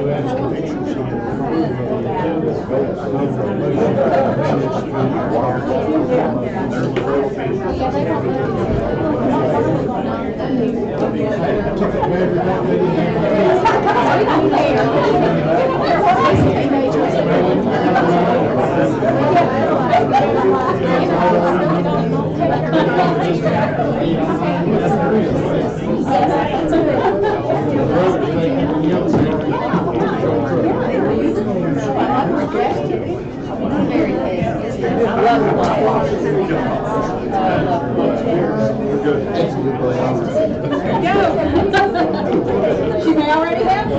She may already have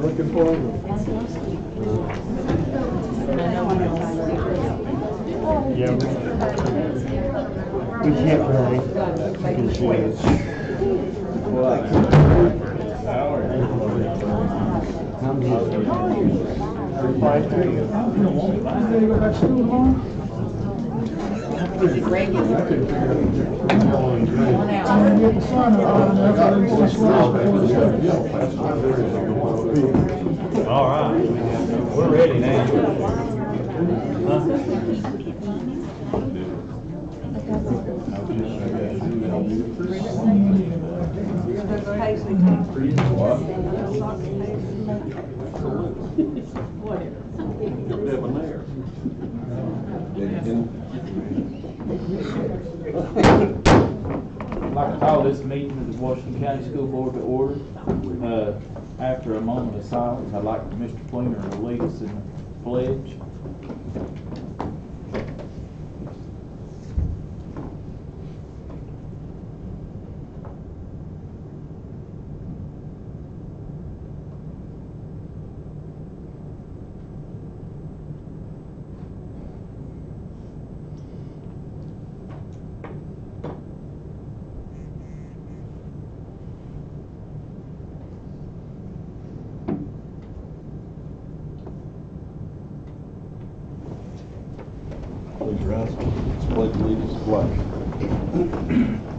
Looking forward. Yeah, we can't really. I'm here. 5:30. You go back to school tomorrow? All right, we're ready now. I'd like to call this meeting of the Washington County School Board to order. After a moment of silence, I'd like for Mr. Fleener to lead us in the pledge. Please rise. Pledge allegiance to the flag.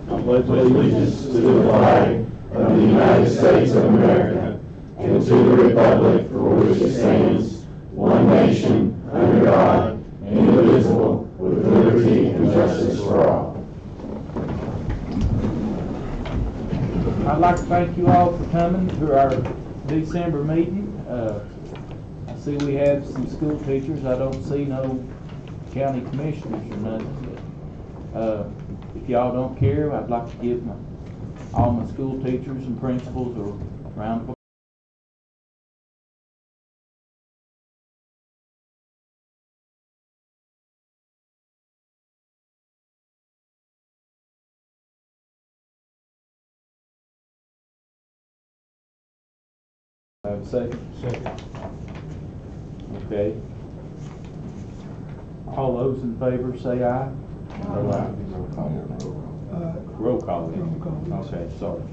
I pledge allegiance to the flag of the United States of America and to the republic for which it stands, one nation, under God, indivisible, with liberty and justice for all. I'd like to thank you all for coming to our December meeting. I see we have some school teachers. I don't see no county commissioners or nothing. If y'all don't care, I'd like to give all my school teachers and principals a round of applause. Have a second? Second. Okay. All those in favor say aye. Aye. Roll call then. Roll call, yes. Okay, sorry.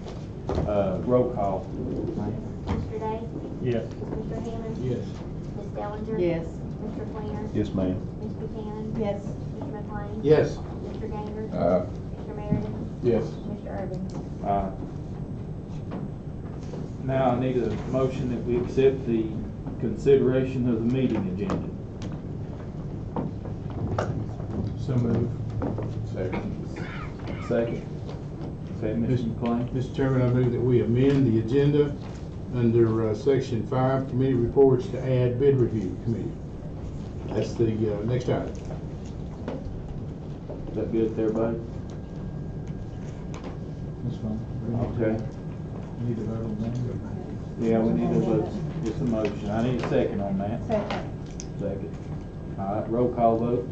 Roll call. Mr. Day? Yes. Mr. Hammond? Yes. Ms. Dellinger? Yes. Mr. Fleener? Yes, ma'am. Ms. Buchanan? Yes. Mr. McLean? Yes. Mr. Ganger? Aye. Mr. Meredith? Yes. Mr. Irvin? Now I need a motion that we accept the consideration of the meeting agenda. So moved. Second. Second. Okay, Mr. McLean? Mr. Chairman, I move that we amend the agenda under section 5, committee reports, to add bid review committee. That's the next item. Is that good with everybody? That's fine. Okay. Need to vote on that? Yeah, we need to vote, just a motion. I need a second on that. Second. Second. All right, roll call vote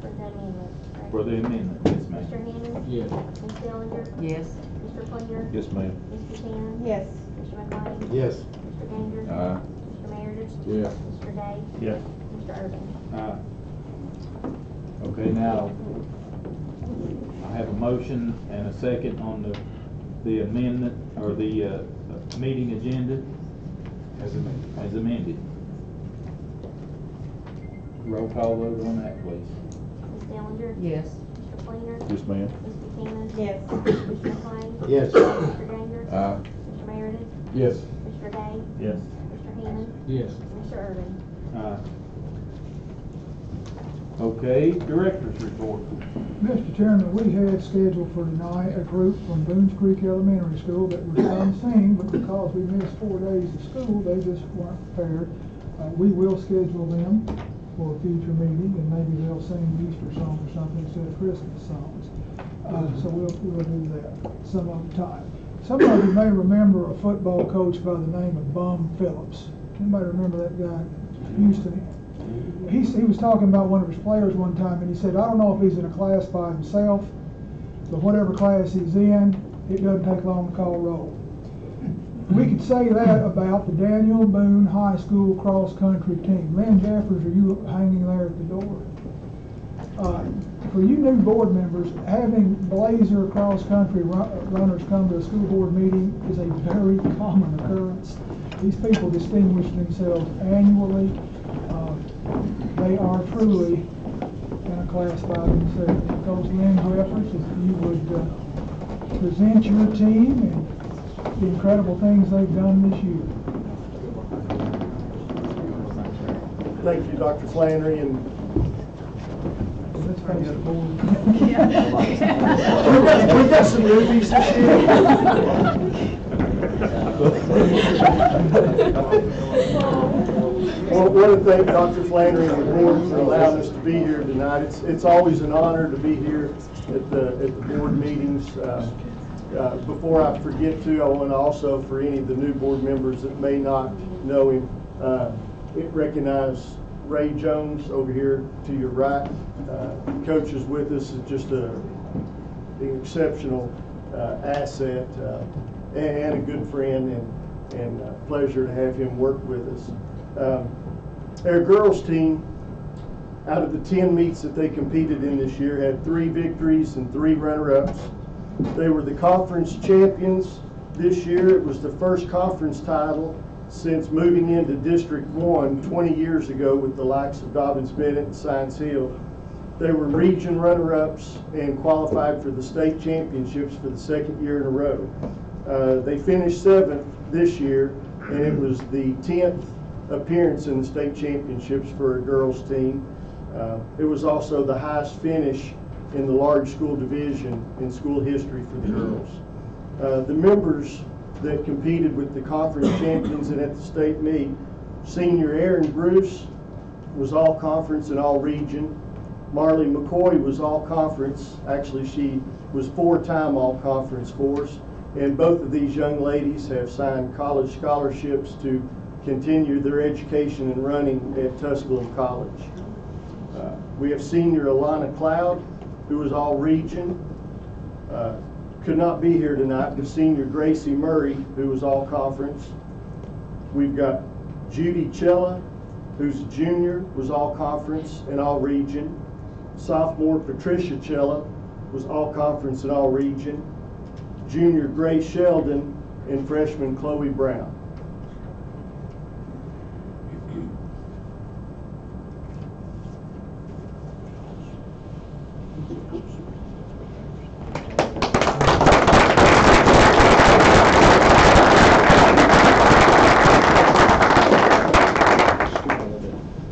For the amendment, correct? for the amendment. Yes, ma'am. Mr. Hammond? Yes. Ms. Dellinger? Yes. Mr. Fleener? Yes, ma'am. Ms. Buchanan? Yes. Mr. McLean? Yes. Mr. Ganger? Aye. Mr. Meredith? Yes. Mr. Day? Yes. Mr. Irvin? Okay, now, I have a motion and a second on the amendment, or the meeting agenda As amended. as amended. Roll call vote on that, please. Ms. Dellinger? Yes. Mr. Fleener? Yes, ma'am. Ms. Buchanan? Yes. Mr. McLean? Yes. Mr. Ganger? Aye. Mr. Meredith? Yes. Mr. Day? Yes. Mr. Hammond? Yes. Mr. Irvin? Okay, director's report. Mr. Chairman, we had scheduled for tonight a group from Boones Creek Elementary School that was unseen, but because we missed 4 days of school, they just weren't prepared. We will schedule them for a future meeting, and maybe they'll sing Easter songs or something instead of Christmas songs. So we'll do that some other time. Some of you may remember a football coach by the name of Bum Phillips. Anybody remember that guy? Houston. He was talking about one of his players one time, and he said, I don't know if he's in a class by himself, but whatever class he's in, it doesn't take long to call roll. We could say that about the Daniel Boone High School cross-country team. Lynn Jeffers, are you hanging there at the door? For you new board members, having Blazer cross-country runners come to a school board meeting is a very common occurrence. These people distinguish themselves annually. They are truly in a class by themselves. Because Lynn Jeffers, if you would present your team and the incredible things they've done this year. Thank you, Dr. Flannery, and Let's face the board. we got some newbies this Well, I want to thank Dr. Flannery and the board for allowing us to be here tonight. It's always an honor to be here at the board meetings. Before I forget to, I want to also, for any of the new board members that may not know him, recognize Ray Jones over here to your right. Coach is with us, is just an exceptional asset and a good friend, and pleasure to have him work with us. Our girls team, out of the 10 meets that they competed in this year, had 3 victories and 3 runner-ups. They were the conference champions this year. It was the first conference title since moving into District 1 20 years ago with the likes of Dobbins Bennett and Science Hill. They were region runner-ups and qualified for the state championships for the 2nd year in a row. They finished 7th this year, and it was the 10th appearance in the state championships for a girls team. It was also the highest finish in the large school division in school history for the girls. The members that competed with the conference champions and at the state meet, senior Erin Bruce was all conference and all region. Marley McCoy was all conference. Actually, she was 4-time all conference for us. And both of these young ladies have signed college scholarships to continue their education and running at Tusculum College. We have senior Alana Cloud, who was all region. Could not be here tonight, but senior Gracie Murray, who was all conference. We've got Judy Chella, who's a junior, was all conference and all region. Sophomore Patricia Chella, was all conference and all region. Junior Grace Sheldon and freshman Chloe Brown.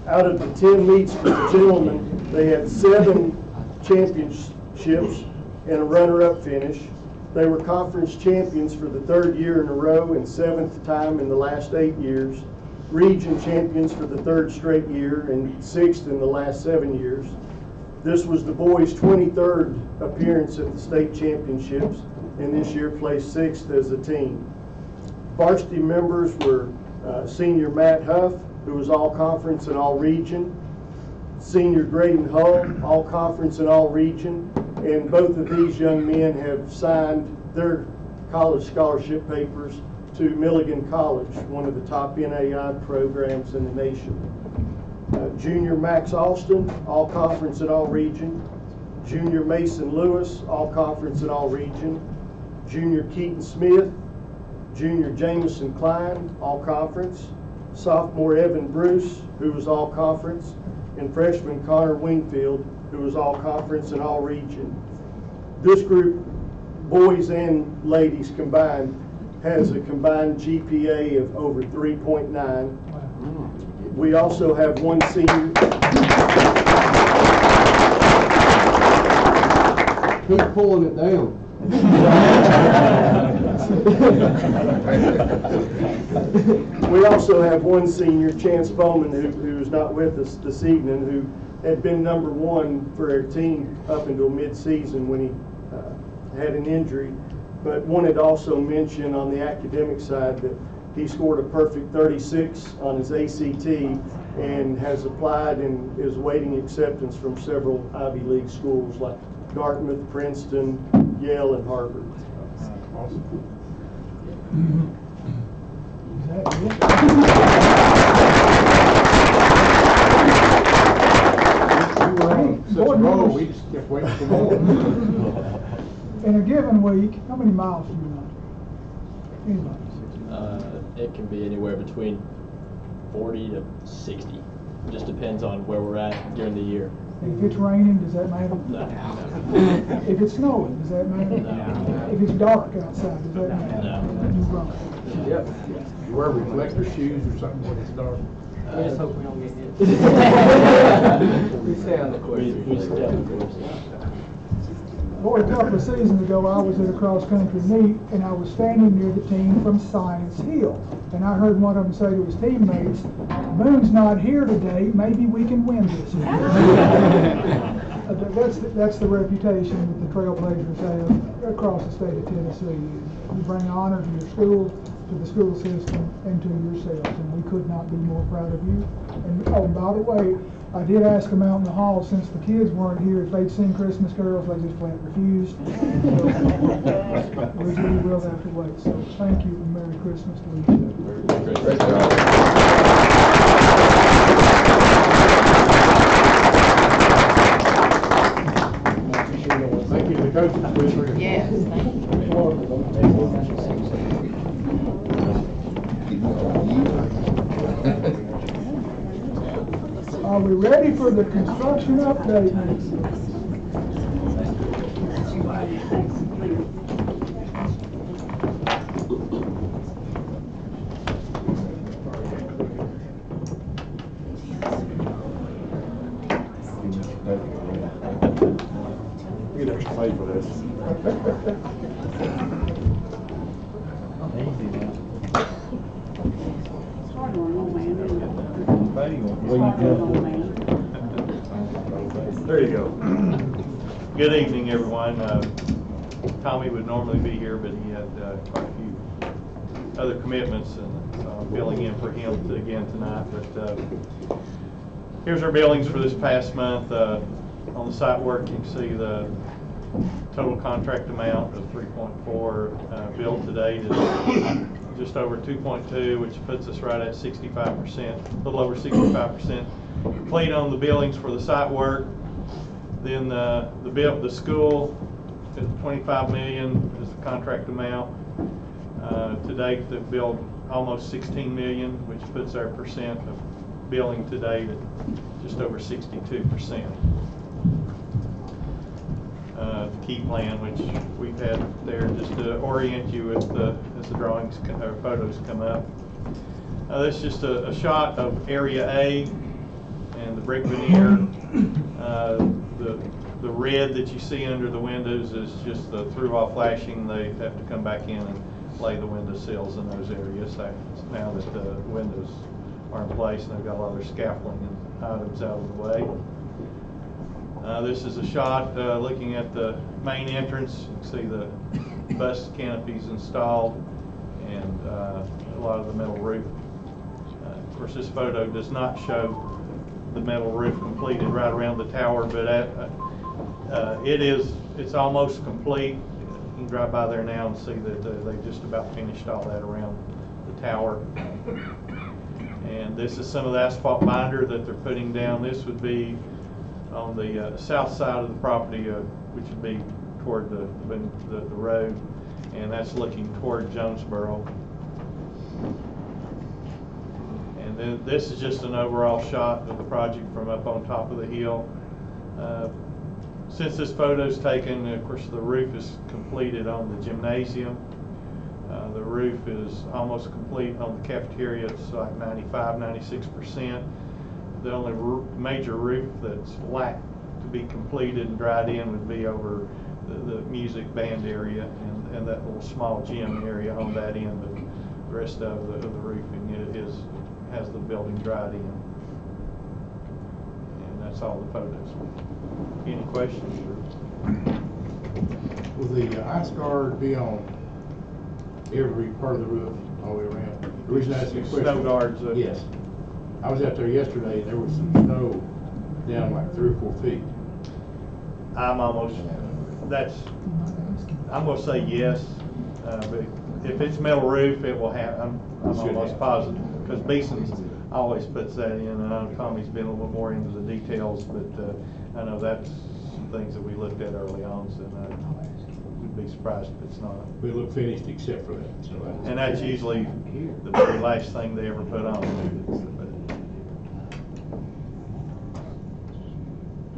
Out of the 10 meets for the gentlemen, they had 7 championships and a runner-up finish. They were conference champions for the 3rd year in a row and 7th time in the last 8 years. Region champions for the 3rd straight year and 6th in the last 7 years. This was the boys' 23rd appearance at the state championships, and this year placed 6th as a team. Varsity members were senior Matt Huff, who was all conference and all region, senior Graydon Hull, all conference and all region, and both of these young men have signed their college scholarship papers to Milligan College, one of the top NAI programs in the nation. Junior Max Alston, all conference and all region, junior Mason Lewis, all conference and all region, junior Keaton Smith, junior Jameson Klein, all conference, sophomore Evan Bruce, who was all conference, and freshman Connor Wingfield, who was all conference and all region. This group, boys and ladies combined, has a combined GPA of over 3.9. We also have one senior. Keep pulling it down. We also have one senior, Chance Bowman, who's not with us this evening, who had been #1 for our team up until mid-season when he had an injury, but wanted to also mention on the academic side that he scored a perfect 36 on his ACT and has applied and is awaiting acceptance from several Ivy League schools like Dartmouth, Princeton, Yale, and Harvard. Awesome. Is that it? Board members. We just kept waiting for more. In a given week, how many miles do you run? Anybody? It can be anywhere between 40 to 60. It just depends on where we're at during the year. If it's raining, does that matter? No. If it's snowing, does that matter? No. If it's dark outside, does that matter? No. You run. Yep. You wear reflector shoes or something when it's dark. We just hope we don't get hit. We stay on the course. We stay on the course. Boy, a couple of seasons ago, I was at a cross-country meet, and I was standing near the team from Science Hill. And I heard one of them say to his teammates, "Boone's not here today, maybe we can win this." That's the reputation that the Trailblazers have across the state of Tennessee. You bring honor to your school, to the school system, and to yourselves, and we could not be more proud of you. And oh, by the way, I did ask them out in the hall, since the kids weren't here, if they'd sing Christmas carols. They just flat refused. We will have to wait. So thank you and Merry Christmas to each of you. Thank you to the coaches, please. Yes, thank you. Are we ready for the construction update? You get extra pay for this. It's hard on old man, isn't it? There you go. Good evening, everyone. Tommy would normally be here, but he had quite a few other commitments, and so I'm filling in for him again tonight. But here's our billings for this past month. On the site work, you can see the total contract amount of 3.4 billed to date is just over 2.2, which puts us right at 65%, a little over 65% complete on the billings for the site work. Then the school $25 million is the contract amount. To date, they've billed almost $16 million, which puts our percent of billing to date at just over 62%. The key plan, which we've had there, just to orient you with as the drawings or photos come up. This is just a shot of Area A and the brick veneer. The red that you see under the windows is just the through-wall flashing. They have to come back in and lay the window sills in those areas. Now that the windows are in place and they've got a lot of their scaffolding and items out of the way. This is a shot looking at the main entrance. You can see the bus canopies installed and a lot of the metal roof. Of course, this photo does not show the metal roof completed right around the tower, but it's almost complete. You can drive by there now and see that they just about finished all that around the tower. And this is some of the asphalt binder that they're putting down. This would be on the south side of the property, which would be toward the road, and that's looking toward Jonesboro. And then this is just an overall shot of the project from up on top of the hill. Since this photo is taken, of course, the roof is completed on the gymnasium. The roof is almost complete on the cafeteria. It's like 95–96%. The only major roof that's lacked to be completed and dried in would be over the music band area and that little small gym area on that end. But the rest of the roofing has the building dried in. And that's all the photos. Any questions? Will the ice guard be on every part of the roof all the way around? The reason I asked you a question. Snow guards. Yes. I was out there yesterday and there was some snow down like 3 or 4 feet. I'm gonna say yes, but if it's metal roof, it will have, I'm almost positive, because Beeson's always puts that in, and I know Tommy's been a little more into the details, but I know that's some things that we looked at early on, so we'd be surprised if it's not. We look finished except for that. So And that's usually the very last thing they ever put on.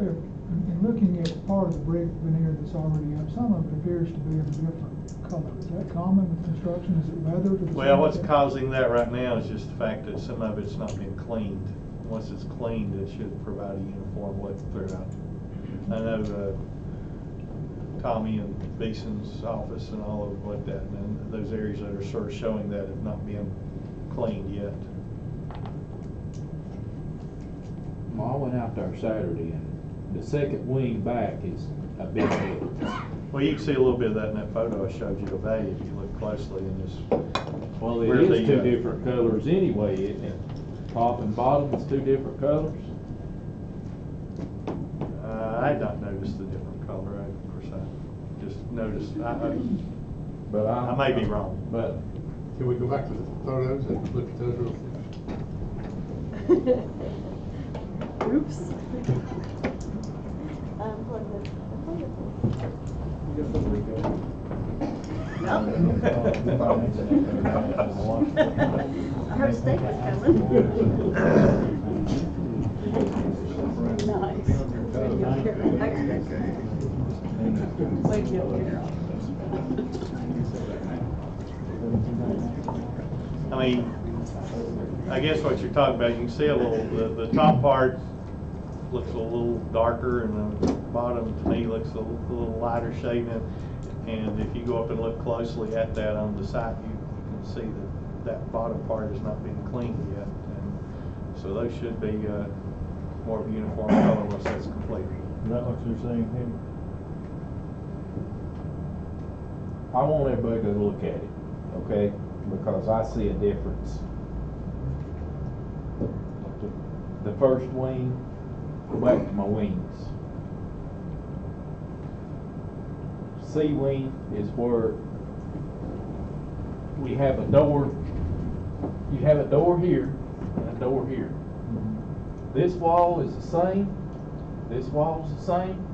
In looking at part of the brick veneer that's already up, some of it appears to be of a different color. Is that common with construction? Is it weathered? Well, what's causing that right now is just the fact that some of it's not been cleaned. Once it's cleaned, it should provide a uniform look throughout. I know Tommy and Beeson's office and all of them looked at, and those areas that are sort of showing that have not been cleaned yet. Well, I went out there Saturday, and the second wing back is a big deal. Well, you can see a little bit of that in that photo I showed you today if you look closely in this. Well, it is two different colors anyway, isn't it? Top and bottom is two different colors. I had not noticed the different color. Of course, I just noticed. But I may be wrong. But can we go back to the photos and look at those real quick? Oops. No. I heard steak was coming. Nice. Wake your hair off. I mean, I guess what you're talking about, you can see a little, the top part looks a little darker, and the bottom to me looks a little lighter shade. And if you go up and look closely at that on the site, you can see that that bottom part has not been cleaned yet. And so those should be more of a uniform color once that's complete. Is that what you're saying, Henry? I want everybody to look at it, okay? Because I see a difference. The first wing, go back to my wings. C wing is where we have a door. You have a door here and a door here. This wall is the same. This wall is the same.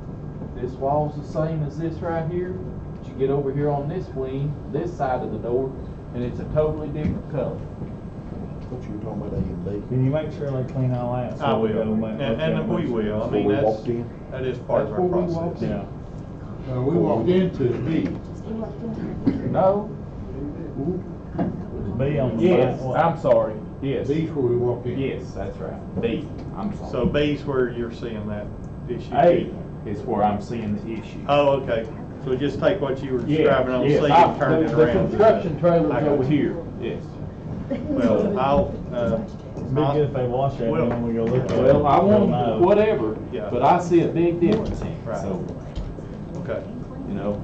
This This wall's the same as this right here, but you get over here on this wing, this side of the door, and it's a totally different color. What you were talking about, A and B? Can you make sure they clean all that? I so we will, go make- and we will, I mean, Before we that's, walked in? that is part of That's our where we walked process. Yeah. We walked into B. No? B on the Yes, back wall. I'm sorry, yes. B's where we walked in. Yes, that's right, B, I'm sorry. So B's where you're seeing that issue. A is where I'm seeing the issue. Oh, okay, so just take what you were Yes, describing on C yes, and turn it the around. construction I trailer's got over you. here, yes. Well, I'll, It'd be good if they wash that Well- when we go look at it. Well, I We'll want know. whatever, Yeah. but I see a big difference in it, Right. so, okay. you know.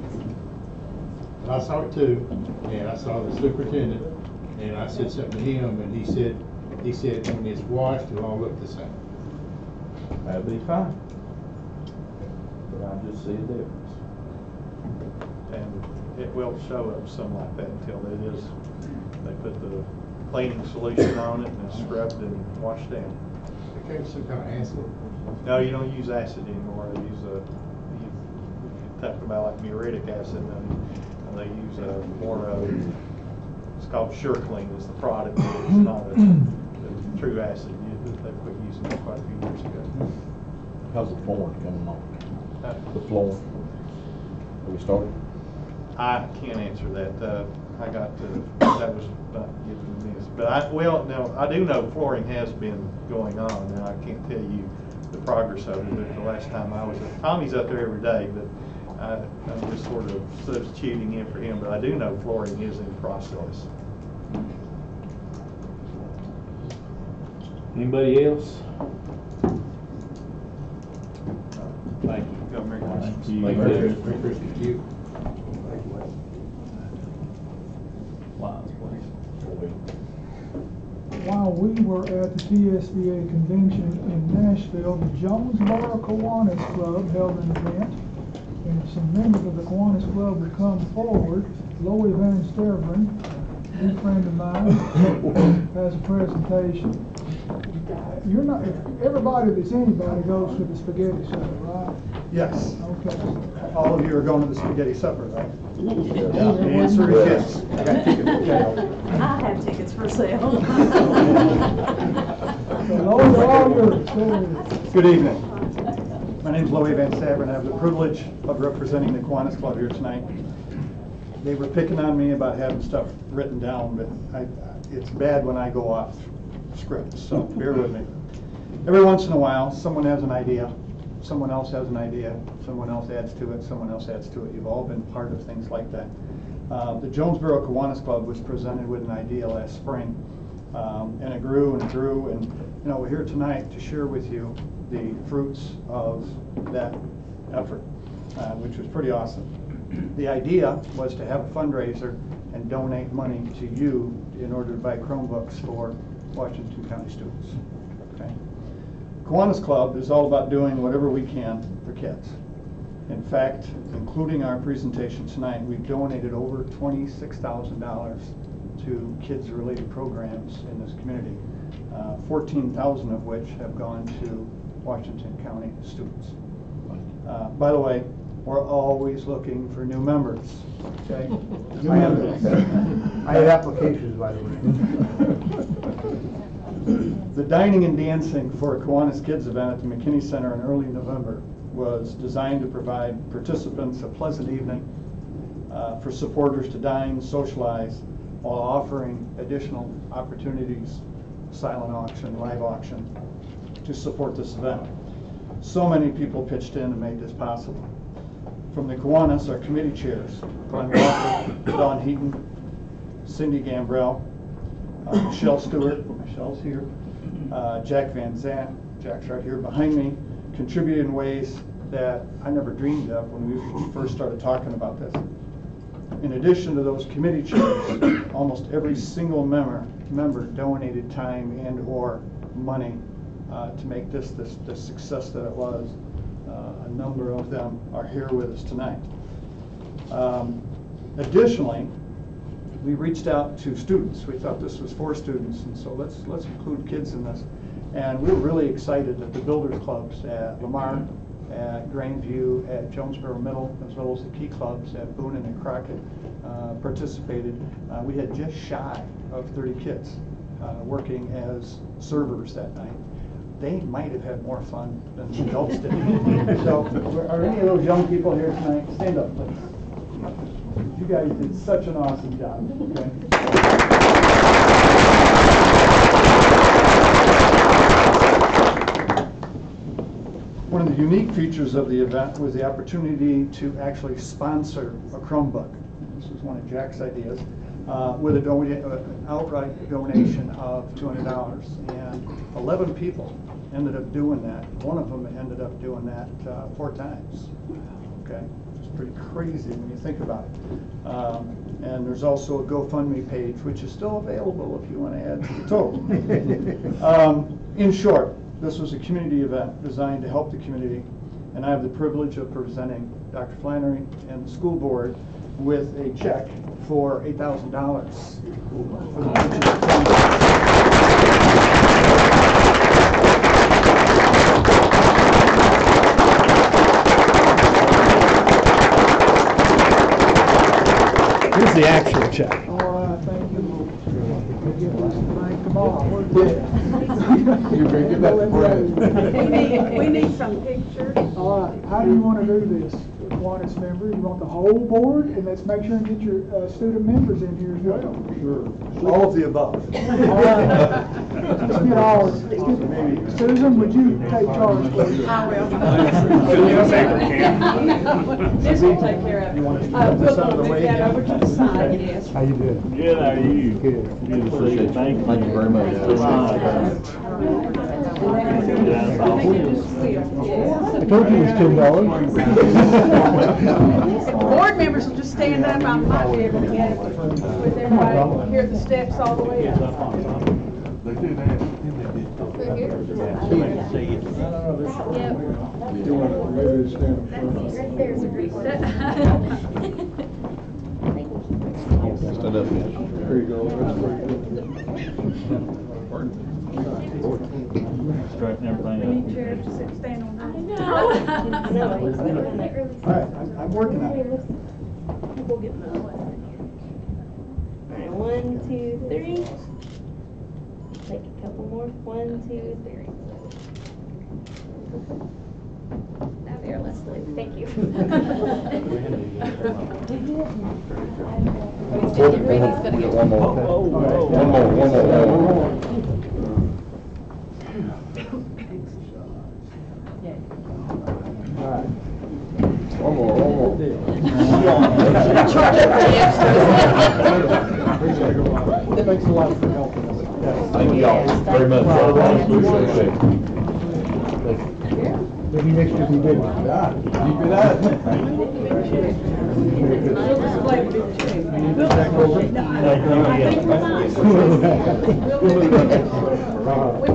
I saw it too, and I saw the superintendent, and I said something to him, and he said when it's washed, it'll all look the same. That'd be fine. But I just see a difference. And it will show up some like that until it is, they put the cleaning solution on it and it's scrubbed and washed down. They came some kind of acid. No, you don't use acid anymore, they use you talked about like muriatic acid, and they use more it's called Sure Clean is the product, it's not a true acid. They quit using it quite a few years ago. How's the flooring coming on? Uh, The flooring? Have we started? I can't answer that. I got that was not getting this, but I do know flooring has been going on, and I can't tell you the progress of it. But the last time I was Tommy's up there every day, but I'm just sort of substituting in for him. But I do know flooring is in process. Anybody else? Thank you. Go, Merry Christmas. Thank you. Merry Christmas to you. Wow, it's place. While we were at the TSBA convention in Nashville, the Jonesboro Kiwanis Club held an event. And if some members of the Kiwanis Club would come forward, Loie Van Sterven, a good friend of mine, has a presentation. You're not, everybody that's anybody goes to the spaghetti supper, right? Yes, Okay. all of you are going to the spaghetti supper, right? The answer is yes. I got tickets, okay. I have tickets for sale. So those are all yours. There it is. Good evening. My name's Loie Van Stavern. I have the privilege of representing the Kiwanis Club here tonight. They were picking on me about having stuff written down, but it's bad when I go off script, so bear with me. Every once in a while, someone has an idea, someone else has an idea, someone else adds to it, someone else adds to it. You've all been part of things like that. The Jonesboro Kiwanis Club was presented with an idea last spring, and it grew and it grew, and we're here tonight to share with you the fruits of that effort, which was pretty awesome. The idea was to have a fundraiser and donate money to you in order to buy Chromebooks for Washington County students. Okay. Kiwanis Club is all about doing whatever we can for kids. In fact, including our presentation tonight, we've donated over $26,000 to kids-related programs in this community, 14,000 of which have gone to Washington County students. By the way, we're always looking for new members. Okay? I have applications, by the way. The dining and dancing for a Kiwanis Kids event at the McKinney Center in early November was designed to provide participants a pleasant evening for supporters to dine, socialize, while offering additional opportunities, silent auction, live auction, to support this event. So many people pitched in to make this possible. From the Kiwanis, our committee chairs, Glenn Walker, Don Heaton, Cindy Gambrell, Michelle Stewart, Michelle's here, Jack Van Zandt, Jack's right here behind me, contributed in ways that I never dreamed of when we first started talking about this. In addition to those committee chairs, almost every single member donated time and or money to make this the success that it was. A number of them are here with us tonight. Additionally, we reached out to students. We thought this was for students, and so let's include kids in this. And we're really excited that the Builders Clubs at Lamar at Grandview, at Jonesboro Middle, as well as the key clubs at Boone and Crockett participated. We had just shy of 30 kids working as servers that night. They might have had more fun than the adults did. So, are any of those young people here tonight? Stand up, please. You guys did such an awesome job. Okay? One of the unique features of the event was the opportunity to actually sponsor a Chromebook. This was one of Jack's ideas, with an outright donation of $200. And 11 people ended up doing that. One of them ended up doing that 4 times. Okay, it's pretty crazy when you think about it. And there's also a GoFundMe page, which is still available if you want to add to the total. In short, this was a community event designed to help the community, and I have the privilege of presenting Dr. Flannery and the school board with a check for $8,000 for the Here's the actual check. Thank you. Thank the mom. You bring it back to Brad. We need some pictures. All right, how do you want to do this, Kiwanis member? You want the whole board? And let's make sure and get your student members in here as well. Sure. All of the above. Let's get all, Susan, would you take charge, please? I will. This will take care of it. You want to We'll this out of the move way? that over to the side, yes. How you doing? Good, how are you? Good. Good to see you. Thank you. Thank you very much. I told you it was $10. Board members will just stand up. I might be able to get it with everybody here at the steps all the way up. They do that. You want to maybe stand up front? Right there's a great set. Stand up. There you go. That's pretty Straighten everything We up. need chairs to sit, stand on them. No. All right, I'm working on it. We'll get another one. 1, 2, 3. Take a couple more. 1, 2, 3. Now they are less late. Thank you. One more. One more. One more. Thanks a lot for helping us. Thank you all very much. Appreciate it. Maybe next year we did. Keep it up. We'll display the big check. We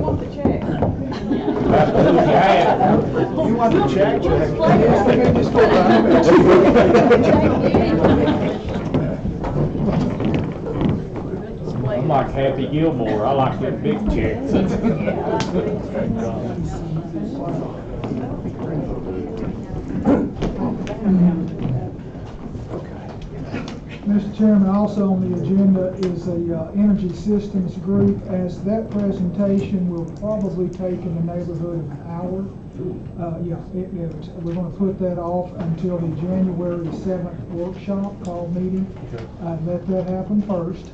want the check. You want the check? I'm like Happy Gilmore. I like them big checks. Mr. Chairman, also on the agenda is the Energy Systems Group. As that presentation will probably take in the neighborhood of an hour. We're going to put that off until the January 7th workshop call meeting. Let that happen first.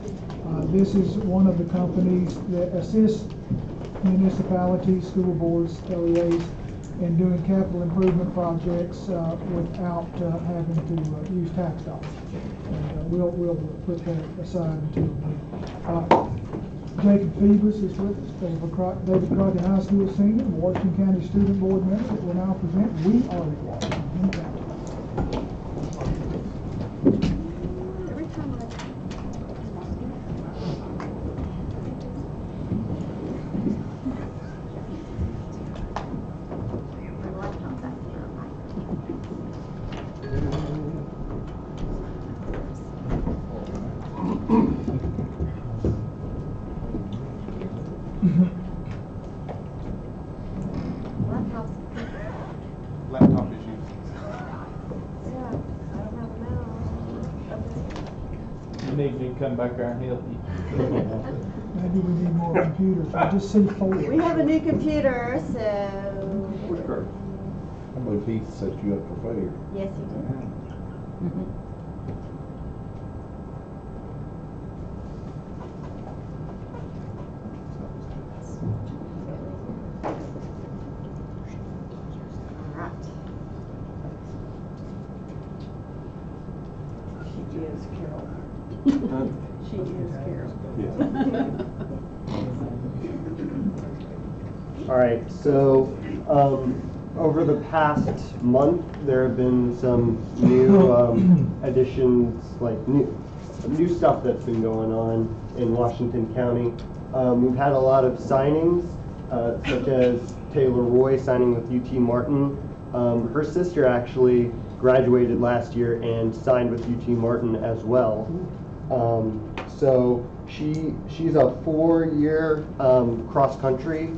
This is one of the companies that assists municipalities, school boards, LEAs, in doing capital improvement projects without having to use tax dollars. And we'll put that aside until then. Jacob Phoebus is with us, David Crockett High School senior, Washington County Student Board member that will now present We Are Washington County. Every time I Laptop need me to come back there and help you. Maybe we need more computers. I just see 4. We have a new computer, so. I believe he set you up for failure. Yes, he did. She is Carol. She is Carol. All right, so over the past month, there have been some new additions, like new stuff that's been going on in Washington County. We've had a lot of signings, such as Taylor Roy signing with UT Martin. Her sister actually graduated last year and signed with UT Martin as well. So she's a 4-year cross-country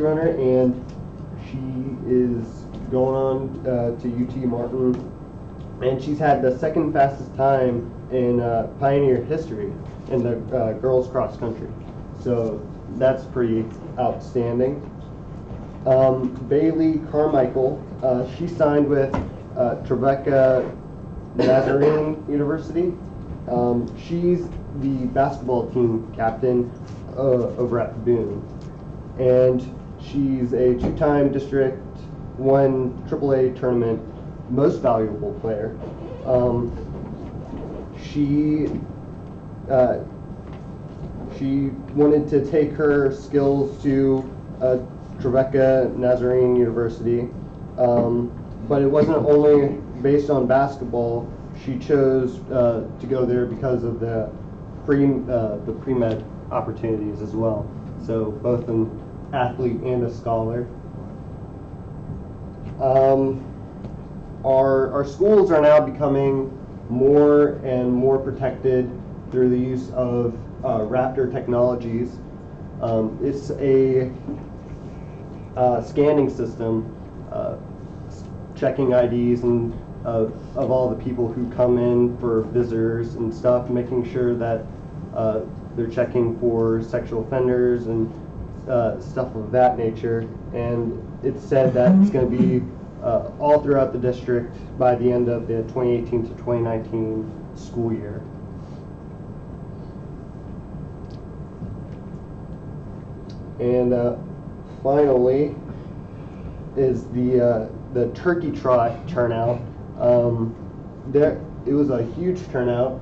runner, and she is going on to UT Martin, and she's had the second fastest time in Pioneer history in the girls cross country. So that's pretty outstanding. Bailey Carmichael, she signed with Trevecca Nazarene University. She's the basketball team captain over at Boone, and she's a 2-time District 1 AAA tournament most valuable player. She wanted to take her skills to Trevecca Nazarene University, but it wasn't only based on basketball. She chose to go there because of the pre-med opportunities as well. So both an athlete and a scholar. Our schools are now becoming more and more protected through the use of Raptor technologies. It's a scanning system, checking IDs and of all the people who come in for visitors and stuff, making sure that they're checking for sexual offenders and stuff of that nature. And it's said that it's going to be all throughout the district by the end of the 2018 to 2019 school year. And finally is the turkey trot turnout. It was a huge turnout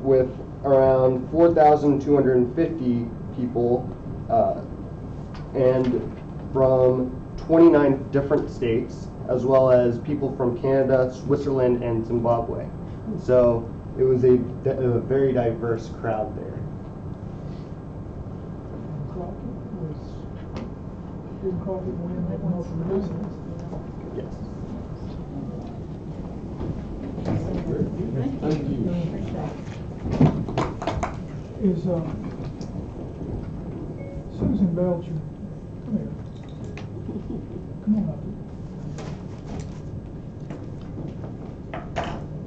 with around 4,250 people and from 29 different states, as well as people from Canada, Switzerland, and Zimbabwe. So it was a very diverse crowd there. Didn't Crockett win that one from the business? Yes. Thank you. Is Susan Belcher? Come here. Come on up.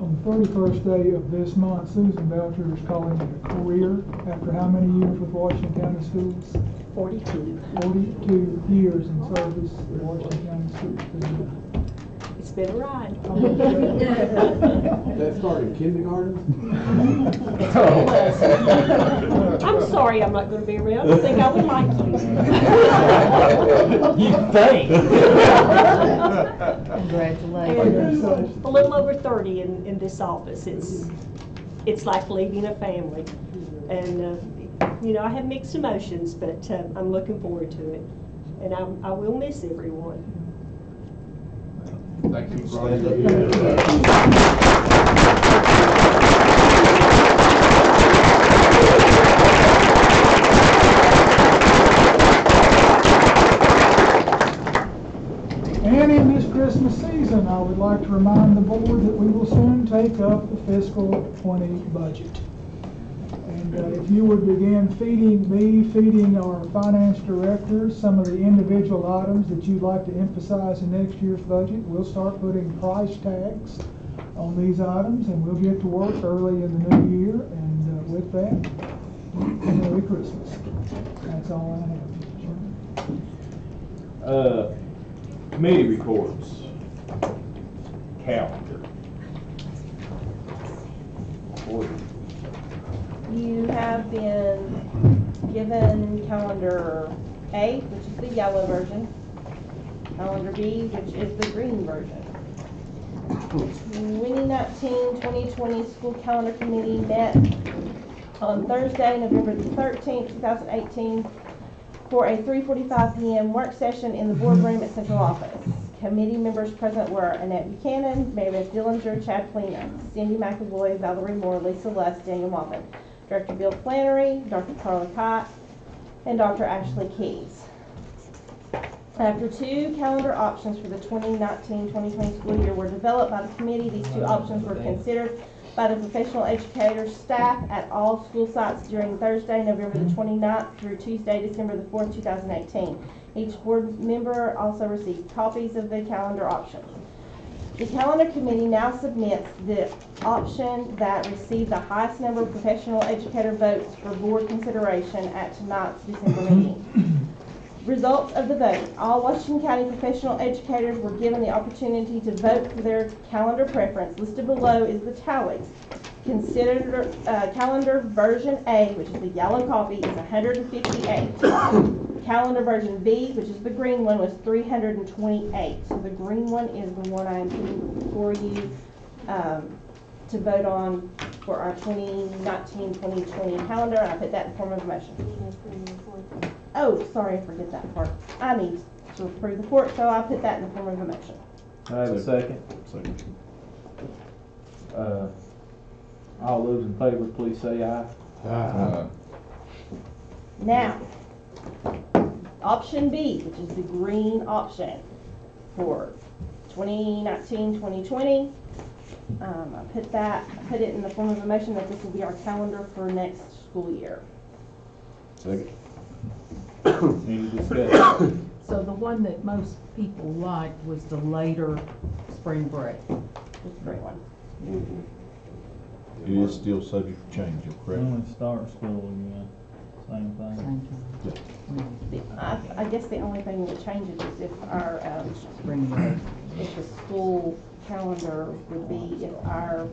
On the 31st day of this month, Susan Belcher is calling it a career after how many years with Washington County Schools? 42. 42 years in service to Washington County Schools. It's been a ride. That started kindergarten? I'm sorry I'm not going to be around. I think I would like you. You think? Congratulations. A little over 30 in this office. It's like leaving a family. And you know, I have mixed emotions, but I'm looking forward to it. And I will miss everyone. Thank you. And in this Christmas season, I would like to remind the board that we will soon take up the fiscal 20 budget. And if you would begin feeding our finance director some of the individual items that you'd like to emphasize in next year's budget, we'll start putting price tags on these items, and we'll get to work early in the new year, and with that, Merry Christmas. That's all I have, Mr. Chairman. Committee reports. Calendar. You have been given calendar A, which is the yellow version, calendar B, which is the green version. 2019-2020 School Calendar Committee met on Thursday, November the 13th, 2018, for a 3:45 p.m. work session in the boardroom at Central Office. Committee members present were Annette Buchanan, Mary Beth Dillinger, Chad Plena, Cindy McAvoy, Valerie Moore, Lisa Lusk, Daniel Moffett, Director Bill Flannery, Dr. Carla Cott, and Dr. Ashley Keys. After two calendar options for the 2019-2020 school year were developed by the committee, these two options were considered by the professional educators staff at all school sites during Thursday, November the 29th through Tuesday, December the 4th, 2018. Each board member also received copies of the calendar options. The calendar committee now submits the option that received the highest number of professional educator votes for board consideration at tonight's December meeting. Results of the vote. All Washington County professional educators were given the opportunity to vote for their calendar preference. Listed below is the tallies. Consider calendar version A, which is the yellow copy, is 158. Calendar version B, which is the green one, was 328. So the green one is the one I am putting before you to vote on for our 2019-2020 calendar, and I put that in the form of a motion. Oh, sorry, I forget that part. I need to approve the report, so I put that in the form of a motion. I have a second. Second. All those in favor, please say aye. Aye. Now, option B, which is the green option for 2019-2020. I put it in the form of a motion that this will be our calendar for next school year. Second. Any discussion? So the one that most people liked was the later spring break. It's a great one. It is still subject to change, correct? When we start school again, same thing. I guess the only thing that changes is if our Spring break. if the school calendar would be, if our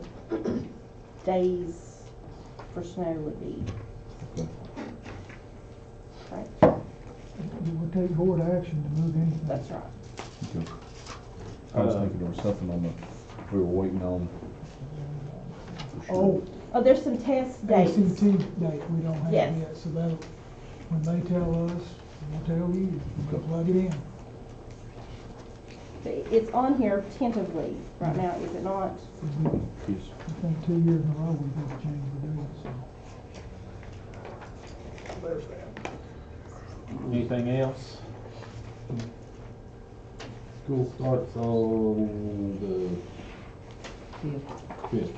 days for snow would be. Right. It would take board action to move anything. That's right. Okay. I was thinking there was something on the, we were waiting on. Oh, there's some test dates. ACT date we don't have Yes. yet, so that, when they tell us, we'll tell you, we'll plug it in. It's on here tentatively right now, is it not? Yes. I think 2 years in a row we've had to change the date, so. There's that. Anything else? School starts on the 5th. Okay.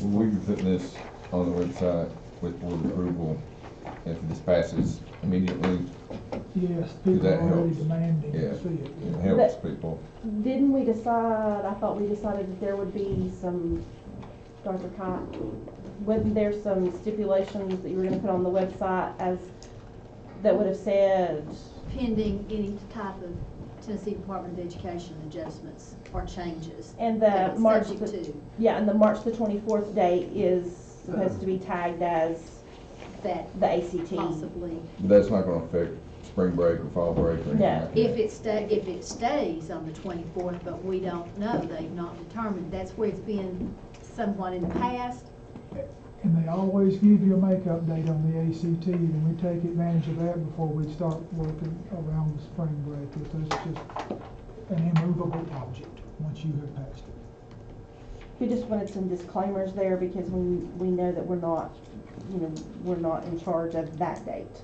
We'll be putting this on the website with board approval if this passes immediately. Yes, people that are already helps. demanding Yeah, to see it. it helps people. Didn't we decide, I thought we decided that there would be some, Dr. Cott, wasn't there some stipulations that you were gonna put on the website as, that would have said? Pending any type of Tennessee Department of Education adjustments or changes. And that the it's March, subject to yeah, and the March the 24th date is supposed to be tagged as that the ACT. possibly. But that's not gonna affect spring break or fall break or anything No. like that. If it stays on the 24th, but we don't know, they've not determined, that's where it's been somewhat in the past. And they always give you a makeup date on the ACT, and we take advantage of that before we start working around the spring break. If it's just an immovable object once you have passed it. We just wanted some disclaimers there because we know that we're not in charge of that date.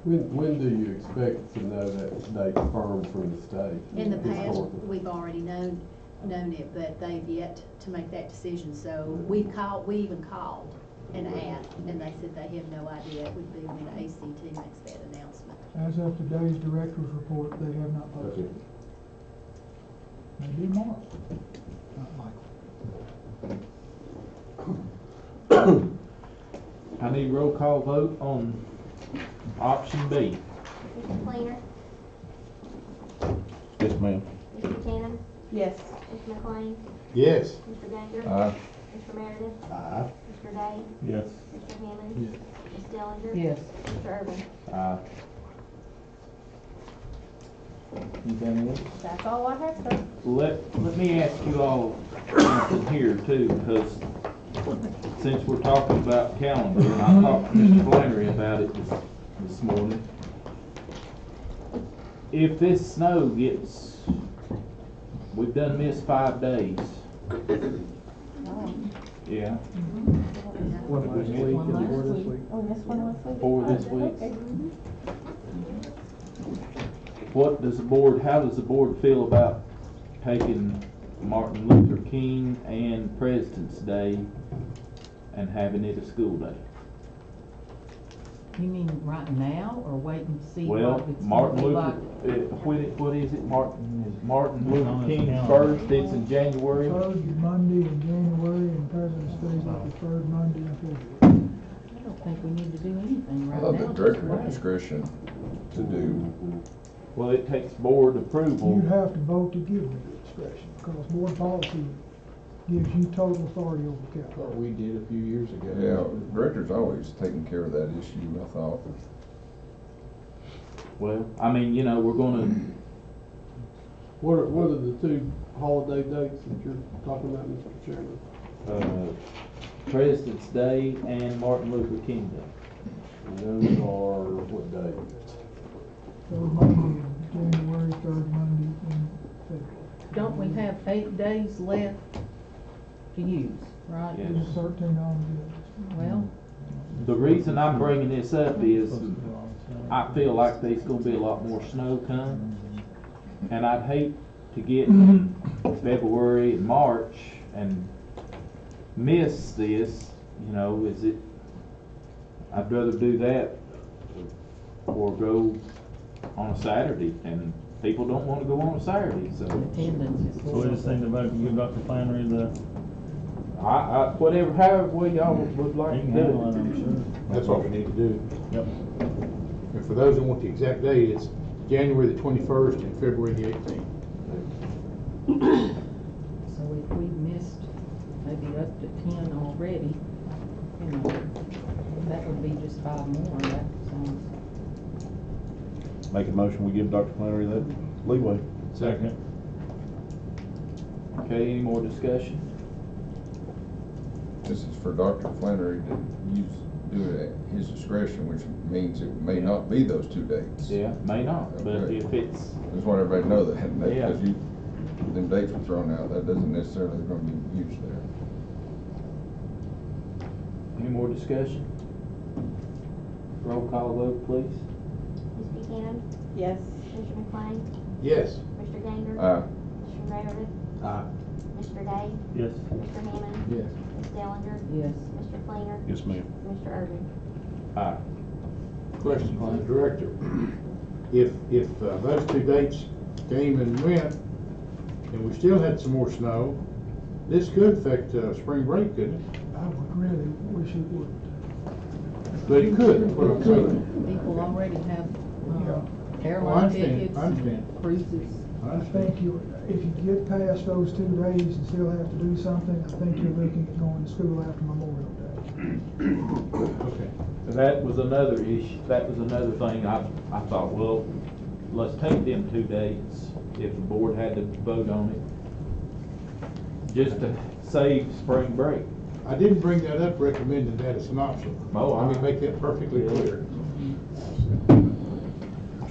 When do you expect to know that date firm from the state? In the past, we've already known it, but they've yet to make that decision, so we even called an ad, and they said they have no idea it would be when the ACT makes that announcement. As of today's director's report, they have not posted it. Maybe tomorrow. Not likely. I need roll call vote on option B. Mr. Fleener? Yes, ma'am. Mr. Cannon? Yes. Mr. McLean? Yes. Mr. Ganger? Aye. Mr. Meredith? Aye. Mr. Day? Yes. Mr. Hammond? Yes. Ms. Dellinger? Yes. Mr. Irvin? Aye. Anything else? That's all I have, sir. Let me ask you all something here too, because since we're talking about calendar, and I talked to Mr. Flannery about it this morning. If this snow gets, we've done missed 5 days. Yeah. One last week and four this week. Oh, this one last week? 4 this week. Okay. What does the board, how does the board feel about taking Martin Luther King and President's Day and having it a school day? You mean right now, or wait and see Well, what it's Martin gonna be Luther, like? what is it, Martin Luther King's first, it's in January? Third Monday in January and President's Day is like the third Monday in February. I don't think we need to do anything I right thought now. the director had discretion to do. Well, it takes board approval. You have to vote to give them the discretion, because board policy gives you total authority over the capital. What we did a few years ago. Yeah, director's always taken care of that issue, I thought. Well, I mean, you know, we're gonna, What are the two holiday dates that you're talking about, Mr. Chairman? President's Day and Martin Luther King Day. And those are what day? Third Monday in January, third Monday in February. Don't we have 8 days left to use, right? Yes. There's 13 on Well, The reason I'm bringing this up is I feel like there's gonna be a lot more snow coming. And I'd hate to get February and March and miss this, you know, I'd rather do that or go on a Saturday, and people don't wanna go on a Saturday, so. attendance is. So we just think about to give Dr. Flannery the, Whatever, however way y'all would like he to can do handle it, it. I'm sure. That's what we need to do. Yep. And for those who want the exact date, it's January the 21st and February the 18th. So if we missed maybe up to 10 already, you know, that would be just 5 more, that sounds. Make a motion, we give Dr. Flannery that leeway. Second. Okay, any more discussion? This is for Dr. Flannery to do it at his discretion, which means it may not be those 2 dates. Yeah, may not, but Okay. if it's, Just want everybody to know that, Yeah. because them dates were thrown out, that doesn't necessarily gonna be used there. any more discussion? Roll call vote, please. Ms. Buchanan? Yes. Mr. McLean? Yes. Mr. Ganger? Aye. Mr. Meredith? Aye. Mr. Day? Yes. Mr. Hammond? Yes. Ms. Dellinger? Yes. Mr. Fleener? Yes, ma'am. Mr. Irvin? Aye. Question for the director. If those 2 dates came and went, and we still had some more snow, this could affect spring break, couldn't it? I would really wish it would. But it could, that's what I'm saying. People already have I airline understand, tickets, I understand. cruises. I I understand. think if you get past those 2 days and still have to do something, I think you're looking at going to school after Memorial Day. Okay. That was another issue, that was another thing I thought, well, let's take them 2 days if the board had to vote on it, just to save spring break. I didn't bring that up recommending that as an option. Oh, Let me make that perfectly clear.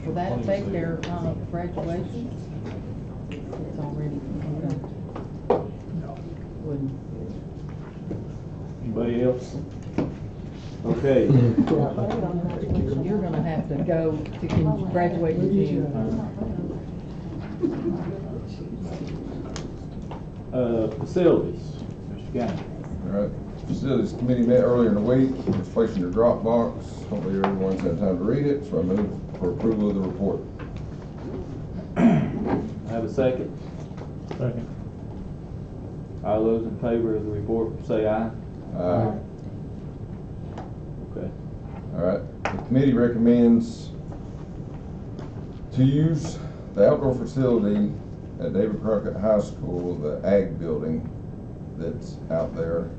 Will that affect their graduation? It's already, No. wouldn't. Anybody else? Okay. You're gonna have to go to graduate in June. Facilities, Mr. Gaines. All right. Facilities Committee met earlier in the week. It's placed in your Dropbox. Hopefully everyone's had time to read it, so I move for approval of the report. Have a second? Second. All those in favor of the report say aye. Aye. Okay. All right. The committee recommends to use the outdoor facility at David Crockett High School, the ag building that's out there,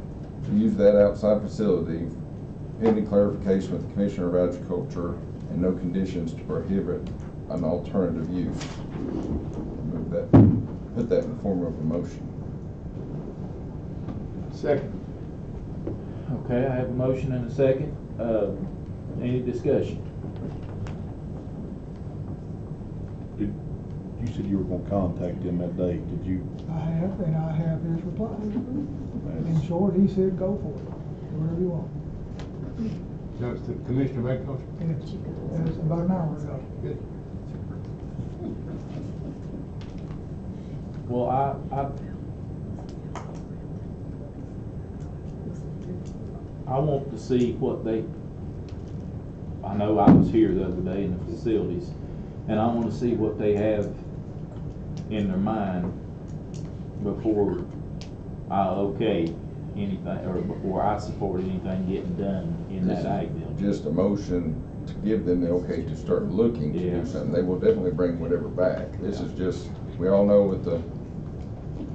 to use that outside facility pending clarification with the Commissioner of Agriculture and no conditions to prohibit an alternative use. Move that, put that in the form of a motion. Second. Okay, I have a motion and a second. Any discussion? You said you were gonna contact him that day, did you? I have, and I have his reply. In short, he said, go for it, whatever you want. That was the Commissioner of Agriculture? It was about an hour ago. Good. Well, I want to see what they, I know I was here the other day in the facilities, and I want to see what they have in their mind before I okay anything, or before I support anything getting done in that ag building. Just a motion to give them the okay to start looking to do something. They will definitely bring whatever back. This is just, we all know what the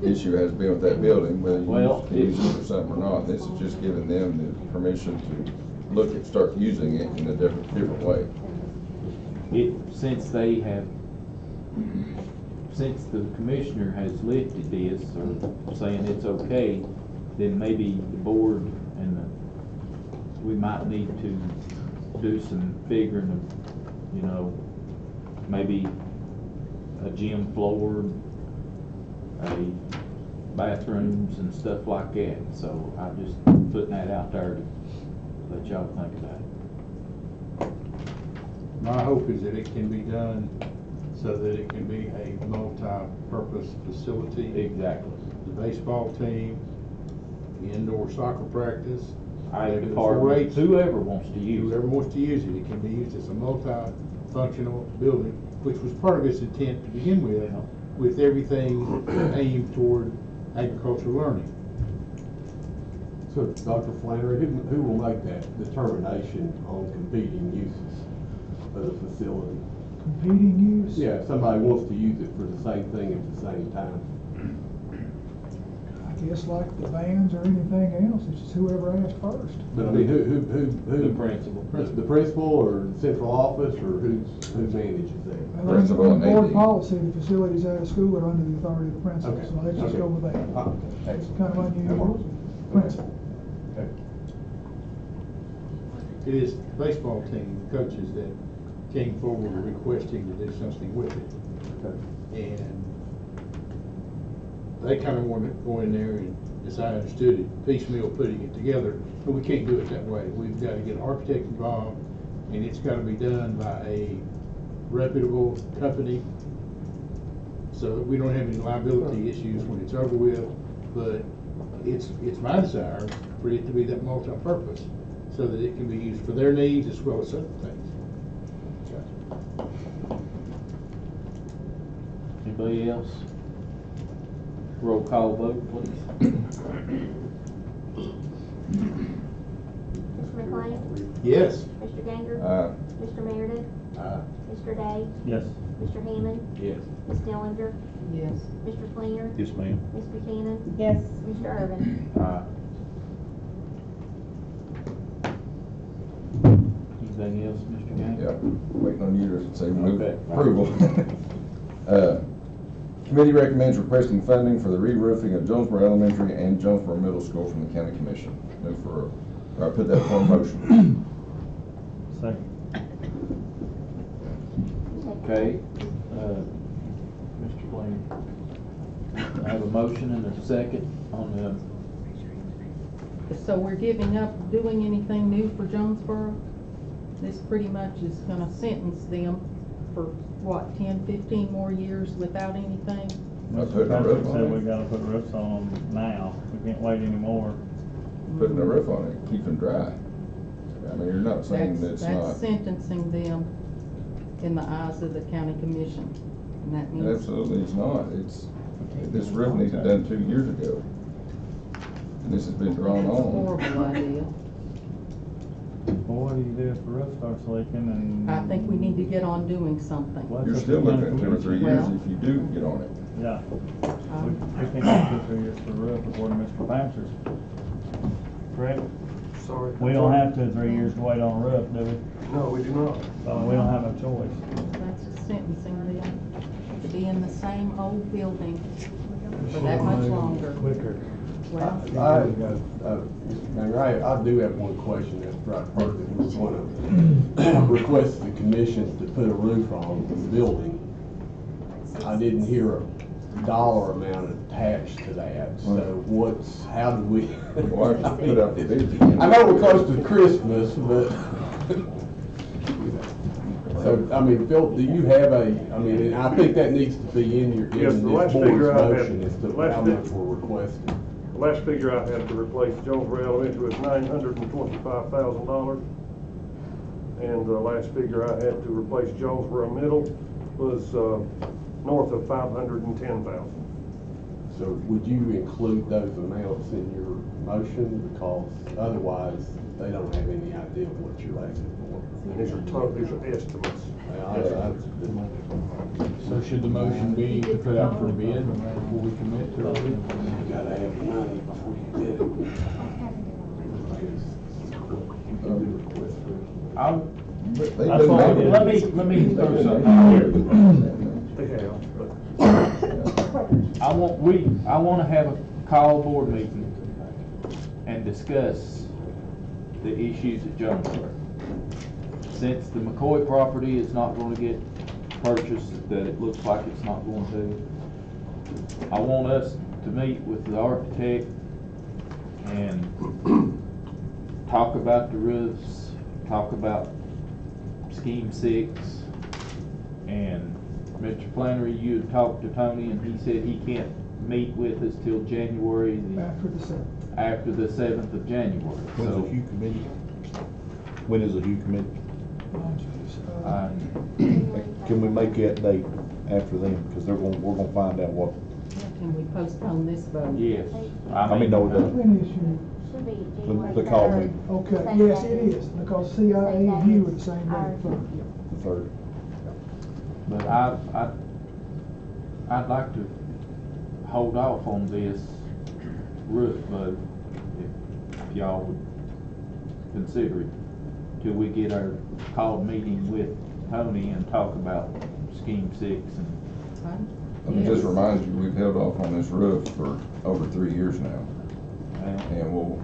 issue has been with that building, whether you can use it for something or not. This is just giving them the permission to look at, start using it in a different way. Since the commissioner has lifted this, or saying it's okay, then maybe the board and we might need to do some figuring of, you know, maybe a gym floor, bathrooms and stuff like that. So I'm just putting that out there to let y'all think about it. My hope is that it can be done so that it can be a multi-purpose facility. Exactly. The baseball team, the indoor soccer practice. Ag department, whoever wants to use it. Whoever wants to use it, it can be used as a multi-functional building, which was part of its intent to begin with everything aimed toward agricultural learning. So, Dr. Flannery, who will make that determination on competing uses of the facility? Competing use? Yeah, if somebody wants to use it for the same thing at the same time. I guess like the bands or anything else, it's just whoever asked first. But I mean, who? The principal. The principal or the central office, or who manages that? Well, under board policy, the facilities out of school are under the authority of the principal, Okay. so let's just go with that. It's kind of unusual. Principal. Okay. It is the baseball team, the coaches that came forward requesting to do something with it. Okay. And they kind of wanted to go in there and, as I understood it, piecemeal putting it together, but we can't do it that way. We've got to get an architect involved, and it's got to be done by a reputable company so that we don't have any liability issues when it's over with. But it's my desire for it to be that multi-purpose so that it can be used for their needs as well as other things. Anybody else? Roll call vote, please. Mr. McLean? Yes. Mr. Ganger? Mr. Meredith? Mr. Day? Yes. Mr. Hammond? Yes. Ms. Dillinger? Yes. Mr. Fleener? Yes, ma'am. Ms. Buchanan? Yes. Mr. Irvin? Anything else, Mr. Ganger? Yeah, waiting on you to say move Okay. approval. Committee recommends requesting funding for the re-roofing of Jonesboro Elementary and Jonesboro Middle School from the County Commission. Move for, or put that for a motion. Second. Okay, Mr. Blaine. I have a motion and a second on So we're giving up doing anything new for Jonesboro? This pretty much is gonna sentence them for what, 10, 15 more years without anything? Not putting a roof on Said it. we gotta put roofs on them now. We can't wait anymore. putting a roof on it, keep them dry. I mean, you're not saying that's not. That's sentencing them in the eyes of the county commission. And that means. Absolutely, it's not. This roof needed done 2 years ago. And this has been drawn It's a on. horrible idea. Well, what do you do if the roof starts leaking and? I think we need to get on doing something. You're still looking at 2 or 3 years if you do get on it. Yeah. We can't do 2 or 3 years for the roof according to Mr. Panzer's. Correct? Sorry. We don't have 2 or 3 years to wait on a roof, do we? No, we do not. So we don't have a choice. That's just sentencing them to be in the same old building for that much longer. Quicker. Well, Mayor, I do have one question after I heard that we were going to request the commission to put a roof on the building. I didn't hear a dollar amount attached to that, so how do we? Well, I put up the bids again. I know we're close to Christmas, but, so, I mean, Phil, do you have and I think that needs to be in Yes, the this last board's figure I had- motion as to how much we're requesting. The last figure I had to replace Jonesboro Elementary was $925,000. And the last figure I had to replace Jonesboro Middle was north of $510,000. So would you include those amounts in your motion, because otherwise they don't have any idea of what you're asking for? These are estimates. So should the motion be to put out for a bid before we commit to it? You gotta have the money before you bid it. That's why, let me throw something out here. They have, but I want to have a call board meeting and discuss the issues at Jonesboro. Since the McCoy property is not going to get purchased, that it looks like it's not going to, I want us to meet with the architect and talk about the roofs, talk about Scheme 6, and Mr. Flannery, you had talked to Tony and he said he can't meet with us till January. After the 7th of January. When's the Hugh committee? When is the Hugh committee? Can we make that date after them? Because we're gonna find out what. Can we postpone this vote? Yes. I mean, no, Should be January the call 3rd. meeting. Okay, Same yes, day. it is, because CIA and you are the same day. The 3rd. But I'd like to hold off on this roof vote, if y'all would consider it, till we get our called meeting with Tony and talk about Scheme 6 and. Let me just remind you, we've held off on this roof for over 3 years now. And we'll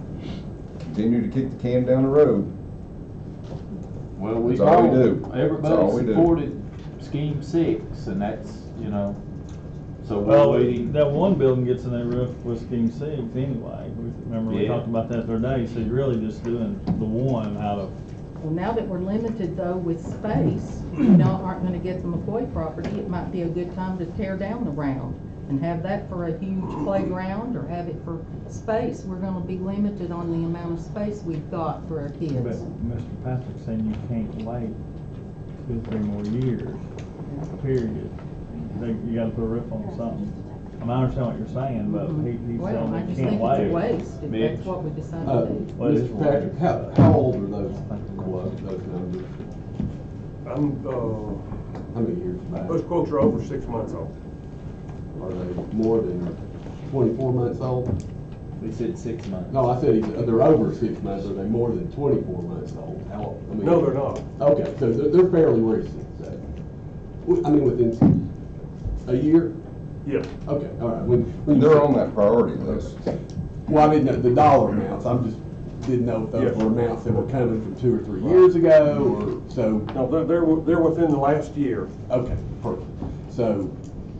continue to kick the can down the road. Well, That's all we do. That's all Everybody we do. supported Scheme 6, and that's, so we're Well, waiting. that one building gets a new roof with Scheme 6 anyway. Remember we Yeah. talked about that the other day, so you're really just doing the one out of. Well, now that we're limited though with space, aren't gonna get the McCoy property, it might be a good time to tear down the round and have that for a huge playground or have it for space. We're gonna be limited on the amount of space we've got for our But kids. Mr. Patrick's saying you can't wait 2 or 3 more years, period. You gotta put a roof on something. I mean, I understand what you're saying, but he's Well, I saying you just can't think wait. it's a waste if that's what we decide to do. Well, it is Mr. Patrick, how old are those numbers? How many years back? Those quotes are over 6 months old. Are they more than 24 months old? We said 6 months. No, I said they're over 6 months. Are they more than 24 months old? No, they're not. Okay, so they're fairly recent, say. Within a year? Yes. Okay, all right. When They're on that priority list. Well, I didn't know the dollar amounts. Didn't know if those were amounts that were coming from 2 or 3 years ago, or so. No, they're within the last year. Okay, perfect. So,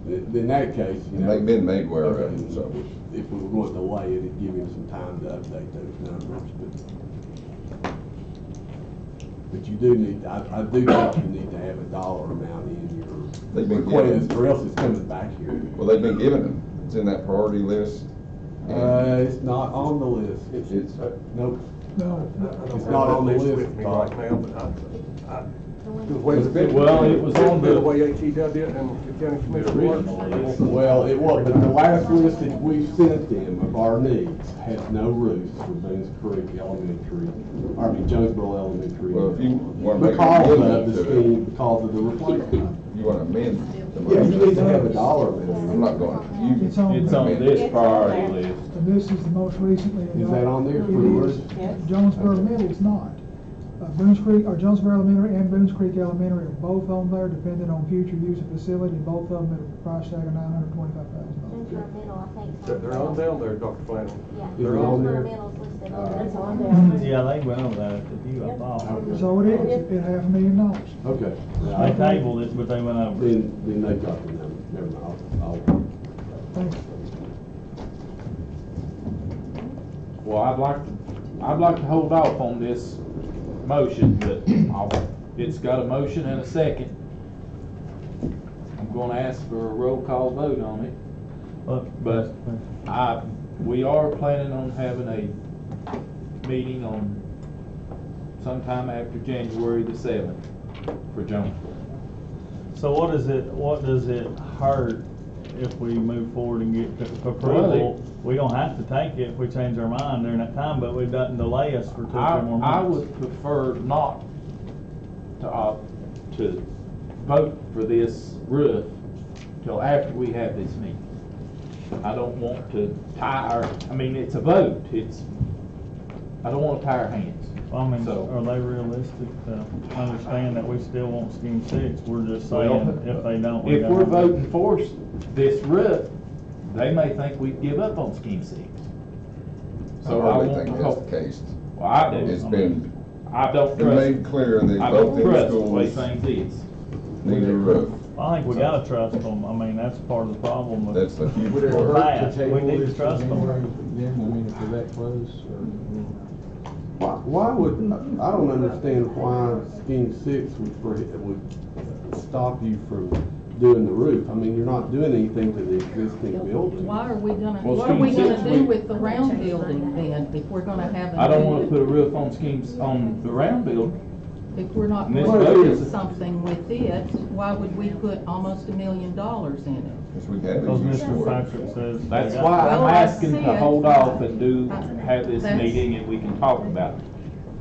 in that case, They've been made aware of okay, it, so. if we were going to delay it, it'd give him some time to update those numbers, but you do need, I do think you need to have a dollar amount in They've your been request, given. or else it's coming back here. Well, they've been given them. It's in that priority list. It's not on the list. It's, Nope. No. It's not on the list, Bob. Well, it was on the way HEW and the county commission works. Well, it was, but the last list that we sent them of our needs had no roofs for Boones Creek Elementary, Jonesboro Elementary. well, if you want to make Because an of amendment the to scheme, it, because of the replacement. you want to amend the Yeah, you motion. need to have a dollar amount. I'm not going, It's on It's on there. this priority list. And this is the most recently. Is that on there for It yours? is. Jonesboro Middle is not. Boones Creek, or Jonesboro Elementary and Boones Creek Elementary are both on there, depending on future use of facility, both of them at a price tag of $925,000. Jonesboro Middle, I think. They're on down there, Dr. Flannery. Yeah. They're on there. Jonesboro Middle's listed on there. Yeah, they went over that with you, I thought. So it is, at $500,000. Okay. They tabled it, but they went over. Then they got the number. Never mind. I'll. Thank you. Well, I'd like to hold off on this motion, but it's got a motion and a second. I'm gonna ask for a roll call vote on it, but we are planning on having a meeting on sometime after January the 7th for Jonesboro. So what does it hurt if we move forward and get approval? We don't have to take it if we change our mind during that time, but it doesn't delay us for 2 or 3 more months. I would prefer not to vote for this roof till after we have this meeting. I don't want to it's a vote, I don't want to tie our hands. Well, I mean, So- are they realistic to understand that we still want scheme 6? We're just saying if they don't, we If don't. we're voting for this roof, they may think we'd give up on scheme 6. I So hardly won't think that's hope- the case. Well, I do. It's been, I don't been trust. made clear that I both don't these trust the way schools things is. need a roof. I think we gotta trust them. I mean, that's part of the problem with. That's the huge Would it part. hurt to We need to trust them. if they're that close, Why would, I don't understand why scheme 6 would stop you from doing the roof. I mean, you're not doing anything to the existing building. Why are we gonna, Well, what are we scheme gonna six, do we- with the round building then, if we're gonna have a. I don't want to put a roof on on the round building. If we're not Miss going to do Rose. something with it, why would we put almost $1 million in it? Because we have Because a use Mr. for it. Patrick says. That's they why got- I'm Well, I asking see to it. hold off and have this That's- meeting and we can talk about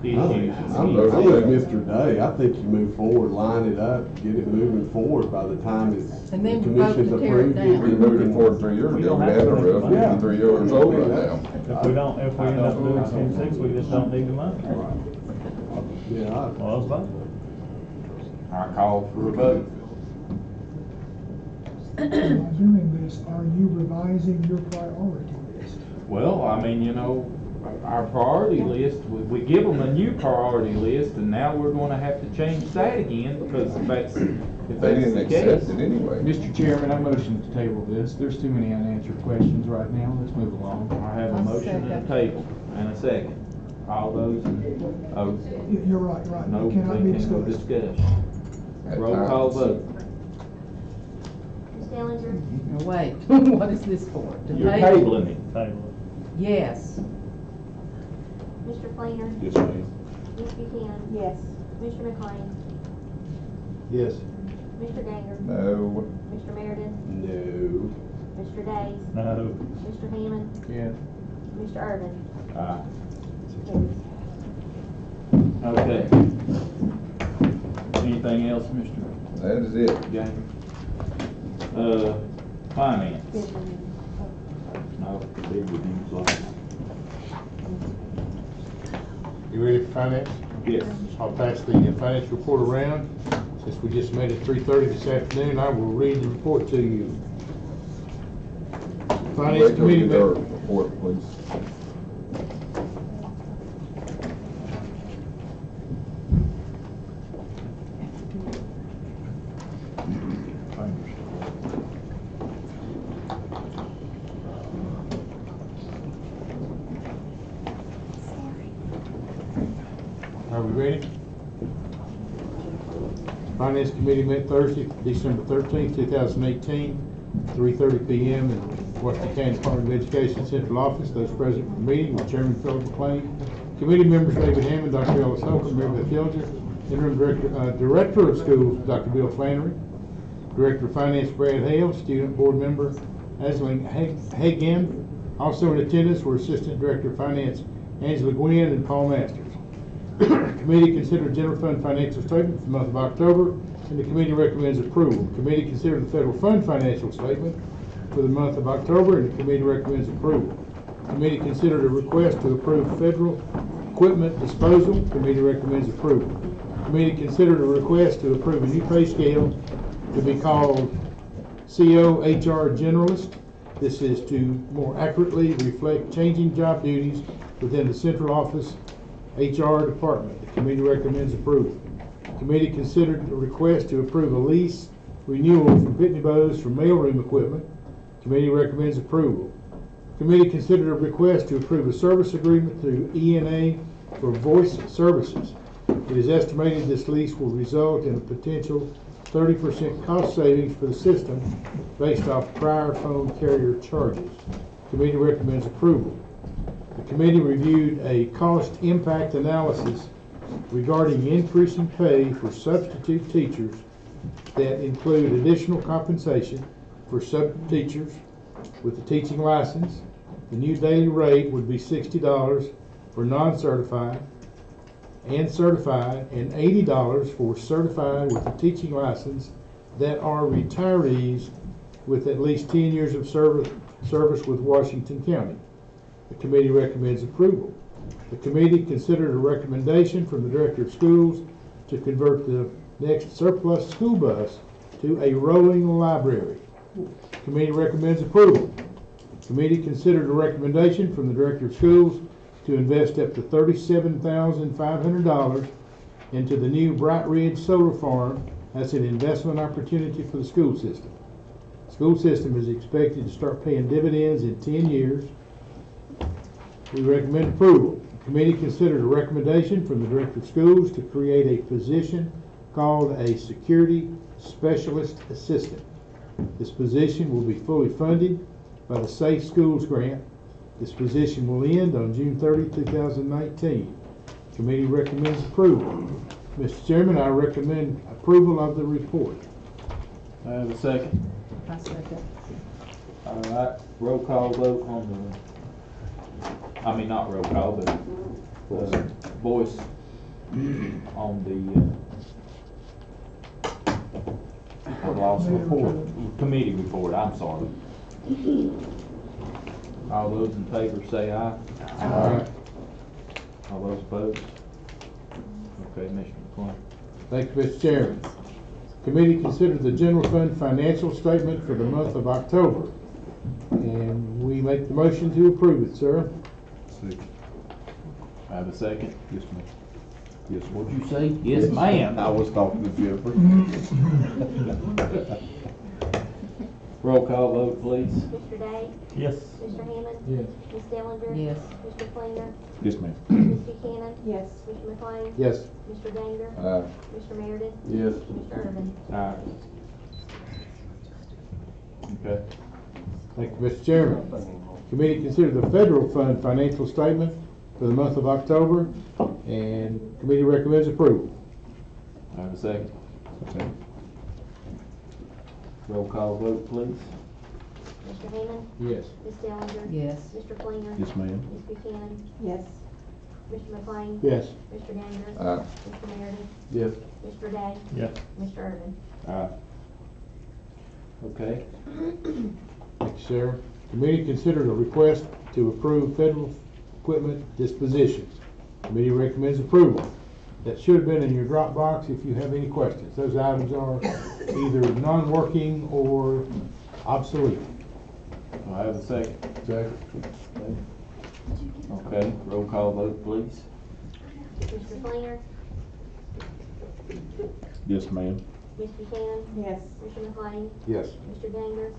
issues. I'm with Mr. Day. I think you move forward, line it up, get it moving forward by the time it's, the And then vote commission's to tear it approved down. it. We moved it forward 3 years We ago, don't we have had to a make roof, money. we're 3 years old right now. If we end up doing scheme 6, we just don't need the money. Yeah, Well, let's vote. I call for a vote. By doing this, are you revising your priority list? Well, I mean, our priority list, we give them a new priority list and now we're gonna have to change that again because if that's They the didn't case. accept it anyway. Mr. Chairman, I motion to table this. There's too many unanswered questions right now. Let's move along. I have a motion and a table and a second. All those, You're right. no, It cannot be we can discussed. discuss. At Roll call times. vote. Ms. Dellinger, Now, wait, what is this for? To You're table? tabling it. Table Yes. Mr. Fleener, Yes, ma'am. Ms. Buchanan, Yes. Mr. McLean, Yes. Mr. Ganger, No, Mr. Meredith, No. Mr. Days, it. No. Mr. Hammond, Yeah. Mr. Urban. Okay. Anything else, Mr. that is it. Ganger? Finance. No, big reviews on it. You ready for finance? Yes. I'll pass the finance report around. Since we just made it 3:30 this afternoon, I will read the report to you. Finance Wait till we committee get our met. report, please. Are we ready? Finance committee met Thursday, December 13th, 2018, 3:30 p.m. in Washington County Department of Education Central Office. Those present for the meeting were Chairman Philip McLean, committee members David Hammond, Dr. Ellis Holcomb, Mary Beth Hilger, interim director of schools Dr. Bill Flannery, director of finance Brad Hale, student board member Aisling Hagan. Also in attendance were assistant director of finance Angela Gwynn and Paul Masters. Committee considered general fund financial statement for the month of October, and the committee recommends approval. The committee considered the federal fund financial statement for the month of October, and the committee recommends approval. The committee considered a request to approve federal equipment disposal. The committee recommends approval. The committee considered a request to approve a new pay scale to be called CO HR Generalist. This is to more accurately reflect changing job duties within the central office HR department. The committee recommends approval. The committee considered a request to approve a lease renewal from Pitney Bowes for mailroom equipment. The committee recommends approval. The committee considered a request to approve a service agreement through ENA for voice services. It is estimated this lease will result in a potential 30% cost savings for the system based off prior phone carrier charges. The committee recommends approval. The committee reviewed a cost impact analysis regarding increasing pay for substitute teachers that include additional compensation for sub-teachers with the teaching license. The new daily rate would be $60 for non-certified and certified, and $80 for certified with the teaching license that are retirees with at least 10 years of service with Washington County. The committee recommends approval. The committee considered a recommendation from the director of schools to convert the next surplus school bus to a rolling library. The committee recommends approval. The committee considered a recommendation from the director of schools to invest up to $37,500 into the new Bright Ridge Solar Farm as an investment opportunity for the school system. The school system is expected to start paying dividends in 10 years. We recommend approval. The committee considered a recommendation from the director of schools to create a position called a security specialist assistant. This position will be fully funded by the Safe Schools grant. This position will end on June 30, 2019. The committee recommends approval. Mr. Chairman, I recommend approval of the report. I have a second. I second. All right, roll call vote on not roll call, but voice on the I've lost report, committee report, I'm sorry. All those in favor say aye. Aye. All those opposed? Okay, Mr. McClung. Thank you, Mr. Chairman. Committee considered the general fund financial statement for the month of October, and we make the motion to approve it, sir. I have a second. Yes, ma'am. Yes, what'd you say? Yes, ma'am. I was talking to Jennifer. Roll call vote, please. Mr. Day? Yes. Mr. Hammond? Yes. Ms. Dellinger? Yes. Mr. Klinger? Yes, ma'am. Ms. Buchanan? Yes. Mr. McLean? Yes. Mr. Ganger? Mr. Meredith? Yes. Mr. Irvin? Aye. Okay. Thank you, Mr. Chairman. Committee considered the federal fund financial statement for the month of October, and committee recommends approval. I have a second. Roll call vote, please. Mr. Hammond? Yes. Ms. Dellinger? Yes. Mr. Klinger? Yes, ma'am. Ms. Buchanan? Yes. Mr. McLean? Yes. Mr. Ganger? Aye. Mr. Meredith? Yes. Mr. Day? Yes. Mr. Irvin? Aye. Okay. Thank you, sir. Committee considered a request to approve federal equipment disposition. Committee recommends approval. That should have been in your Dropbox if you have any questions. Those items are either non-working or obsolete. I have a second. Second. Okay, roll call vote, please. Mr. Klinger? Yes, ma'am. Ms. Buchanan? Yes. Mr. McLean? Yes. Mr. Ganger?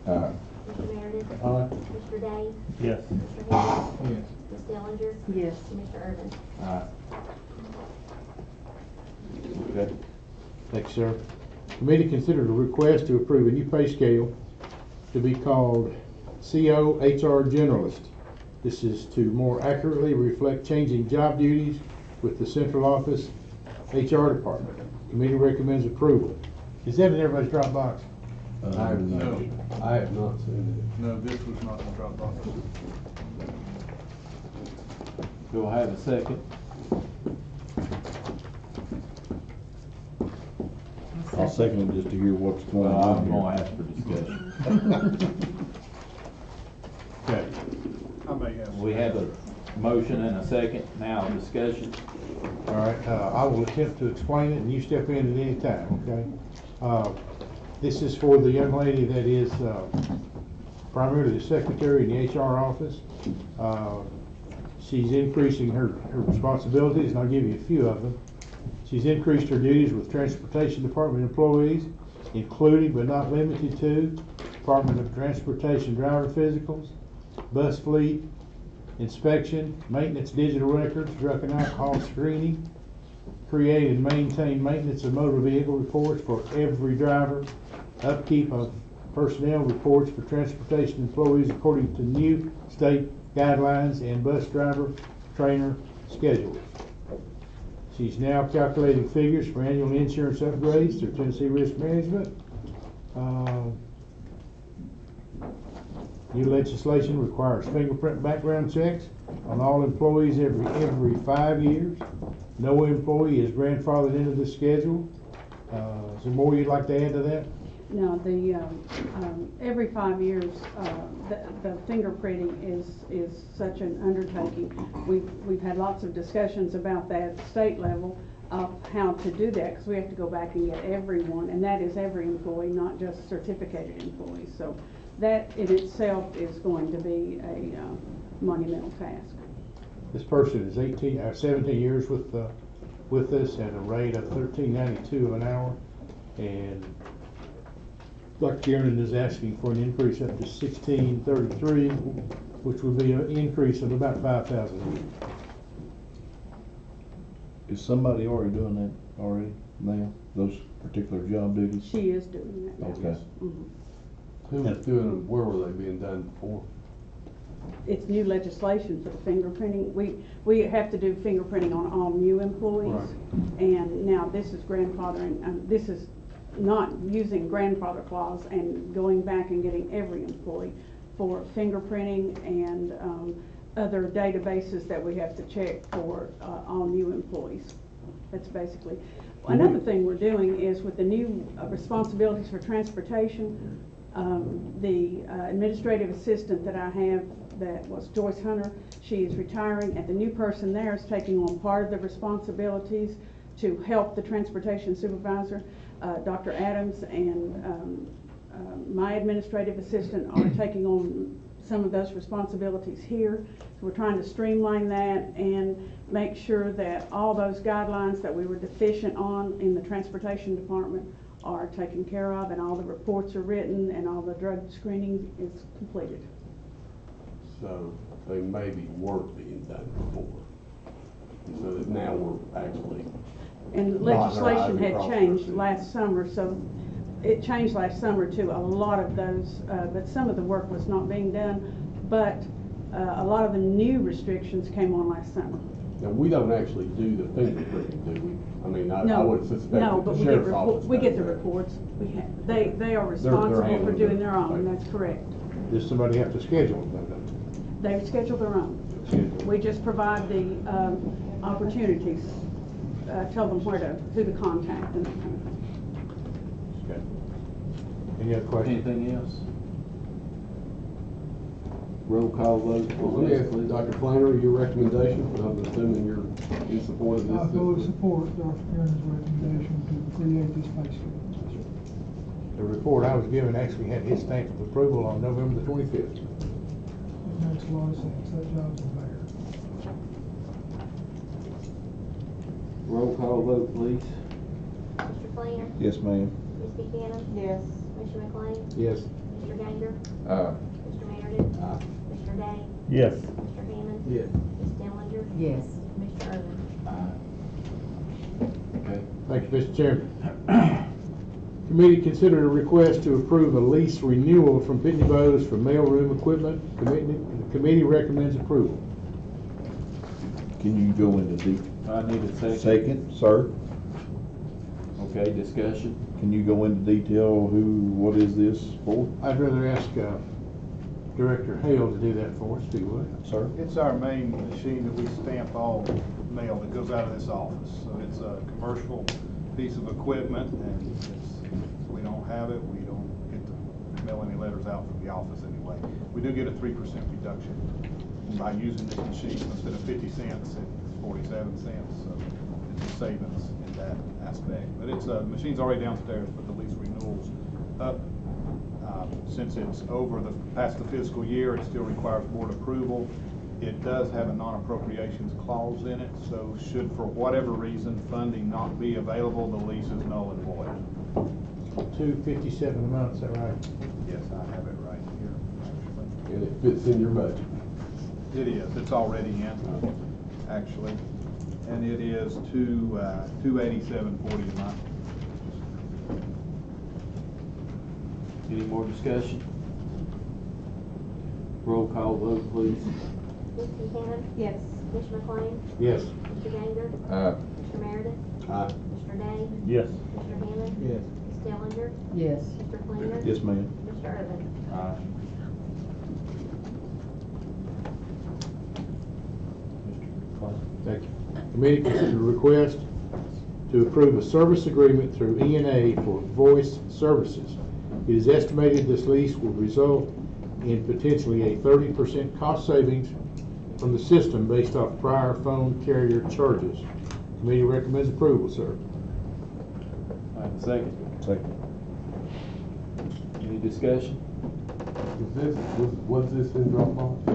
Aye. Mr. Meredith? Aye. Mr. Day? Yes. Mr. Hammond? Yes. Ms. Dellinger? Yes. Mr. Irvin? Aye. Okay. Thank you, sir. Committee considered a request to approve a new pay scale to be called CO HR Generalist. This is to more accurately reflect changing job duties with the central office HR department. Committee recommends approval. Is that in everybody's Dropbox? I have not seen No, this was not the Dropbox. Do I have a second? it. I'll second it just to hear what's going Well, on I'm here. gonna ask for discussion. Okay. I may have. We have a motion and a second, now discussion. All right, I will attempt to explain it and you step in at any time, okay? This is for the young lady that is primarily the secretary in the HR office. She's increasing her responsibilities, and I'll give you a few of them. She's increased her duties with Transportation Department employees, including but not limited to Department of Transportation driver physicals, bus fleet inspection, maintenance digital records, drug and alcohol screening, create and maintain maintenance of motor vehicle reports for every driver, upkeep of personnel reports for transportation employees according to new state guidelines and bus driver trainer schedules. She's now calculating figures for annual insurance upgrades through Tennessee Risk Management. New legislation requires fingerprint background checks on all employees every 5 years. No employee is grandfathered into this schedule. Is there more you'd like to add to that? No, every 5 years, the fingerprinting is such an undertaking. We've had lots of discussions about that at the state level of how to do that, because we have to go back and get everyone, and that is every employee, not just certificated employees. So that in itself is going to be a monumental task. This person is 17 years with us at a rate of $13.92 an hour, and Dr. Kiernan is asking for an increase up to $16.33, which would be an increase of about $5,000 a year. Is somebody already doing that already now, those particular job duties? She is doing that now. Okay. Mhm. Who was doing them, where were they being done before? It's new legislation for the fingerprinting. We have to do fingerprinting on all new employees. And now this is grandfathering, this is not using grandfather clause and going back and getting every employee for fingerprinting and other databases that we have to check for all new employees. That's basically. Another thing we're doing is with the new responsibilities for transportation, the administrative assistant that I have that was Joyce Hunter, she is retiring, and the new person there is taking on part of the responsibilities to help the transportation supervisor. Dr. Adams and my administrative assistant are taking on some of those responsibilities here. So we're trying to streamline that and make sure that all those guidelines that we were deficient on in the transportation department are taken care of, and all the reports are written and all the drug screening is completed. So they maybe weren't being done before. So that now we're actually. And legislation had changed last summer, so it changed last summer to a lot of those, but some of the work was not being done, but a lot of the new restrictions came on last summer. Now, we don't actually do the fingerprinting, do we? I mean, I No, would suspect no, that but the sheriff's office we get the does that. reports. They are responsible for handling doing it. their own, that's correct. Does somebody have to schedule them, though? They schedule their own. We just provide the opportunities, tell them who to contact and that kind of thing. Okay. Any other questions? Anything else? Roll call vote. Let me ask Dr. Flannery your recommendation. I'm assuming you're in support of this. I fully support Dr. Kieran's recommendation to create this pay scale. The report I was given actually had his stamp of approval on November the 25th. It makes a lot of sense. That job's there. Roll call vote, please. Mr. Flainer? Yes, ma'am. Ms. Buchanan? Yes. Mr. McLean? Yes. Mr. Ganger? Aye. Mr. Meredith? Mr. Day? Yes. Mr. Hammond? Yes. Ms. Dellinger? Yes. Mr. Irvin? Okay. Thank you, Mr. Chairman. Committee considered a request to approve a lease renewal from Pitney Bowes for mailroom equipment. The committee recommends approval. Can you go into I need a second. Second, sir. Okay, discussion. Can you go into detail what is this for? I'd rather ask Director Hale to do that for us, if he would. Sir? It's our main machine that we stamp all mail that goes out of this office. So it's a commercial piece of equipment, and if we don't have it, we don't get to mail any letters out from the office anyway. We do get a 3% reduction by using this machine. Instead of 50 cents, it's 47 cents. So it's a savings in that aspect. But it's the machine's already downstairs, but the lease renewal's up. Since it's past the fiscal year, it still requires board approval. It does have a non-appropriations clause in it, so should for whatever reason funding not be available, the lease is null and void. $257 a month, is that right? Yes, I have it right here, actually. And it fits in your budget. It is, it's already in, actually. And it is $287.40 a month. Any more discussion? Roll call vote, please. Ms. Buchanan? Yes. Mr. McLean? Yes. Mr. Ganger? Aye. Mr. Meredith? Aye. Mr. Day? Yes. Mr. Hammond? Yes. Ms. Dellinger? Yes. Mr. Fleener? Yes, ma'am. Mr. Irvin? Aye. Mr. Clark. Thank you. Committee considered a request to approve a service agreement through E&A for voice services. It is estimated this lease will result in potentially a 30% cost savings from the system based off prior phone carrier charges. Committee recommends approval, sir. I have a second. Second. Any discussion? Was this in Dropbox?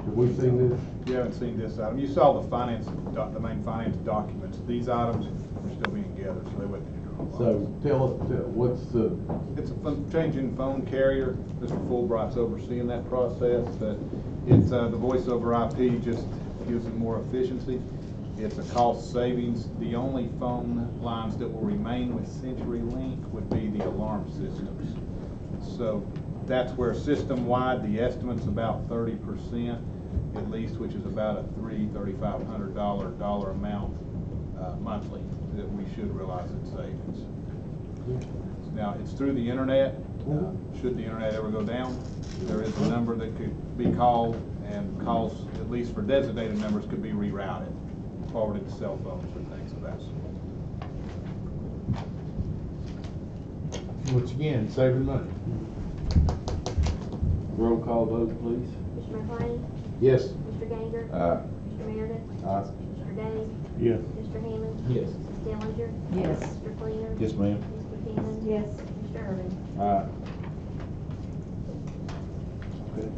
Have we seen this? You haven't seen this item. You saw the main finance documents. These items are still being gathered, so they wouldn't be in Dropbox. So tell us, what's the, It's a change in phone carrier. Mr. Fulbright's overseeing that process, but it's, the voice over IP just gives it more efficiency. It's a cost savings. The only phone lines that will remain with CenturyLink would be the alarm systems. So that's where system-wide, the estimate's about 30% at least, which is about a $3,500 amount monthly that we should realize in savings. Now, it's through the internet. Should the internet ever go down, there is a number that could be called, and calls, at least for designated numbers, could be rerouted, forwarded to cell phones or things of that sort. Once again, saving money. Roll call vote, please. Mr. McLean? Yes. Mr. Ganger? Aye. Mr. Meredith? Aye. Mr. Day? Yes. Mr. Hammond? Yes. Ms. Dellinger? Yes. Mr. Fleener? Yes, ma'am. Ms. Buchanan? Yes. Mr. Irvin? Aye. Okay.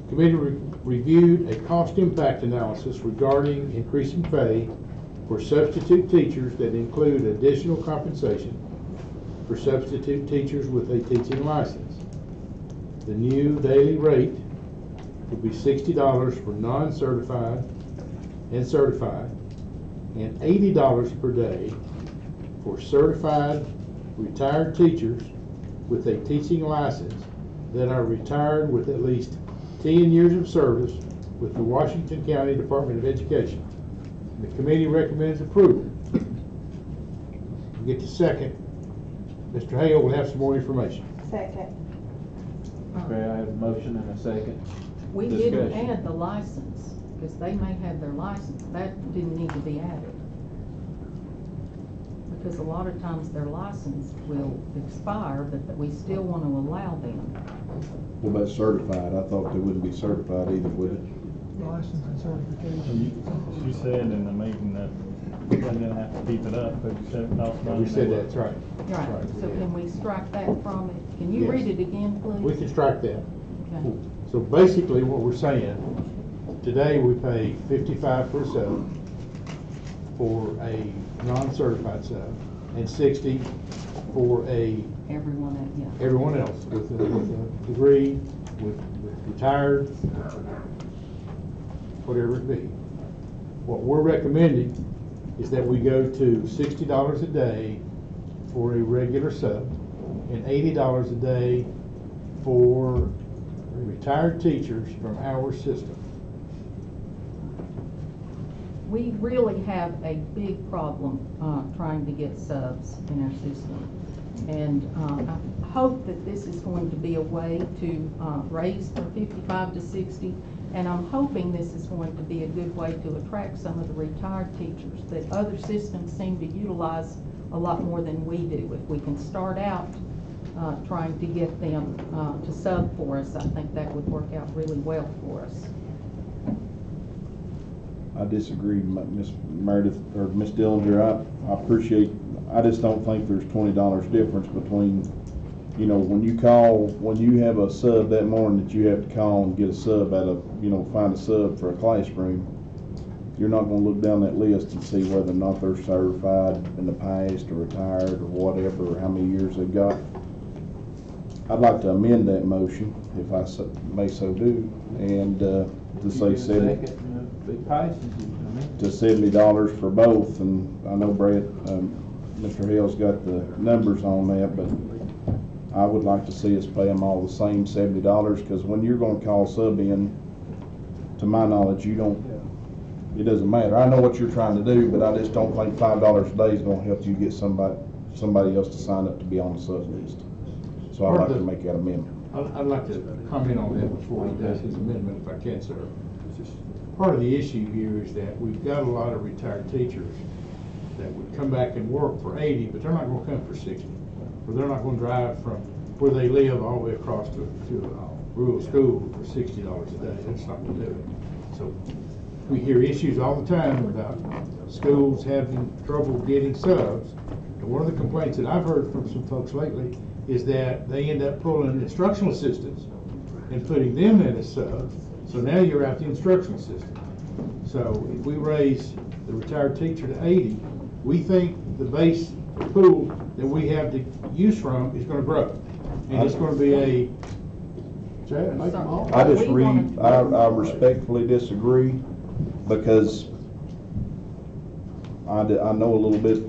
Committee reviewed a cost impact analysis regarding increasing pay for substitute teachers that include additional compensation for substitute teachers with a teaching license. The new daily rate will be $60 for non-certified and certified, and $80 per day for certified retired teachers with a teaching license that are retired with at least 10 years of service with the Washington County Department of Education. The committee recommends approval. We'll get to second. Mr. Hale will have some more information. Second. Okay, I have a motion and a second. We didn't Discussion. add the license, because they may have their license, that didn't need to be added. Because a lot of times their license will expire, but that we still want to allow them. What about certified? I thought they wouldn't be certified either, would it? License and certification. You said in the meeting that they didn't have to keep it up, but you said it cost money. We said that's right. Right, so can we strike that from it? Can you Yes. read it again, please? We can strike that. Okay. So basically what we're saying, today we pay 55 for a sub, for a non-certified sub, and 60 for everyone else with a degree, with retired, whatever it be. What we're recommending is that we go to $60 a day for a regular sub and $80 a day for retired teachers from our system. We really have a big problem trying to get subs in our system. And I hope that this is going to be a way to raise from 55 to 60. And I'm hoping this is going to be a good way to attract some of the retired teachers that other systems seem to utilize a lot more than we do. If we can start out trying to get them to sub for us, I think that would work out really well for us. I disagree, Ms. Meredith, or Ms. Dillinger. I appreciate, I just don't think there's $20 difference between, you know, when you have a sub that morning that you have to call and get a sub out of, you know, find a sub for a classroom, you're not gonna look down that list and see whether or not they're certified in the past or retired or whatever, or how many years they've got. I'd like to amend that motion, if I may so do, and to say to $70 for both. And I know Brett, Mr. Hale's got the numbers on that, but I would like to see us pay them all the same $70, because when you're going to call sub in, to my knowledge, you don't. It doesn't matter. I know what you're trying to do, but I just don't think $5 a day is going to help you get somebody else to sign up to be on the sub list. So I'd like to make that amendment. I'd like to comment on that before he does his amendment, if I can, sir. Part of the issue here is that we've got a lot of retired teachers that would come back and work for 80, but they're not going to come for 60. Or they're not going to drive from where they live all the way across to a rural school for $60 a day. That's not going to do it. So we hear issues all the time about schools having trouble getting subs. And one of the complaints that I've heard from some folks lately is that they end up pulling instructional assistants and putting them in as subs. So now you're out the instructional system. So if we raise the retired teacher to 80, we think the base pool that we have to use from is going to grow. And it's going to be a... I respectfully disagree, because I know a little bit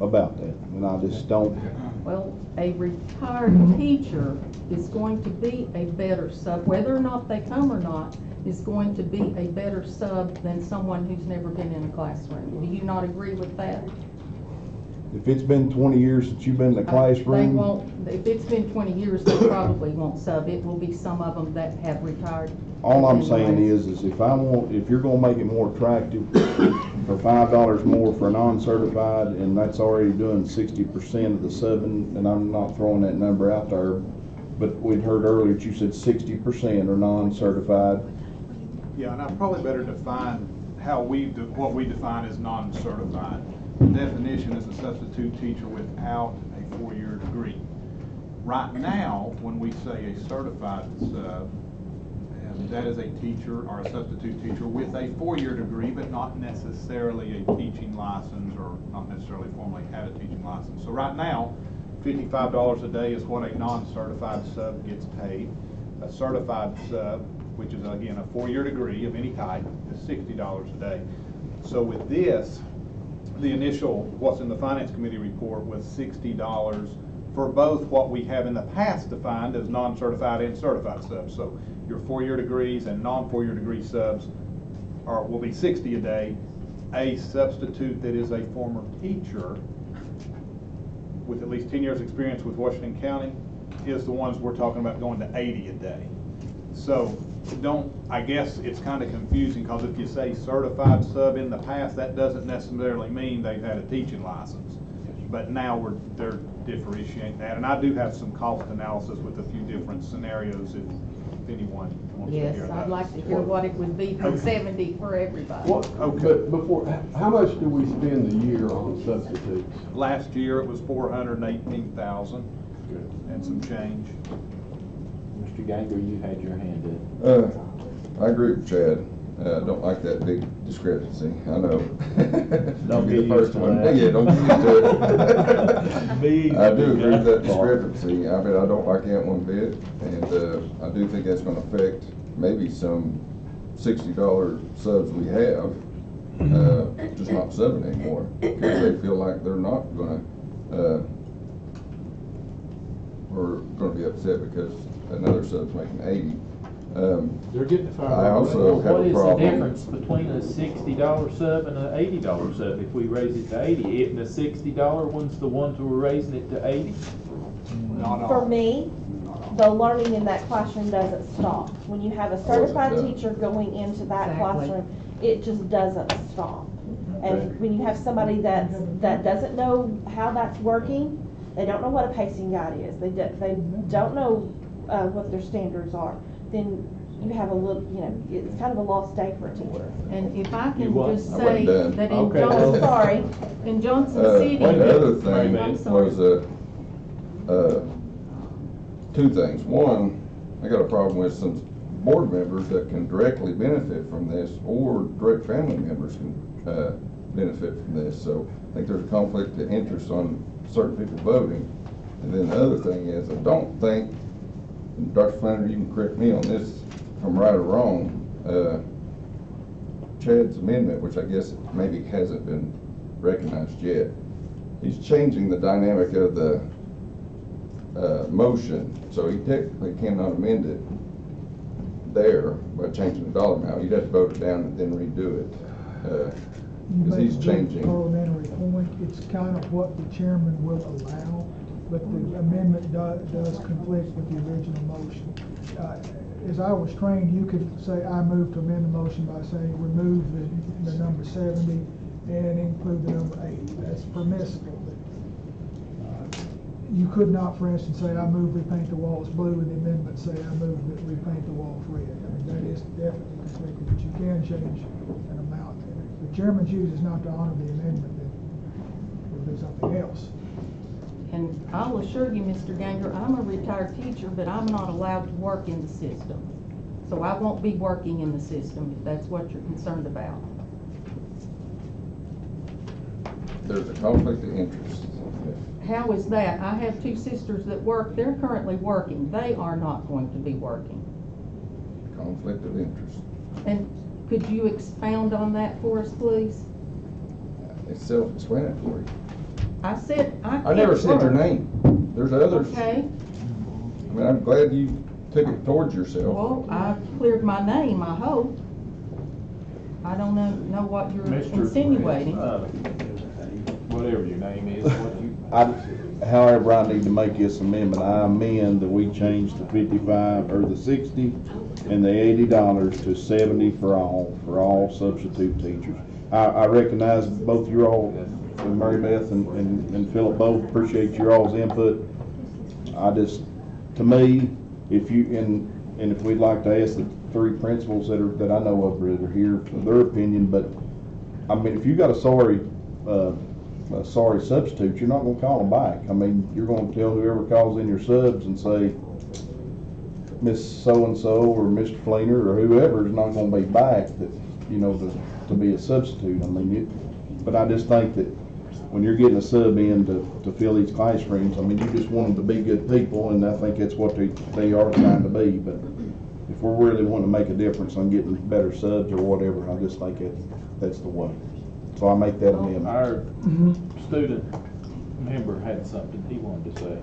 about that, and I just don't. Well, a retired teacher is going to be a better sub, whether or not they come or not, is going to be a better sub than someone who's never been in a classroom. Do you not agree with that? If it's been 20 years since you've been in the classroom. They won't, if it's been 20 years, they probably won't sub. It will be some of them that have retired. All I'm saying is if you're gonna make it more attractive for $5 more for a non-certified, and that's already doing 60% of the subbing, and I'm not throwing that number out there, but we'd heard earlier that you said 60% are non-certified. Yeah, and I probably better define what we define as non-certified. The definition is a substitute teacher without a 4-year degree. Right now, when we say a certified sub, that is a teacher or a substitute teacher with a 4-year degree, but not necessarily a teaching license, or not necessarily formally had a teaching license. So right now, $55 a day is what a non-certified sub gets paid. A certified sub, which is again a 4-year degree of any type, is $60 a day. So with this, the initial, what's in the Finance Committee report, was $60 for both what we have in the past defined as non-certified and certified subs. So your 4-year degrees and non-4-year degree subs will be $60 a day. A substitute that is a former teacher with at least 10 years experience with Washington County is the ones we're talking about going to $80 a day. So I guess it's kind of confusing, because if you say certified sub in the past, that doesn't necessarily mean they've had a teaching license. But now they're differentiating that. And I do have some cost analysis with a few different scenarios if anyone wants to hear that. Yes, I'd like to hear what it would be for 70 for everybody. But before, how much do we spend a year on substitutes? Last year it was $418,000 and some change. Mr. Ganger, you had your hand up. I agree with Chad. I don't like that big discrepancy. I know. Don't be get the first used to one. that. Yeah, don't get used to it. I do agree with that discrepancy. I mean, I don't like that one bit, and I do think that's going to affect maybe some $60 subs we have just not subbing anymore, because they feel like they're not gonna, or gonna be upset because another sub's making 80. They're getting the I also have What a is the problem. difference between a $60 sub and an $80 sub? If we raise it to 80, isn't the $60 one's the ones who are raising it to 80? For me, the learning in that classroom doesn't stop. When you have a certified teacher going into that Exactly. classroom, it just doesn't stop. And when you have somebody that doesn't know how that's working, they don't know what a pacing guide is, they don't know what their standards are, then you have a little, it's kind of a lost day for a teacher. And if I You can what? just I say wasn't done. that in Okay. Johnson, Sorry. in Johnson City. The other thing I'm sorry. was, two things. One, I got a problem with some board members that can directly benefit from this, or direct family members can benefit from this. So I think there's a conflict of interest on certain people voting. And then the other thing is, I don't think, and Dr. Flannery, you can correct me on this if I'm right or wrong, Chad's amendment, which I guess maybe hasn't been recognized yet, he's changing the dynamic of the motion, so he technically cannot amend it there by changing the dollar amount. You'd have to vote it down and then redo it, You because make he's a good changing. parliamentary point. It's kind of what the chairman will allow, but the amendment does conflict with the original motion. As I was trained, you could say, I move to amend the motion by saying remove the number 70 and include the number 80. That's permissible. You could not, for instance, say, I move we paint the walls blue, and the amendment say, I move that we paint the walls red. I mean, that is definitely conflicted, but you can change an amount. If the chairman chooses not to honor the amendment, then we'll do something else. And I'll assure you, Mr. Ganger, I'm a retired teacher, but I'm not allowed to work in the system. So I won't be working in the system if that's what you're concerned about. There's a conflict of interest. How is that? I have two sisters that work, they're currently working. They are not going to be working. Conflict of interest. And could you expound on that for us, please? It's self-explanatory. I said, I never said your name. There's others. Okay, I mean, I'm glad you took it towards yourself. well, I cleared my name, I hope. I don't know what you're insinuating. Whatever your name is, what you. However, I need to make this amendment, I amend that we change the 55, or the 60 and the $80 to 70 for all substitute teachers. I recognize both you all, Mary Beth and Philip, both appreciate your all's input. I just, to me, if you, and if we'd like to ask the three principals that I know of that are here for their opinion, but I mean, if you got a sorry substitute, you're not gonna call them back. I mean, you're gonna tell whoever calls in your subs and say, Miss So-and-so or Mr. Fleener or whoever is not gonna be back to be a substitute. I mean, but I just think that when you're getting a sub in to fill these classrooms, I mean, you just want them to be good people, and I think that's what they are trying to be. But if we're really wanting to make a difference on getting better subs or whatever, I just think that's the way. So I make that amendment. Our student member had something he wanted to say.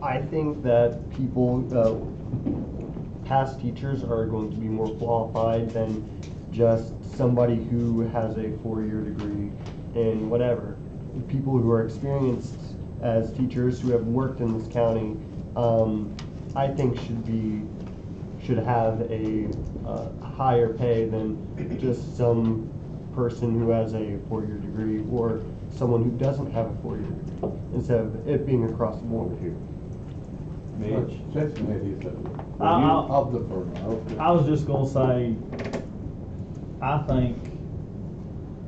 I think that people, past teachers are going to be more qualified than just somebody who has a 4-year degree in whatever. People who are experienced as teachers who have worked in this county, I think should have a higher pay than just some person who has a 4-year degree or someone who doesn't have a 4-year degree, instead of it being across the board here. Mitch? I was just gonna say, I think,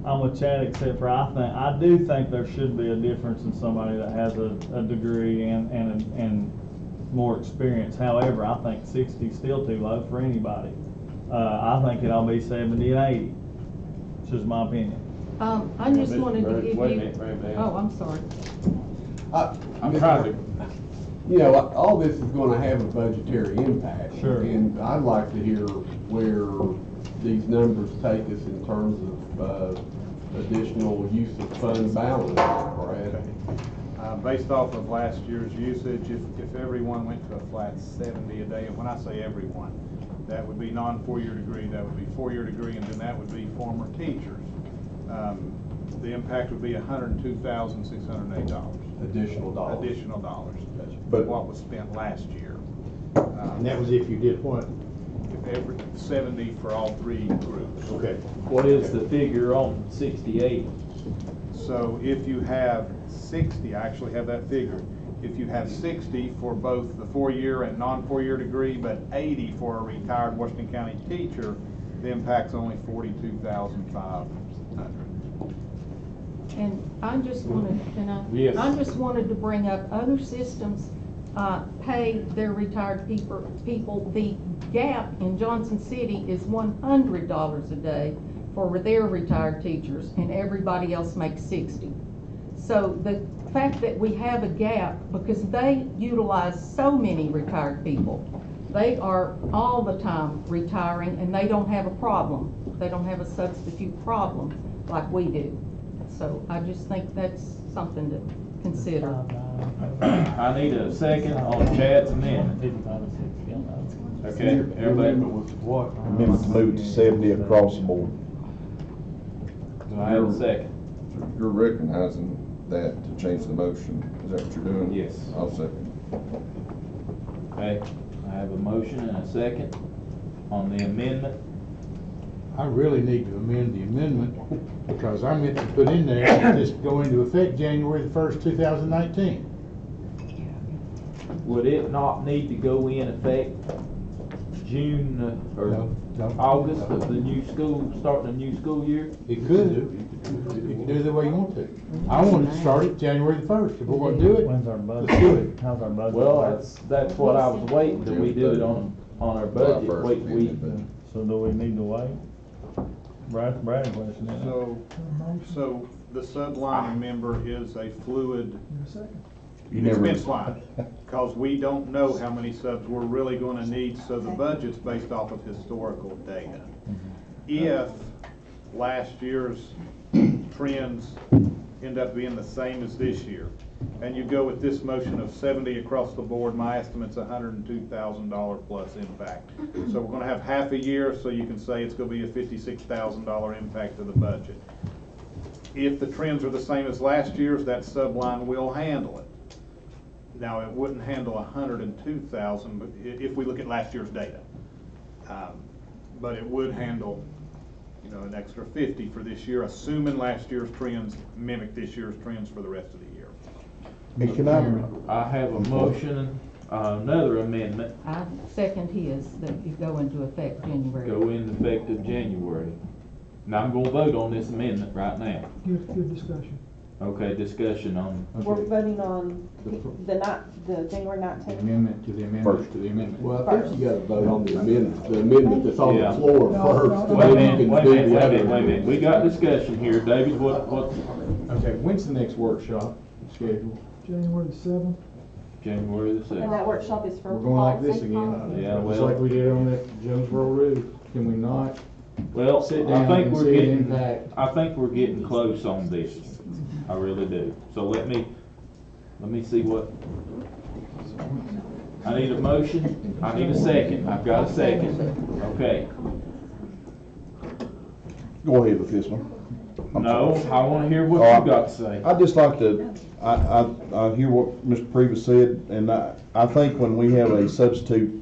I'm with Chad except for I do think there should be a difference in somebody that has a degree and more experience. However, I think 60 is still too low for anybody. I think it ought to be 70 and 80. It's just my opinion. I just wanted to give Wait a you. minute, wait a minute. Oh, I'm sorry. I'm trying to. You know, all this is gonna have a budgetary impact. Sure. And I'd like to hear where these numbers take us in terms of additional use of fund balance, Brad? Based off of last year's usage, if everyone went to a flat 70 a day, and when I say everyone, that would be non-four-year degree, that would be four-year degree, and then that would be former teachers. The impact would be $102,608. Additional dollars. Additional dollars. But what was spent last year. And that was if you did what? If 70 for all three groups. Okay. What is the figure on 68? So if you have 60, I actually have that figure. If you have 60 for both the four-year and non-four-year degree, but 80 for a retired Washington County teacher, the impact's only $42,500. And I just wanted, Yes. I just wanted to bring up other systems, pay their retired people. The gap in Johnson City is $100 a day for their retired teachers, and everybody else makes 60. So the fact that we have a gap, because they utilize so many retired people, they are all the time retiring, and they don't have a problem. They don't have a substitute problem like we do. So I just think that's something to consider. I need a second on Chad's amendment. Okay, everybody, Amendment to move to 70 across the board. do I have a second? You're recognizing that to change the motion, is that what you're doing? Yes. I'll second. Okay, I have a motion and a second on the amendment. I really need to amend the amendment because I meant to put in there this go into effect January the 1st, 2019. Would it not need to go in effect June or August of the new school, starting the new school year? It could. You can do it the way you want to. I wanted to start it January the 1st. If we're going to do it, When's our budget? let's do it. How's our budget? Well, that's what I was waiting till we do it on our budget. So do we need to wait? Brad question, isn't it? So the subline member is a fluid You never- expense line, because we don't know how many subs we're really going to need, so the budget's based off of historical data. If last year's trends end up being the same as this year, and you go with this motion of 70 across the board, my estimate's $102,000 plus impact. So we're going to have half a year, so you can say it's going to be a $56,000 impact to the budget. If the trends are the same as last year's, that subline will handle it. Now, it wouldn't handle 102,000, but if we look at last year's data. But it would handle, an extra 50 for this year, assuming last year's trends mimic this year's trends for the rest of the year. Hey, I have a motion, another amendment, I second his, that you go into effect January. go into effect of January. Now, I'm gonna vote on this amendment right now. Good discussion. Okay, discussion on, We're voting on the January 19th. Amendment to the amendment to the amendment. Well, I think you gotta vote on the amendment that's on the Yeah. floor first. wait a minute, wait a minute. We got discussion here. David, what? Okay, when's the next workshop scheduled? January the 7th. January the And 7th. that workshop is for We're going like this policy. again. Yeah, Just well- like we did on that Jonesboro roof. Can we not? Well, Sit I down think and we're see the getting, impact. I think we're getting close on this. I really do. So let me see what, I need a motion, I need a second, I've got a second. Okay. Go ahead with this one. No, I wanna hear what you got to say. I'd just like to, I hear what Mr. Priebus said, and I think when we have a substitute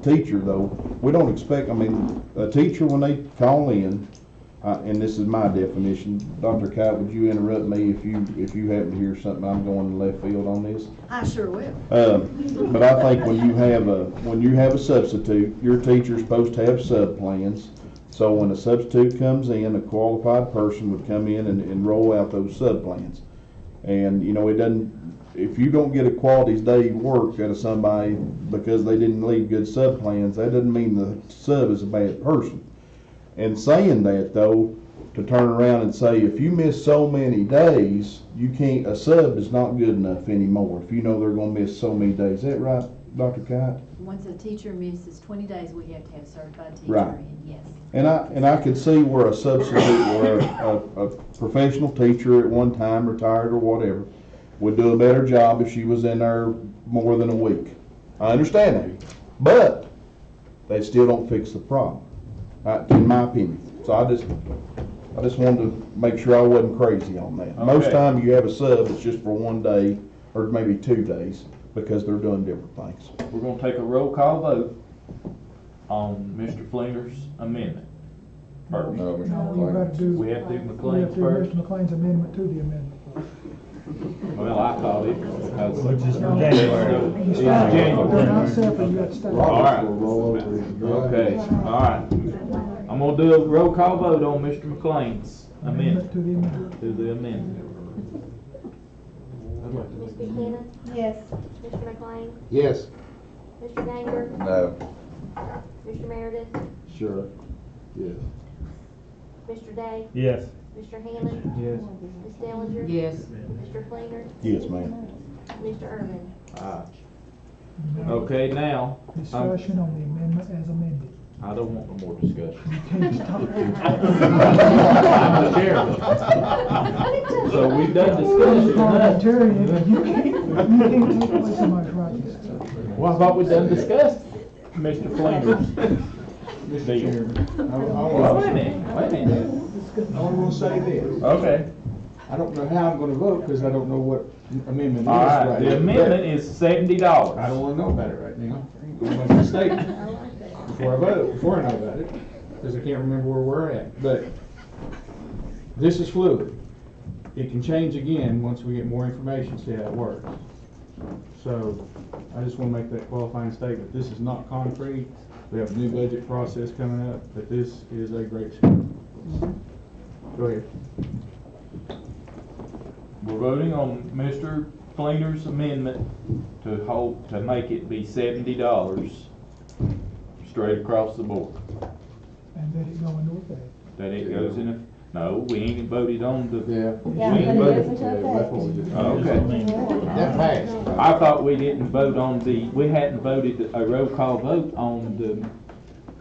teacher though, we don't expect, a teacher when they call in, and this is my definition, Dr. Kite, would you interrupt me if you happen to hear something I'm going in left field on this? I sure will. But I think when you have a substitute, your teacher's supposed to have sub-plans. So when a substitute comes in, a qualified person would come in and roll out those sub-plans. And, it doesn't, if you don't get a quality day work out of somebody because they didn't leave good sub-plans, that doesn't mean the sub is a bad person. And saying that though, to turn around and say, if you miss so many days, you can't, a sub is not good enough anymore, if you know they're gonna miss so many days. Is that right, Dr. Kite? Once a teacher misses 20 days, we have to have a certified teacher Right. in, yes. And I could see where a substitute or a professional teacher at one time, retired or whatever, would do a better job if she was in there more than a week. I understand that, but they still don't fix the problem, in my opinion. So I just wanted to make sure I wasn't crazy on that. Most Okay. time you have a sub, it's just for one day, or maybe 2 days, because they're doing different things. We're gonna take a roll call vote on Mr. Flinger's amendment first. No, No, you gotta do. We have to do We have McLean's to do first. Mr. McLean's amendment to the amendment. Well, I thought it because. Which is for No, January. You It's start, January. they're not separate, you got to stay. All right. Okay, all right. I'm gonna do a roll call vote on Mr. McLean's amendment, To the amendment. to the amendment. Ms. Buchanan? Yes. Mr. McLean? Yes. Mr. Ganger? No. Mr. Meredith? Sure. Yes. Mr. Day? Yes. Mr. Hammond? Yes. Ms. Dellinger? Yes. Mr. Flinger? Yes, ma'am. Mr. Urban? Okay, now, Discussion on the amendment as amended. I don't want no more discussion. You can't stop. I'm the chairman. So we've done discussion enough. Parliamentarian, you can't take away somebody's rights. Well, I thought we done discussed Mr. Flinger's. Mr. Chairman. Well, wait a minute. I want to say this. Okay. I don't know how I'm gonna vote, because I don't know what amendment is All right, right the now. amendment is $70. I don't wanna know about it right now. I'm gonna make a statement before I vote, before I know about it, because I can't remember where we're at. But this is fluid. It can change again once we get more information, see how it works. So I just wanna make that qualifying statement. This is not concrete. We have a new budget process coming up, but this is a great start. Go ahead. We're voting on Mr. Flinger's amendment to make it be $70 straight across the board. And let it go into effect. That it goes in no, we ain't voted on the. Yeah. Yeah, We ain't but it voted. goes into effect. Okay. That passed. I thought we didn't vote on we hadn't voted a roll call vote on the,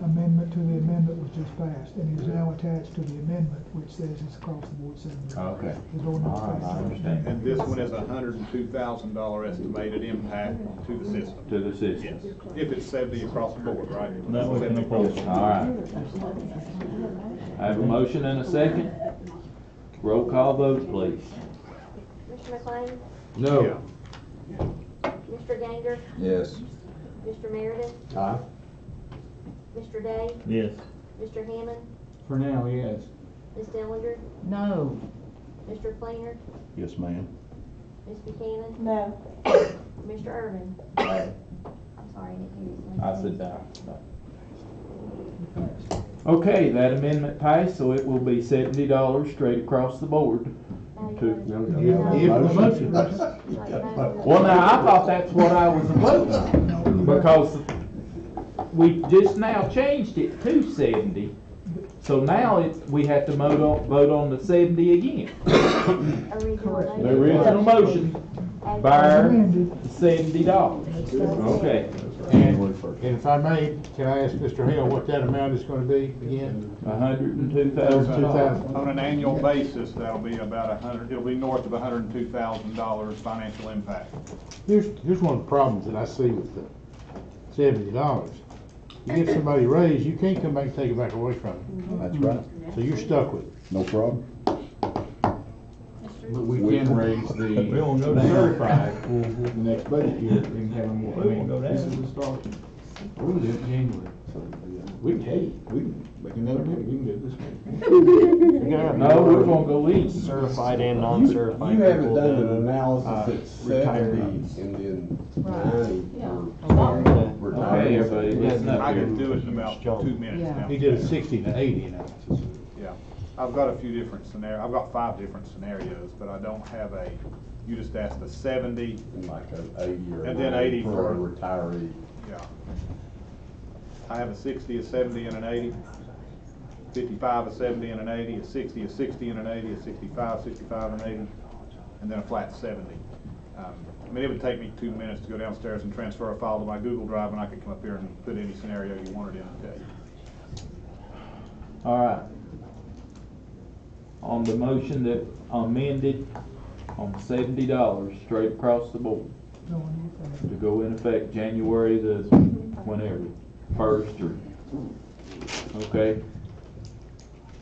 Amendment to the amendment was just passed and is now attached to the amendment, which says it's across the board 70. okay. It's going into All right, I effect. understand. And this one is a $102,000 estimated impact to the system. To the system. Yes, if it's 70 across the board, right? That we can 70 afford. across. All right. I have a motion and a second. Roll call vote, please. Mr. McLean? No. Mr. Ganger? Yes. Mr. Meredith? Aye. Mr. Day? Yes. Mr. Hammond? For now, yes. Ms. Dellinger? No. Mr. Flinger? Yes, ma'am. Ms. Buchanan? No. Mr. Urban? Aye. I'm sorry, I didn't hear you. I said no. Okay, that amendment passed, so it will be $70 straight across the board. Well, now, I thought that's what I was voting on, because we just now changed it to 70. So now we have to vote on the 70 again. Original The original motion, bar $70. Okay. And if I may, can I ask Mr. Hill what that amount is gonna be again? $102,000. On an annual basis, that'll be about it'll be north of $102,000 financial impact. Here's one of the problems that I see with the $70. You give somebody a raise, you can't come back and take it back away from them. That's right. So you're stuck with it. No problem. But we can raise the certified the next budget year and have them more. I mean, this is the start. We're gonna do it in January. So, we can tell you, we can make another meeting, we can do it this way. No, we're gonna go each. Certified and non-certified. You haven't people done that, an analysis at retirees. 70 and then 90 for Okay, everybody listen up I here. can do it in about 2 minutes now. He did a 60 to 80 analysis. Yeah, I've got a few different scenarios, I've got 5 different scenarios, but I don't have you just asked the 70. and like an 80 or And then 80 for a for- retiree. Yeah. I have a 60, a 70, and an 80. 55, a 70, and an 80, a 60, a 60, and an 80, a 65, 65, and an 80, and then a flat 70. I mean, it would take me 2 minutes to go downstairs and transfer a file to my Google Drive, and I could come up here and put any scenario you wanted in and tell you. All right. On the motion that amended on $70 straight across the board to go in effect January the whenever, 1st or, okay.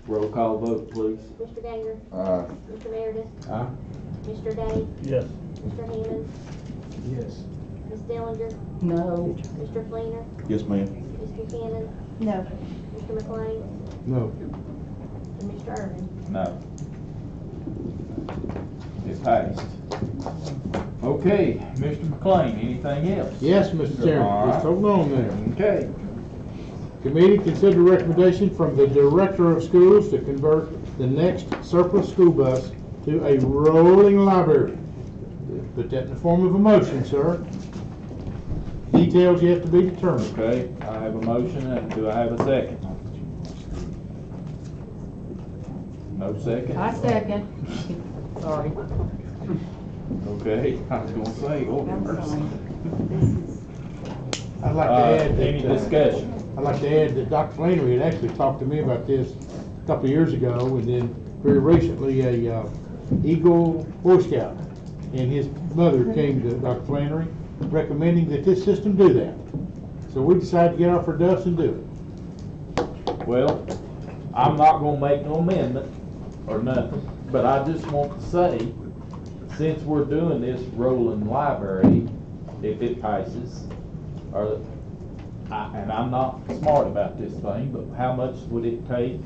Roll call vote, please. Mr. Ganger. Aye. Mr. Meredith. Aye. Mr. Day. Yes. Mr. Hammond. Yes. Ms. Dillinger. No. Mr. Fleener. Yes, ma'am. Ms. Buchanan. No. Mr. McLean. No. And Mr. Irvin. No. It passed. Okay, Mr. McLean, anything else? Yes, Mr. Chairman, All just right. hold on there. Okay. Committee considered recommendation from the Director of Schools to convert the next surplus school bus to a rolling library. Put that in the form of a motion, sir. Details yet to be determined. Okay, I have a motion, and do I have a second? No second? I second. Sorry. Okay, I was gonna say, oh, mercy. I'd like to add that. Any discussion? I'd like to add that Dr. Flannery had actually talked to me about this a couple of years ago, and then very recently a Eagle Boy Scout and his mother came to Dr. Flannery recommending that this system do that. So we decided to get off our duffs and do it. Well, I'm not gonna make no amendment or nothing, but I just want to say, since we're doing this rolling library, if it passes, or, and I'm not smart about this thing, but how much would it take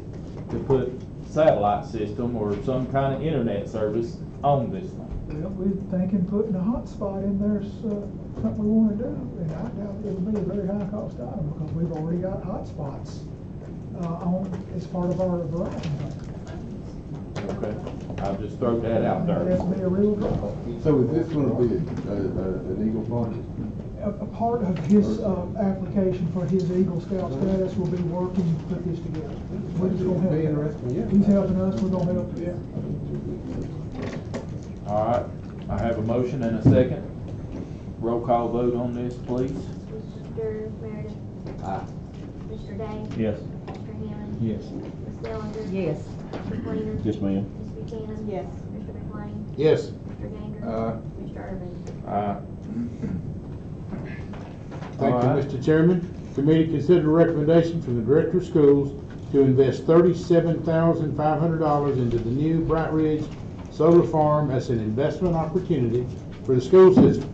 to put satellite system or some kind of internet service on this thing? Well, we're thinking putting a hotspot in there is something we want to do, and I doubt it'll be a very high cost item because we've already got hotspots on as part of our Verizon plan. Okay, I'll just throw that out there. That'd be a real draw. So is this gonna be an Eagle project? A part of his application for his Eagle Scout status will be working to put this together. We're just gonna help Be him. interesting, yeah. He's helping us, we're gonna help him. All right, I have a motion and a second. Roll call vote on this, please. Mr. Meredith. Aye. Mr. Day. Yes. Mr. Hammond. Yes. Ms. Dillinger. Yes. Mr. Fleener. Yes, ma'am. Ms. Buchanan. Yes. Mr. McLean. Yes. Mr. Ganger. Mr. Irvin. Thank All you, right. Mr. Chairman. Committee considered a recommendation from the Director of Schools to invest $37,500 into the new Bright Ridge Solar Farm as an investment opportunity for the school system.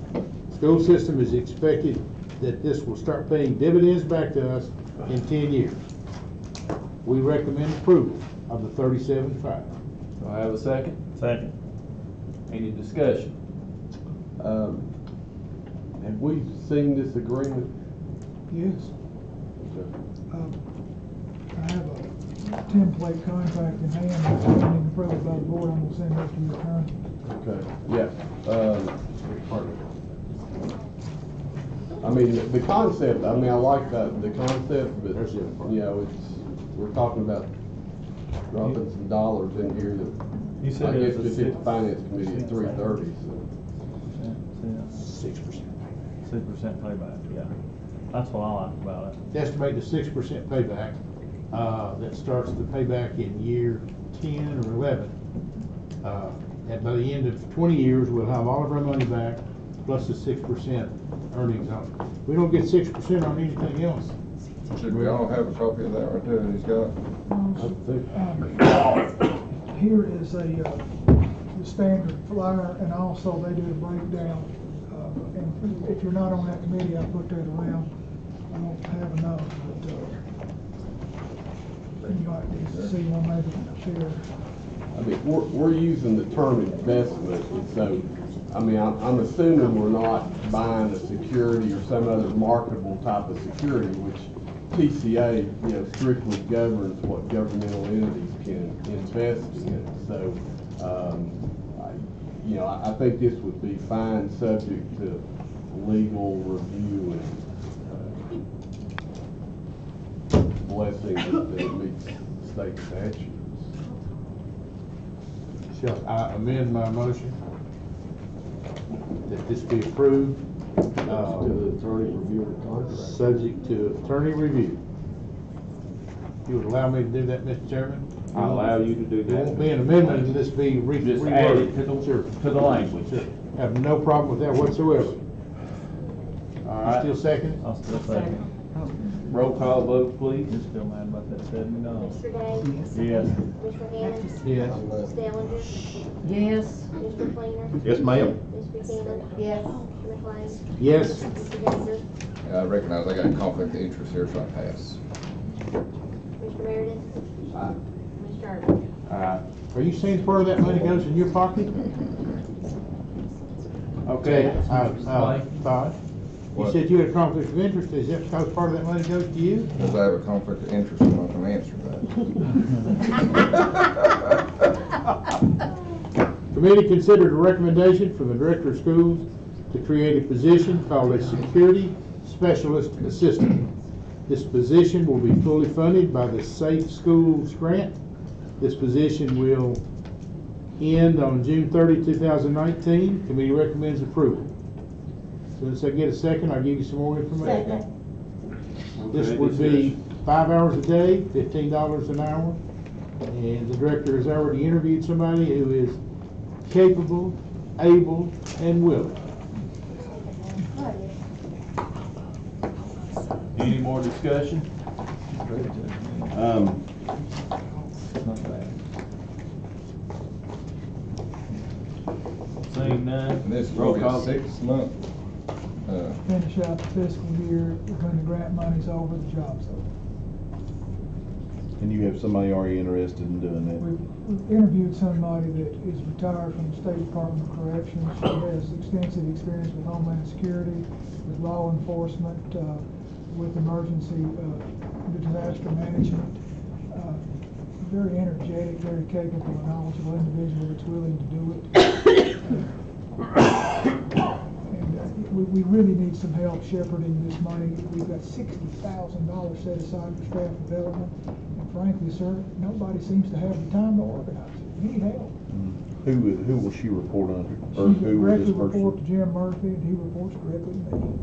School system is expected that this will start paying dividends back to us in 10 years. We recommend approval of the $37,500. Do I have a second? Second. Any discussion? Have we seen this agreement? Yes. I have a template contract in hand that's being approved by the board. I'm gonna send this to your attorney. Okay, yeah. I mean, the concept, I mean, I like the concept, but, you know, we're talking about dropping some dollars in here You that said I it guess was a just hit the six- finance committee at 3:30, so. 6% payback, yeah. That's what I like about it. Estimate a 6% payback, that starts the payback in year 10 or 11. And by the end of 20 years, we'll have all of our money back, plus the 6% earnings on it. We don't get 6% on anything else. Should we all have a copy of that right there that he's got? Here is the standard flyer, and also they do a breakdown. And if you're not on that committee, I put that around. I don't have enough, but you might just see one maybe share. I mean, we're using the term investment, and so, I mean, I'm assuming we're not buying a security or some other marketable type of security, which TCA, you know, strictly governs what governmental entities can invest in. So, you know, I think this would be fine, subject to legal review and blessing that it meets state statutes. Shall I amend my motion that this be approved? To the attorney review the contract. Subject to attorney review. You would allow me to do that, Mr. Chairman? I allow you to do that. There won't be an amendment until this be Just add it reworded. to the language. Sure. Have no problem with that whatsoever. All You right. still second? I'll still second. Roll call vote, please. You're still mad about that $70? Mr. Day? Yes. Mr. Hammond? Yes. Ms. Dellinger? Yes. Mr. Fleener? Yes, ma'am. Ms. Buchanan? Yes. Mr. McLean? Yes. Mr. Ganger? I recognize I got a conflict of interest here, so I pass. Mr. Meredith? Mr. Irvin? Are you saying part of that money goes in your pocket? Okay. Todd? You What? said you had a conflict of interest. Is that because part of that money goes to you? Because I have a conflict of interest, I'm not gonna answer that. Committee considered a recommendation from the Director of Schools to create a position called a Security Specialist Assistant. This position will be fully funded by the Safe Schools Grant. This position will end on June 30, 2019. Committee recommends approval. As soon as I get a second, I'll give you some more information. Second. This would be 5 hours a day, $15 an hour. And the director has already interviewed somebody who is capable, able, and willing. Any more discussion? Not bad. Seeing none. And this Roll will be call. a 6-month, Finish out the fiscal year, when the grant money's over, the job's over. And you have somebody already interested in doing that? We've interviewed somebody that is retired from the State Department of Corrections. She has extensive experience with Homeland Security, with law enforcement, with emergency disaster management. Very energetic, very capable and knowledgeable individual that's willing to do it. We really need some help shepherding this money. We've got $60,000 set aside for staff development. And frankly, sir, nobody seems to have the time to organize it. We need help. Who will she report under? Or She who will directly this person? report to Jim Murphy, and he reports directly to me.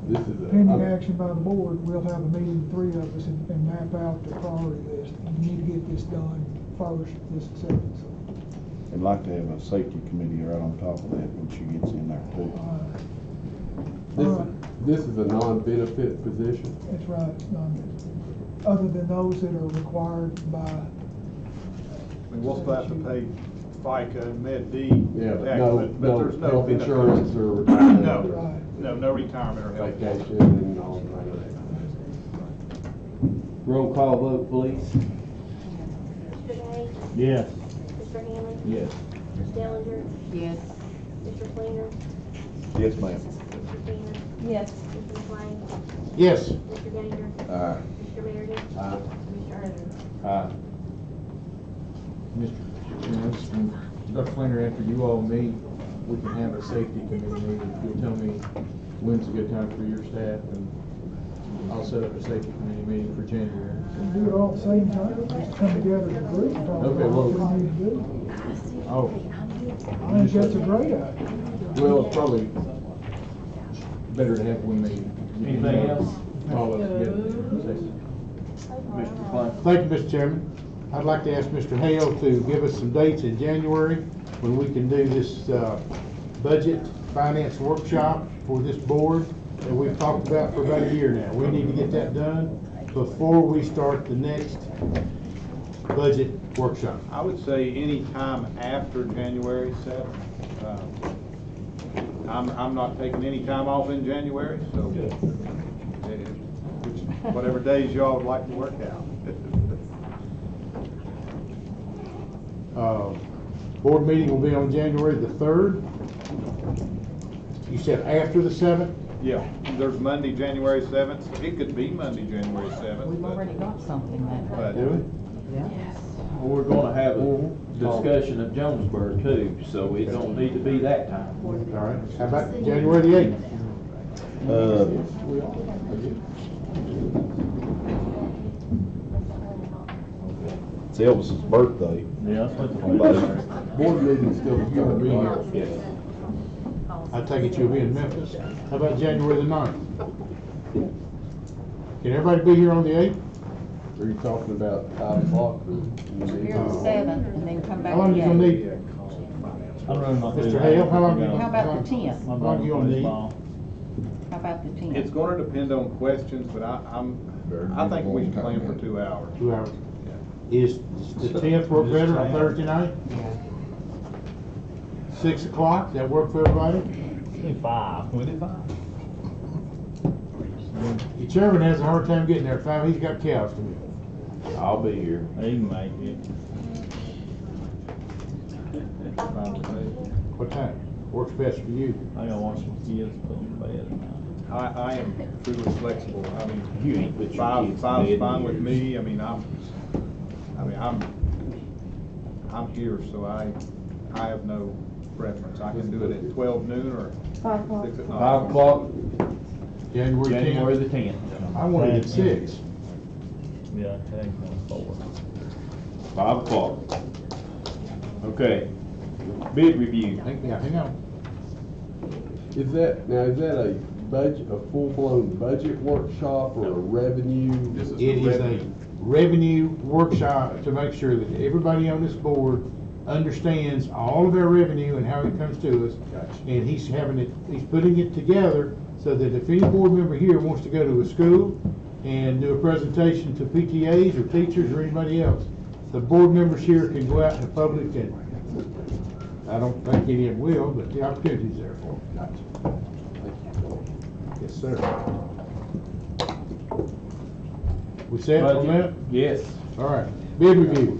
This is Pending action by the board, we'll have a meeting, the three of us, and map out the priority list. And we need to get this done first, this acceptance. I'd like to have a safety committee right on top of that when she gets in there too. This is a non-benefit position. That's right, it's other than those that are required by, I mean, we'll still have to pay FICA and Med D Yeah, but tax, no there's no health benefit. insurance or retirement. No, right. no retirement or health. Vacation and all that. Roll call vote, please. Mr. Day? Yes. Mr. Hammond? Yes. Ms. Dellinger? Yes. Mr. Fleener? Yes, ma'am. Ms. Buchanan? Yes. Mr. McLean? Yes. Mr. Ganger? Aye. Mr. Meredith? Mr. Irvin? Mr. Dr. Fleener, after you all meet, we can have a safety committee meeting. You'll tell me when's a good time for your staff, and I'll set up a safety committee meeting for January. we do it all at the same time, just come together as a group and talk Okay, about well- what we need to do. Oh, I think that's a great idea. well, it's probably better to have one meeting. Anything else? All of us together. Mr. McLean. Thank you, Mr. Chairman. I'd like to ask Mr. Hale to give us some dates in January when we can do this budget finance workshop for this board that we've talked about for about a year now. We need to get that done before we start the next budget workshop. I would say any time after January 7th. I'm not taking any time off in January, so whatever days y'all would like to work out. Board meeting will be on January the 3rd. You said after the 7th? Yeah, there's Monday, January 7th. It could be Monday, January 7th. We've already got something that But day. Yes. Well, we're gonna have a discussion of Jonesboro too, so it don't need to be that time. All right. How about January the 8th? It's Elvis's birthday. Yeah, that's what On both. Board meeting's still before me here. Yes. I take it you'll be in Memphis. How about January the 9th? Can everybody be here on the 8th? Are you talking about 5 o'clock? Here the 7th, and then come back How long the you gonna 8th. need? I'm running my Mr. Hale, how long you? How about the 10th? My How long you gonna need? baseball. How about the 10th? It's gonna depend on questions, but I think we should plan for 2 hours. 2 hours. Is the 10th work better on Thursday night? 6 o'clock, that work for everybody? Do 5. Can we do 5? The chairman has a hard time getting there at 5, he's got cows to milk. I'll be here. He can make it. What time? Works best for you? I gotta watch my kids put them to bed now. I am truly flexible. I mean, You ain't put your five's kids to bed in fine with years. me. I'm here, so I have no preference. I can do it at 12 noon or 5 o'clock. 6 at night. 5 o'clock? January 10th? January the 10th. I want it at 6. Yeah, take 4. 5 o'clock. Okay. Bid review. Hang on. Is that a budget, a full-blown budget workshop or a revenue? It is a revenue workshop to make sure that everybody on this board understands all of our revenue and how it comes to us. And he's putting it together so that if any board member here wants to go to a school and do a presentation to PTAs or teachers or anybody else, the board members here can go out in the public, and I don't think any of them will, but the opportunity's there for them. Yes, sir. We set on that? Yes. All right, bid review.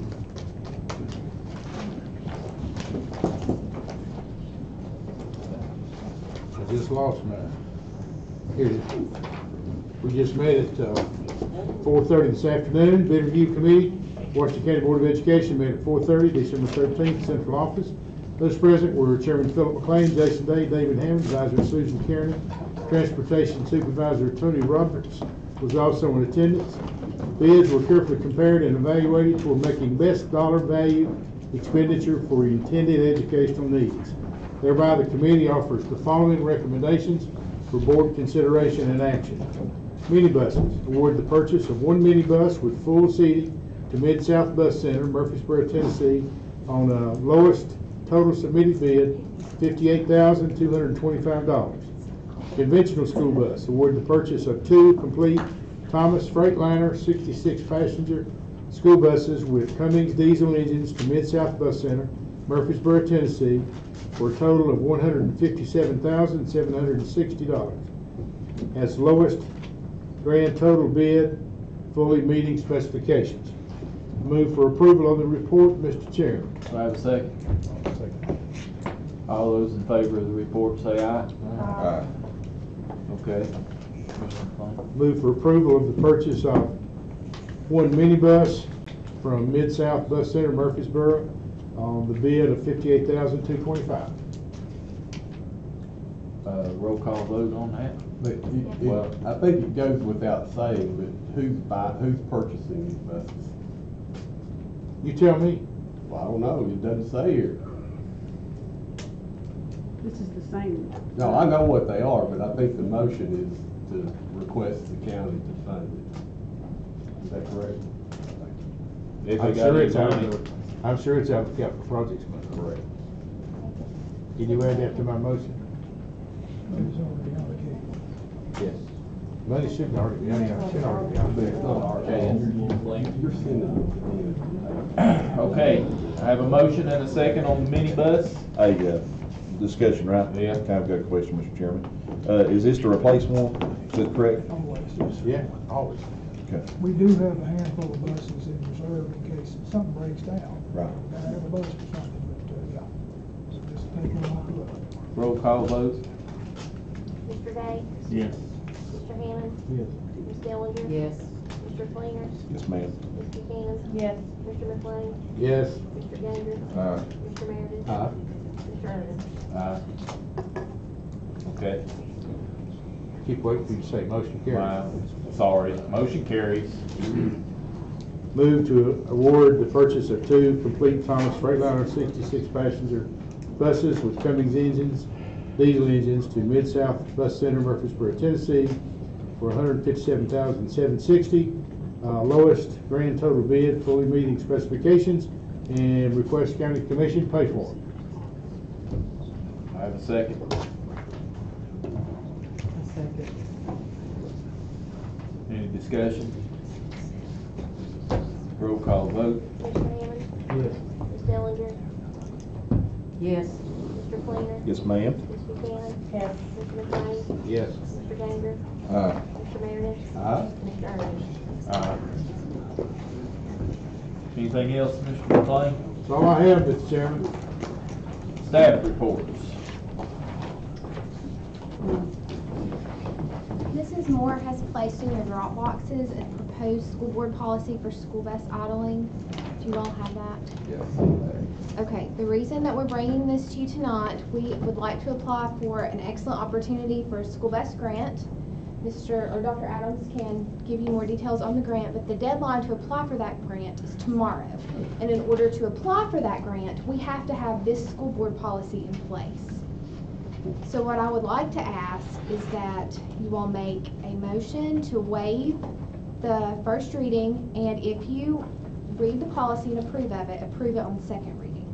I just lost mine. Here it is. We just met at 4:30 this afternoon. Bid review committee, Washington County Board of Education met at 4:30, December 13th, central office. Those present were Chairman Philip McLean, Jason Day, David Hammond, Advisor Susan Kearney, Transportation Supervisor Tony Roberts was also in attendance. Bids were carefully compared and evaluated toward making best dollar value expenditure for intended educational needs. Thereby, the committee offers the following recommendations for board consideration and action. Minibuses. Award the purchase of one minibus with full seating to Mid-South Bus Center, Murfreesboro, Tennessee, on a lowest total submitted bid, $58,225. Conventional school bus. Award the purchase of 2 complete Thomas Freightliner 66 passenger school buses with Cummins diesel engines to Mid-South Bus Center, Murfreesboro, Tennessee, for a total of $157,760. As lowest grand total bid, fully meeting specifications. Move for approval on the report, Mr. Chairman. Do I have a second? All those in favor of the report say aye. Aye. Okay. Move for approval of the purchase of one minibus from Mid-South Bus Center, Murfreesboro, on the bid of $58,225. Roll call vote on that? But I think it goes without saying, but who's purchasing these buses? You tell me. Well, I don't know, it doesn't say here. This is the same. No, I know what they are, but I think the motion is to request the county to fund it. Is that correct? I'm sure it's out of the capital projects money. Correct. Can you add that to my motion? It's already allocated. Yes. Money should already be, should already be But it's not our You're sending it. Okay, I have a motion and a second on the minibus. Hey, discussion, right? Yeah. I've got a question, Mr. Chairman. Is this to replace one? Is that correct? Always, yes. Yeah, always. Okay. We do have a handful of buses in reserve in case something breaks down. Right. Gotta have a bus for something, but, yeah. So just take one off the list. Roll call vote. Mr. Day? Yes. Mr. Hammond? Yes. Ms. Dellinger? Yes. Mr. Flinger? Yes, ma'am. Ms. Buchanan? Yes. Mr. McLean? Yes. Mr. Ganger? Aye. Mr. Meredith? Aye. Mr. Irvin? Okay. Keep waiting for you to say motion carries. Wow, sorry, motion carries. Move to award the purchase of 2 complete Thomas Freightliner 66 passenger buses with Cummins engines, diesel engines to Mid-South Bus Center, Murfreesboro, Tennessee for $157,760. Lowest grand total bid, fully meeting specifications, and request county commission pay for it. I have a second. Any discussion? Roll call vote. Mr. Hammond? Yes. Ms. Dellinger? Yes. Mr. Fleener? Yes, ma'am. Ms. Buchanan? Yes. Mr. McLean? Yes. Mr. Ganger? Aye. Mr. Meredith? Aye. Mr. Ernest? Anything else, Mr. McLean? That's all I have, Mr. Chairman. Staff reports. Mrs. Moore has placed in your drop boxes a proposed school board policy for school bus idling. Do you all have that? Yes. Okay, the reason that we're bringing this to you tonight, we would like to apply for an excellent opportunity for a school bus grant. Dr. Adams can give you more details on the grant, but the deadline to apply for that grant is tomorrow. And in order to apply for that grant, we have to have this school board policy in place. So what I would like to ask is that you all make a motion to waive the first reading, and if you read the policy and approve of it, approve it on the second reading.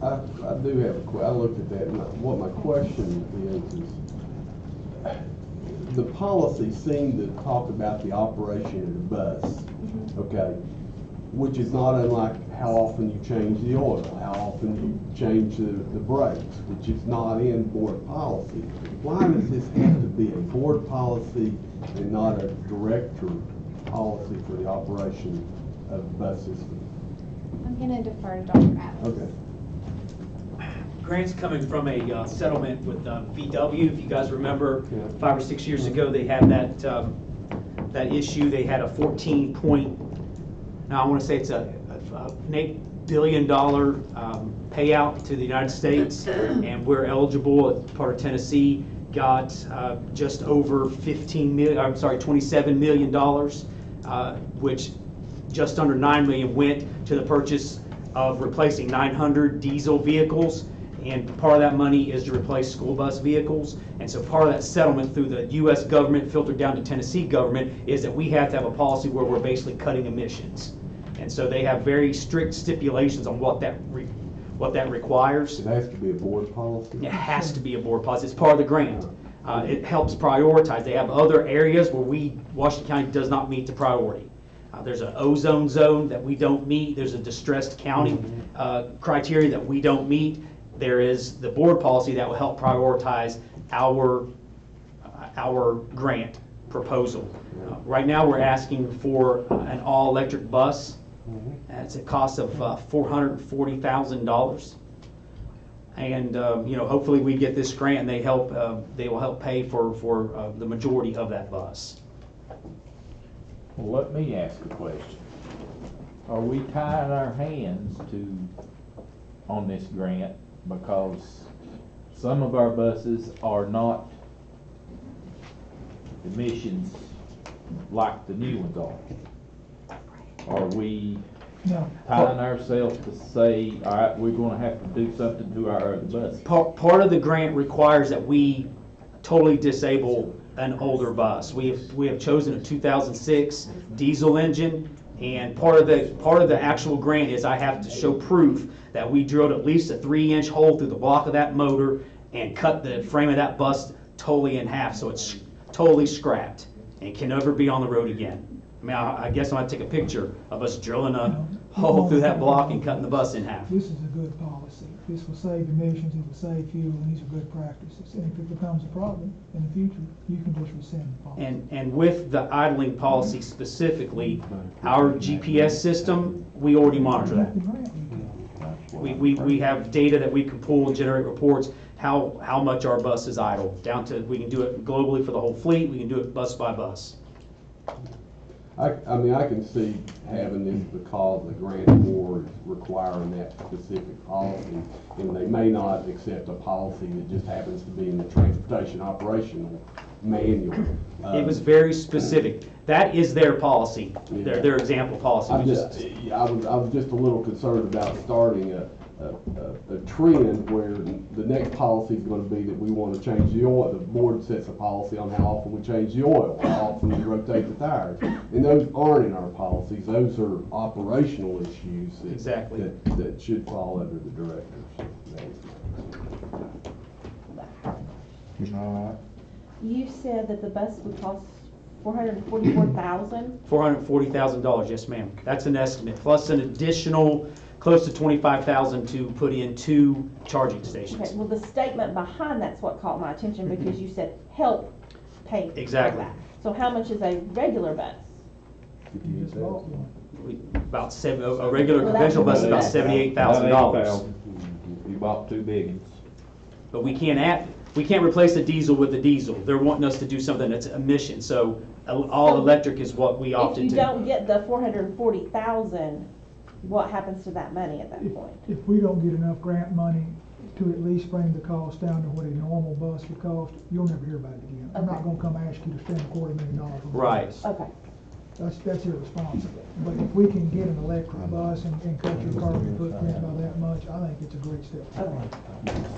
I do have I looked at that, and what my question is the policy seemed to talk about the operation of the bus, okay, which is not unlike how often you change the oil, how often you change the brakes, which is not in board policy. Why does this have to be a board policy and not a director policy for the operation of the bus system? I'm going to defer to Dr. Adams. Okay. Grant's coming from a settlement with VW. If you guys remember, 5 or 6 years ago, they had that issue. They had a 14-point, now I want to say it's an $8 billion payout to the United States, and we're eligible as part of Tennessee. Got just over $27 million, which just under $9 million went to the purchase of replacing 900 diesel vehicles. And part of that money is to replace school bus vehicles. And so part of that settlement through the U.S. government filtered down to Tennessee government is that we have to have a policy where we're basically cutting emissions. And so they have very strict stipulations on what that requires. It has to be a board policy? It has to be a board policy. It's part of the grant. It helps prioritize. They have other areas where Washington County does not meet the priority. There's an ozone zone that we don't meet. There's a distressed county criteria that we don't meet. There is the board policy that will help prioritize our grant proposal. Right now, we're asking for an all-electric bus. It's a cost of $440,000. And hopefully we get this grant and they will help pay for the majority of that bus. Well, let me ask a question. Are we tying our hands on this grant because some of our buses are not emissions like the new ones are? Are we tying ourselves to say, all right, we're going to have to do something to our other buses? Part of the grant requires that we totally disable an older bus. We have chosen a 2006 diesel engine, and part of the actual grant is I have to show proof that we drilled at least a 3-inch hole through the block of that motor and cut the frame of that bus totally in half, so it's totally scrapped and can never be on the road again. I mean, I guess I'm going to take a picture of us drilling a hole through that block and cutting the bus in half. This is a good policy. This will save emissions, it will save fuel, and these are good practices. And if it becomes a problem in the future, you can just rescind the policy. And with the idling policy specifically, our GPS system, we already monitor that. We have data that we can pull and generate reports how much our bus is idle, down to, we can do it globally for the whole fleet, we can do it bus by bus. I mean, I can see having this because the grant board is requiring that specific policy, and they may not accept a policy that just happens to be in the transportation operational manual. It was very specific. That is their policy, their example policy. I was just a little concerned about starting a trend where the next policy is going to be that we want to change the oil. The board sets a policy on how often we change the oil, how often we rotate the tires. And those aren't in our policies. Those are operational issues that should fall under the directors. You said that the bus would cost $444,000? $440,000, yes ma'am. That's an estimate, plus an additional close to $25,000 to put in 2 charging stations. Okay, well, the statement behind that's what caught my attention because you said help pay for Exactly. that. So how much is a regular bus? About a regular conventional bus is about $78,000. You bought 2 big ones. But we can't replace the diesel with the diesel. They're wanting us to do something that's emission, so all electric is what we opted to. If you don't get the $440,000, what happens to that money at that point? If we don't get enough grant money to at least bring the cost down to what a normal bus would cost, you'll never hear about it again. I'm not gonna come ask you to spend $250,000 on a Right. bus. Okay. That's irresponsible. But if we can get an electric bus and cut your carbon footprint by that much, I think it's a great step forward.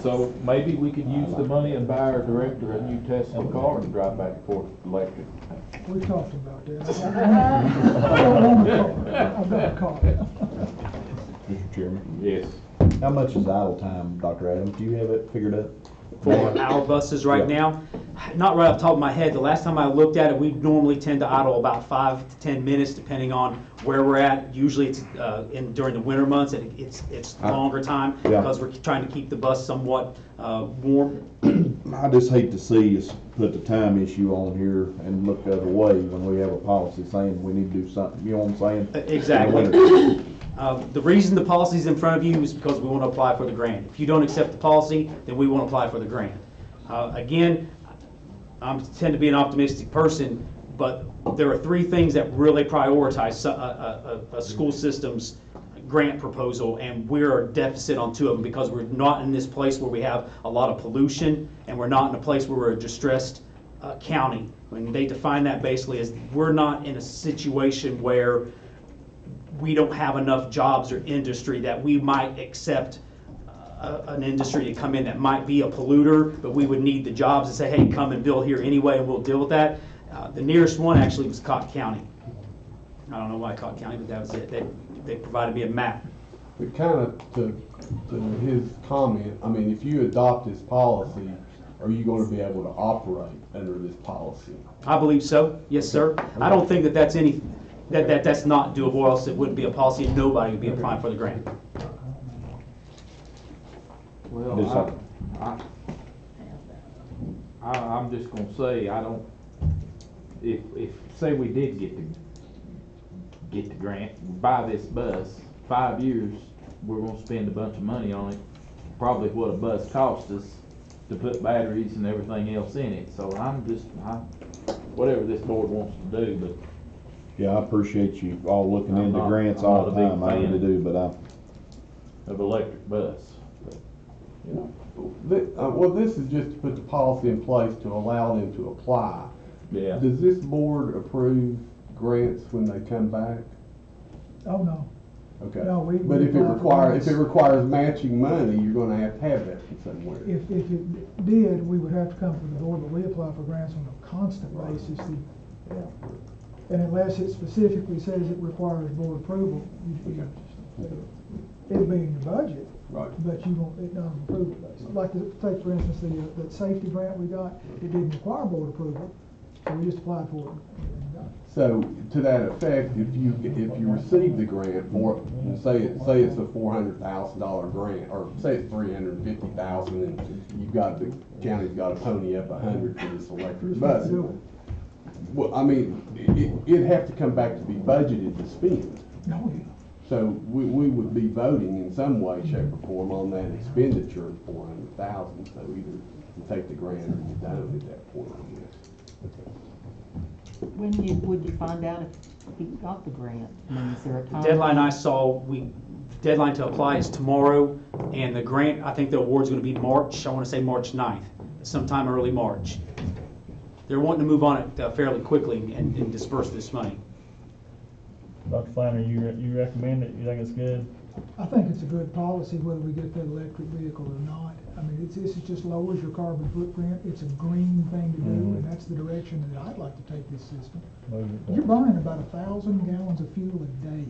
So maybe we could use the money and buy our director a new Tesla car and drive back and forth electric. We've talked about that. I don't own a car. I've got a car. Mr. Chairman? Yes. How much is idle time, Dr. Adams? Do you have it figured up? For our buses right now, not right off the top of my head, the last time I looked at it, we normally tend to idle about 5 to 10 minutes depending on where we're at. Usually it's during the winter months, and it's longer time because we're trying to keep the bus somewhat warm. I just hate to see us put the time issue on here and look the other way when we have a policy saying we need to do something, you know what I'm saying? Exactly. The reason the policy's in front of you is because we want to apply for the grant. If you don't accept the policy, then we won't apply for the grant. Again, I tend to be an optimistic person, but there are 3 things that really prioritize a school system's grant proposal, and we're a deficit on 2 of them because we're not in this place where we have a lot of pollution, and we're not in a place where we're a distressed county. When they define that basically as we're not in a situation where we don't have enough jobs or industry that we might accept an industry to come in that might be a polluter, but we would need the jobs to say, hey, come and build here anyway, and we'll deal with that. The nearest one actually was Cotton County. I don't know why Cotton County, but that was it. They provided me a map. But kind of to his comment, I mean, if you adopt this policy, are you going to be able to operate under this policy? I believe so. Yes, sir. I don't think that that's that's not doable, or else it wouldn't be a policy and nobody would be applying for the grant. Well, I'm just gonna say, if say we did get the grant, buy this bus, 5 years, we're gonna spend a bunch of money on it, probably what a bus costs us to put batteries and everything else in it. So whatever this board wants to do, but Yeah, I appreciate you all looking into grants all the time, I really do, but of electric bus. But, you know. Well, this is just to put the policy in place to allow them to apply. Yeah. Does this board approve grants when they come back? Oh, no. Okay. No, but if it requires matching money, you're gonna have that from somewhere. If it did, we would have to come to the board, but we apply for grants on a constant basis. And unless it specifically says it requires board approval, it'll be in your budget. Right. But you won't, it doesn't approve it. Like, take for instance, the safety grant we got, it didn't require board approval, so we just applied for it. So, to that effect, if you receive the grant for, say it's a $400,000 grant, or say it's $350,000, and the county's got to pony up $100 for this electric bus. Well, I mean, it'd have to come back to be budgeted to spend. Oh, yeah. So we would be voting in some way, shape, or form on that expenditure of $400,000. So either you take the grant or you don't at that point, I guess. When would you find out he got the grant? I mean, is there a The time? deadline I saw, deadline to apply is tomorrow, and the grant, I think the award's gonna be March, I wanna say March 9th, sometime early March. They're wanting to move on it fairly quickly and disperse this money. Dr. Flannery, you recommend it? You think it's good? I think it's a good policy whether we get that electric vehicle or not. I mean, this just lowers your carbon footprint. It's a green thing to do, and that's the direction that I'd like to take this system. You're burning about 1,000 gallons of fuel a day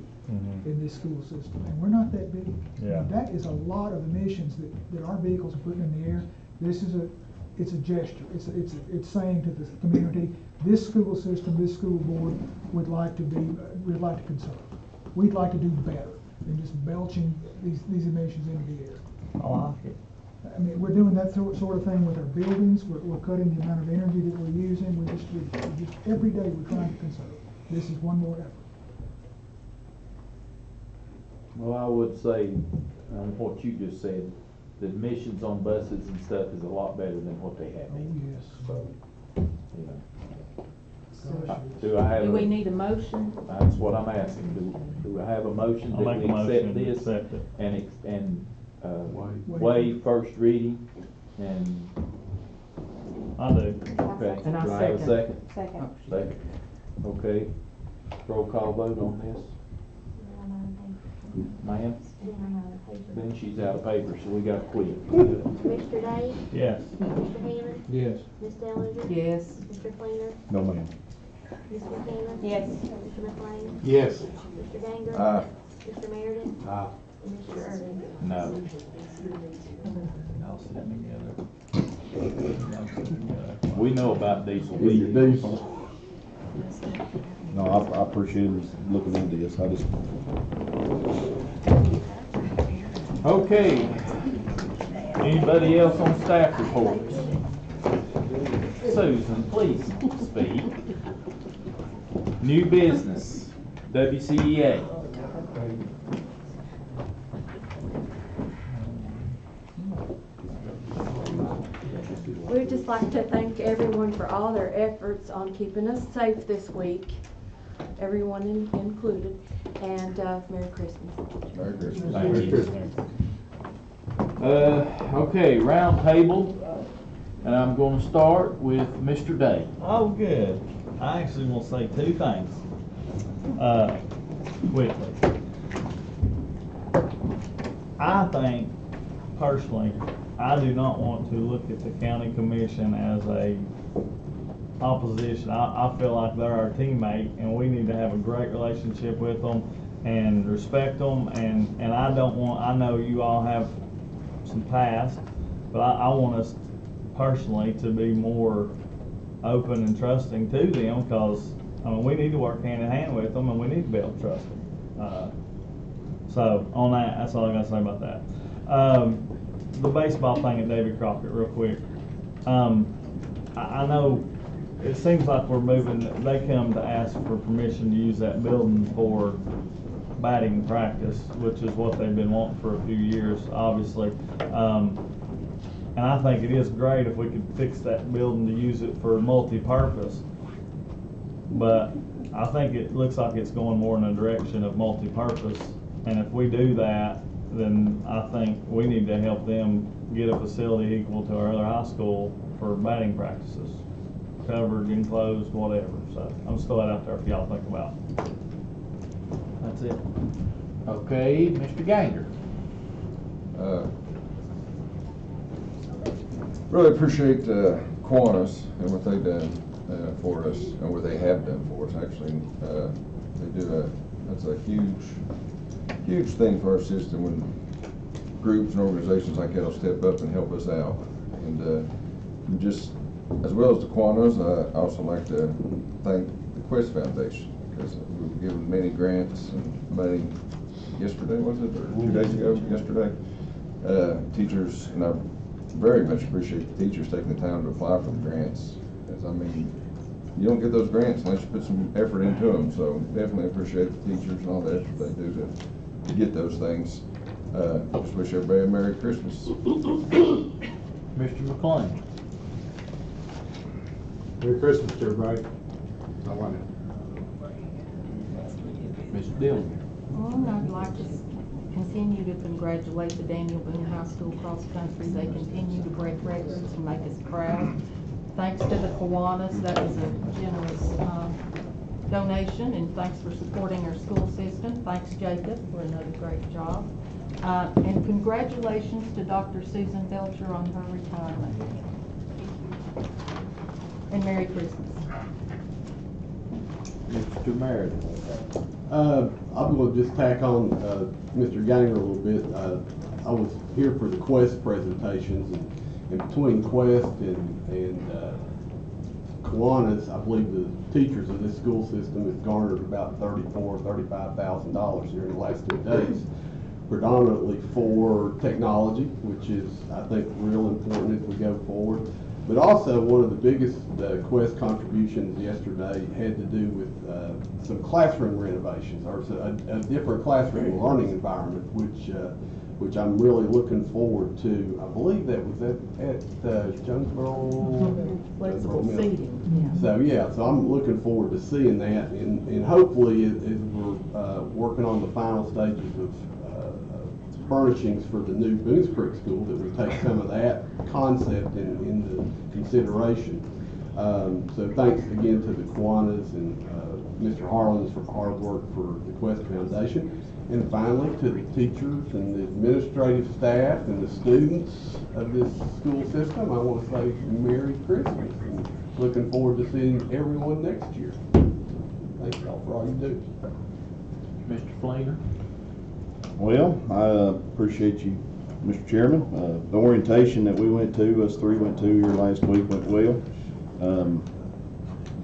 in this school system, and we're not that big. Yeah. That is a lot of emissions that our vehicles are putting in the air. It's a gesture. It's saying to the community, this school system, this school board we'd like to conserve. We'd like to do better than just belching these emissions into the air. I like it. I mean, we're doing that sort of thing with our buildings. We're cutting the amount of energy that we're using. We just every day we're trying to conserve. This is one more effort. Well, I would say, on what you just said, the emissions on buses and stuff is a lot better than what they have been. Oh, yes. So, you know. Do we need a motion? That's what I'm asking. Do I have a motion I'll that make we a motion accept to this accept it. and waive first reading and? I do. Okay. And I Do I have a second. second? Second. Okay. Roll call vote on this. Ma'am? Then she's out of paper, so we gotta quit. Mr. Day? Yes. Mr. Hammond? Yes. Ms. Dellinger? Yes. Mr. Fleener? No, ma'am. Ms. McKenna? Yes. Mr. McLean? Yes. Mr. Ganger? Aye. Mr. Meredith? Aye. And Mr. Irving? No. I'll sit together. We know about diesel. Diesel. No, I appreciate him looking into this. I just. Okay. Anybody else on staff reports? Susan, please speak. New business, WCEA. We'd just like to thank everyone for all their efforts on keeping us safe this week, everyone included, and Merry Christmas. Merry Christmas. Thank you. Okay, round table, and I'm gonna start with Mr. Day. Oh, good. I actually want to say two things, quickly. I think, personally, I do not want to look at the county commission as a opposition. I feel like they're our teammate, and we need to have a great relationship with them and respect them, and I know you all have some past, but I want us personally to be more open and trusting to them, because I mean, we need to work hand in hand with them, and we need to be able to trust them. So on that's all I gotta say about that. The baseball thing at David Crockett, real quick. I know it seems like we're moving. They come to ask for permission to use that building for batting practice, which is what they've been wanting for a few years, obviously. And I think it is great if we could fix that building to use it for multi-purpose. But I think it looks like it's going more in a direction of multi-purpose. And if we do that, then I think we need to help them get a facility equal to our other high school for batting practices. Covered, enclosed, whatever. So I'm just throwing that out there if y'all think about it. That's it. Okay, Mr. Ganger. Really appreciate Kiwanis and what they've done for us, and what they have done for us, actually. That's a huge thing for our system when groups and organizations like that will step up and help us out. And just, as well as the Kiwanis, I also like to thank the Quest Foundation, because we were given many grants and money yesterday, was it, or 2 days ago, yesterday? Teachers, and I very much appreciate the teachers taking the time to apply for the grants, because I mean, you don't get those grants unless you put some effort into them. So definitely appreciate the teachers and all the effort they do to get those things. Just wish everybody a Merry Christmas. Mr. McLean. Merry Christmas to everybody. I want Ms. Dillon. Well, I'd like to continue to congratulate the Daniel Boone High School cross country. They continue to break records and make us proud. Thanks to the Kiwanis, that was a generous donation, and thanks for supporting our school system. Thanks, Jacob, for another great job. And congratulations to Dr. Susan Belcher on her retirement. And Merry Christmas. Mr. Meredith. I'm going to just tack on Mr. Gainer a little bit. I was here for the Quest presentations, and between Quest and Kiwanis, I believe the teachers of this school system have garnered about $35,000 here in the last 2 days, predominantly for technology, which is, I think, real important as we go forward. But also, one of the biggest Quest contributions yesterday had to do with some classroom renovations, or a different classroom learning environment, which I'm really looking forward to. I believe that was at Jonesboro. Flexible seating. So so I'm looking forward to seeing that, and hopefully, as we're working on the final stages of furnishings for the new Boones Creek School, that we take some of that concept into consideration. So thanks again to the Kiwanis and Mr. Harlan's for hard work for the Quest Foundation. And finally, to the teachers and the administrative staff and the students of this school system, I want to say Merry Christmas, and looking forward to seeing everyone next year. Thank y'all for all you do. Mr. Fleener. Well, I appreciate you, Mr. Chairman. The orientation that we went to, us three went to here last week, went well.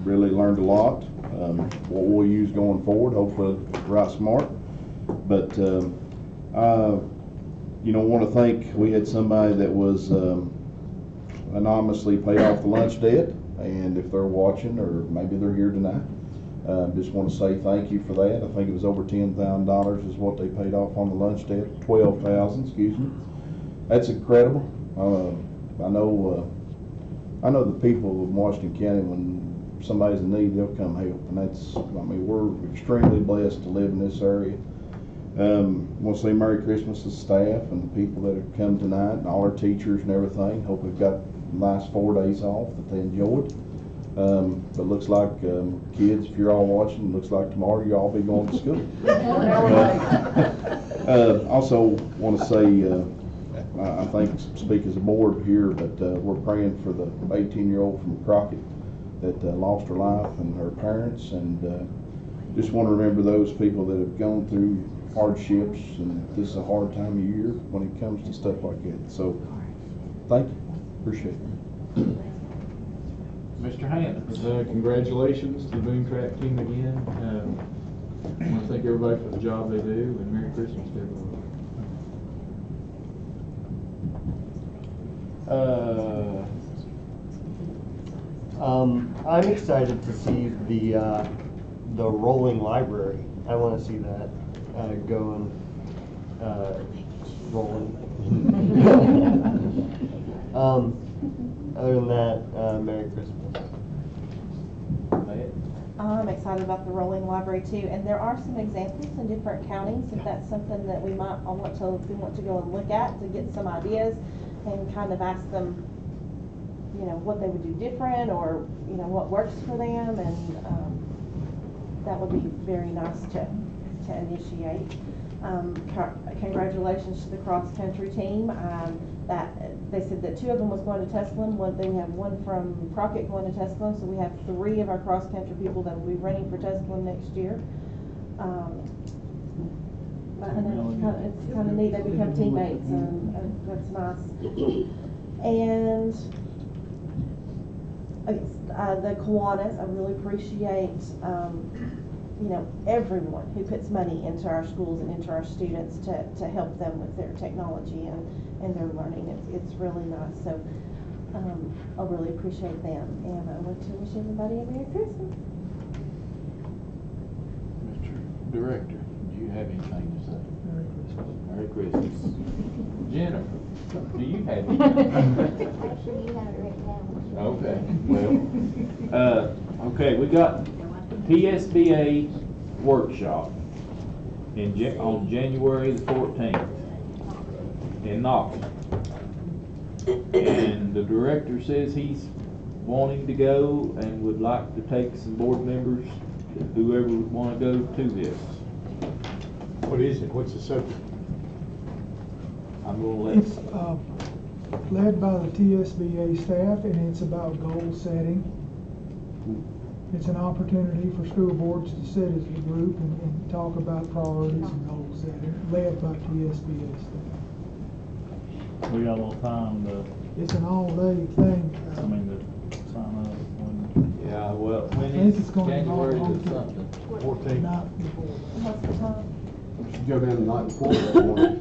Really learned a lot. What we'll use going forward, hopefully right smart. But want to thank, we had somebody that was anonymously paid off the lunch debt, and if they're watching, or maybe they're here tonight, just want to say thank you for that. I think it was over $10,000 is what they paid off on the lunch debt. 12,000, excuse me. That's incredible. I know the people of Washington County, when somebody's in need, they'll come help, and we're extremely blessed to live in this area. I want to say Merry Christmas to staff and the people that have come tonight, and all our teachers and everything. Hope we've got a nice 4 days off that they enjoyed. But looks like, kids, if you're all watching, looks like tomorrow you'll all be going to school. Also want to say, I think, speak as a board here, but we're praying for the 18-year-old from Crockett that lost her life, and her parents, and just want to remember those people that have gone through hardships, and this is a hard time of year when it comes to stuff like that. So, thank you. Appreciate it. Mr. Hammond. Congratulations to the Boone Track team again. I want to thank everybody for the job they do, and Merry Christmas to everyone. I'm excited to see the rolling library. I want to see that going rolling. Other than that, Merry Christmas. I'm excited about the rolling library too, and there are some examples in different counties. If that's something that we want to go and look at to get some ideas, and kind of ask them, what they would do different, or what works for them, and that would be very nice to initiate. Congratulations to the cross country team. That they said that 2 of them was going to Tusculum. They have one from Crockett going to Tusculum, so we have 3 of our cross country people that will be running for Tusculum next year. It's kind of neat. They become teammates, and that's nice. And the Kiwanis, I really appreciate everyone who puts money into our schools and into our students to help them with their technology and their learning. It's really nice. So I really appreciate them, and I want to wish everybody a Merry Christmas. Mr. Director, do you have anything to say? Merry Christmas. Jennifer, do you have anything? Actually, you have it written down. Okay, well, okay, we got PSBA workshop. on January the 14th in Knoxville. And the director says he's wanting to go and would like to take some board members, whoever would want to go to this. What is it? What's the subject? I'm gonna let. It's led by the TSBA staff, and it's about goal setting. It's an opportunity for school boards to sit as a group and talk about priorities and goal setting, led by TSBA staff. We got a little time to, It's an all-day thing. I mean, to sign up when. Yeah, well, when think is it's going January on the something? 14th. Not before. What's the time? Go down the night before that morning.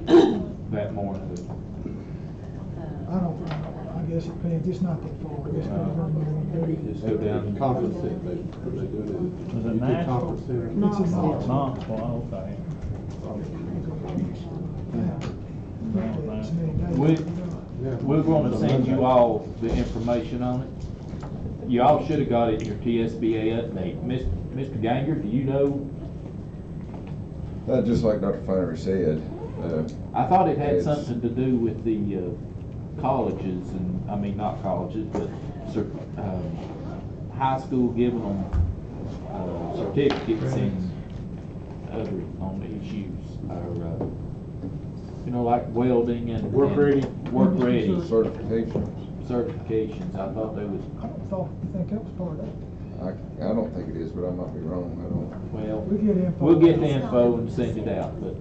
That morning. I don't know. I guess it depends. It's not that far. It's not very long. Just go down. The conference center, they do it. Is it Big Nashville? conference center. It's in Knoxville. Knoxville, okay. We're gonna send you all the information on it. You all should have got it in your TSBA update. Mr. Ganger, do you know? Just like Dr. Flannery said. I thought it had it's- something to do with the colleges and, I mean, not colleges, but high school giving them certificates and other on issues, or, you know, like welding and. Work ready. Work ready. Certifications. Certifications, I thought they was, You think that was part of it? I don't think it is, but I might be wrong. I don't. well, We'll get info. we'll get the info and send it out, but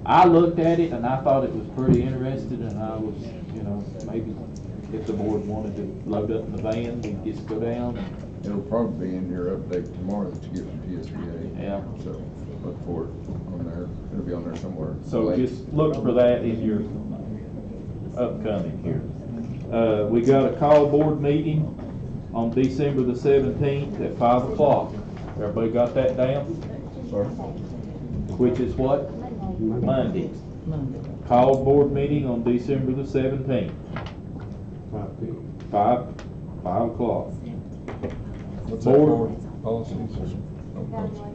I looked at it and I thought it was pretty interesting, and I was, you know, maybe if the board wanted to load up in the van, we'd just go down. It'll probably be in your update tomorrow that you get from TSBA. Yeah. So look for it on there. It'll be on there somewhere. So Link. just look for that in your upcoming here. We got a call board meeting on December the 17th at 5 o'clock. Everybody got that down? Which is what? Monday. Call board meeting on December the 17th. 5 p.m. 5 o'clock. What's that Board, for? Policies?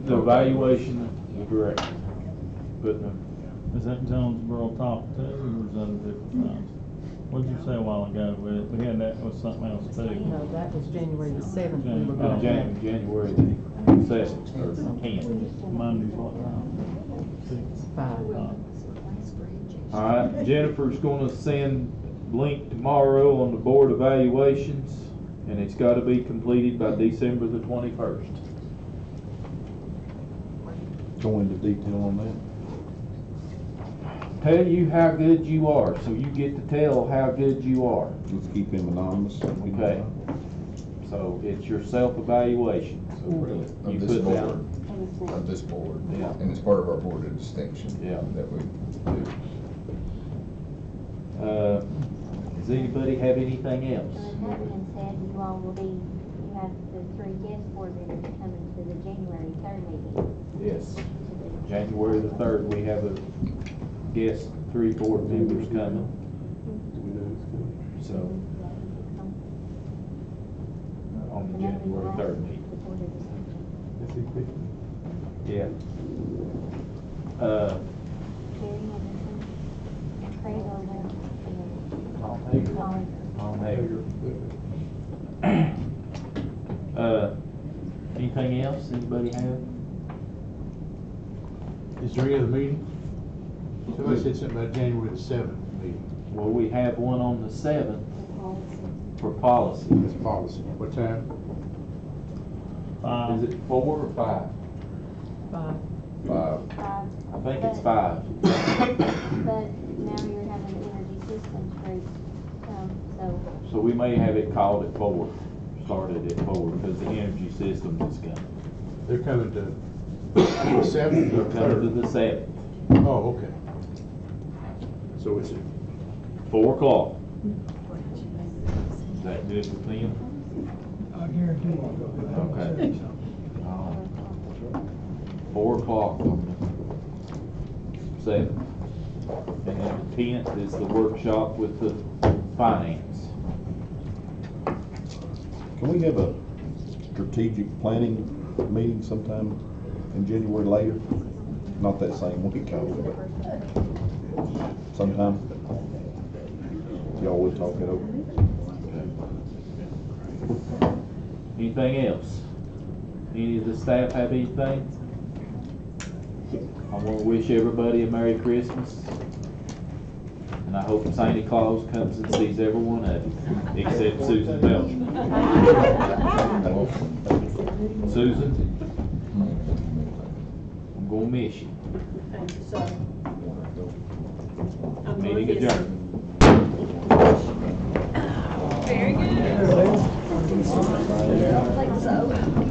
the evaluation director. Putting them. Is that Jonesboro talk too, or is that a different time? What'd you say a while ago? We had that with something else too. No, that was January the 7th. we were Oh, going to- January the 7th or 10th. Monday's what time? 5. All right, Jennifer's gonna send link tomorrow on the board evaluations, and it's gotta be completed by December the 21st. Go into detail on that. Tell you how good you are, so you get to tell how good you are. Let's keep him anonymous. Okay. So it's your self-evaluation. So Really? you Of this put board? down. Of this board? Yeah. And it's part of our board of distinction? Yeah. That we do. Does anybody have anything else? So with that being said, you all will be, you have the 3 guest board members coming to the January 3rd meeting. Yes. January the 3rd, we have a guest, 3 board members coming, Do we know who's coming? so, on the January 3rd meeting. SEP? Yeah. Terry Henderson, Craig Owen, Tom and Hager. Colin. Tom Hager. Anything else anybody have? Is there any other meeting? Somebody said something about January the 7th meeting. Well, we have one on the 7th for policy. That's policy. What time? Is it 4 or 5? 5. 5. I think it's 5. But now you're having the energy systems group come, so So we may have it called at 4, started at 4, because the energy system is coming. They're coming to the 7th or They're coming to 3rd? the 7th, Oh, okay. So it's 4 o'clock. Is that good with them? I guarantee you. Okay. 4 o'clock on the 7th. And then the 10th is the workshop with the finance. Can we have a strategic planning meeting sometime in January later? not that same week, but sometime. Y'all would talk it over. Anything else? Any of the staff have anything? I want to wish everybody a Merry Christmas. And I hope Santa Claus comes and sees every one of you, except Susan Belcher. Susan, I'm gonna miss you. Meeting adjourned. Very good. I don't think so.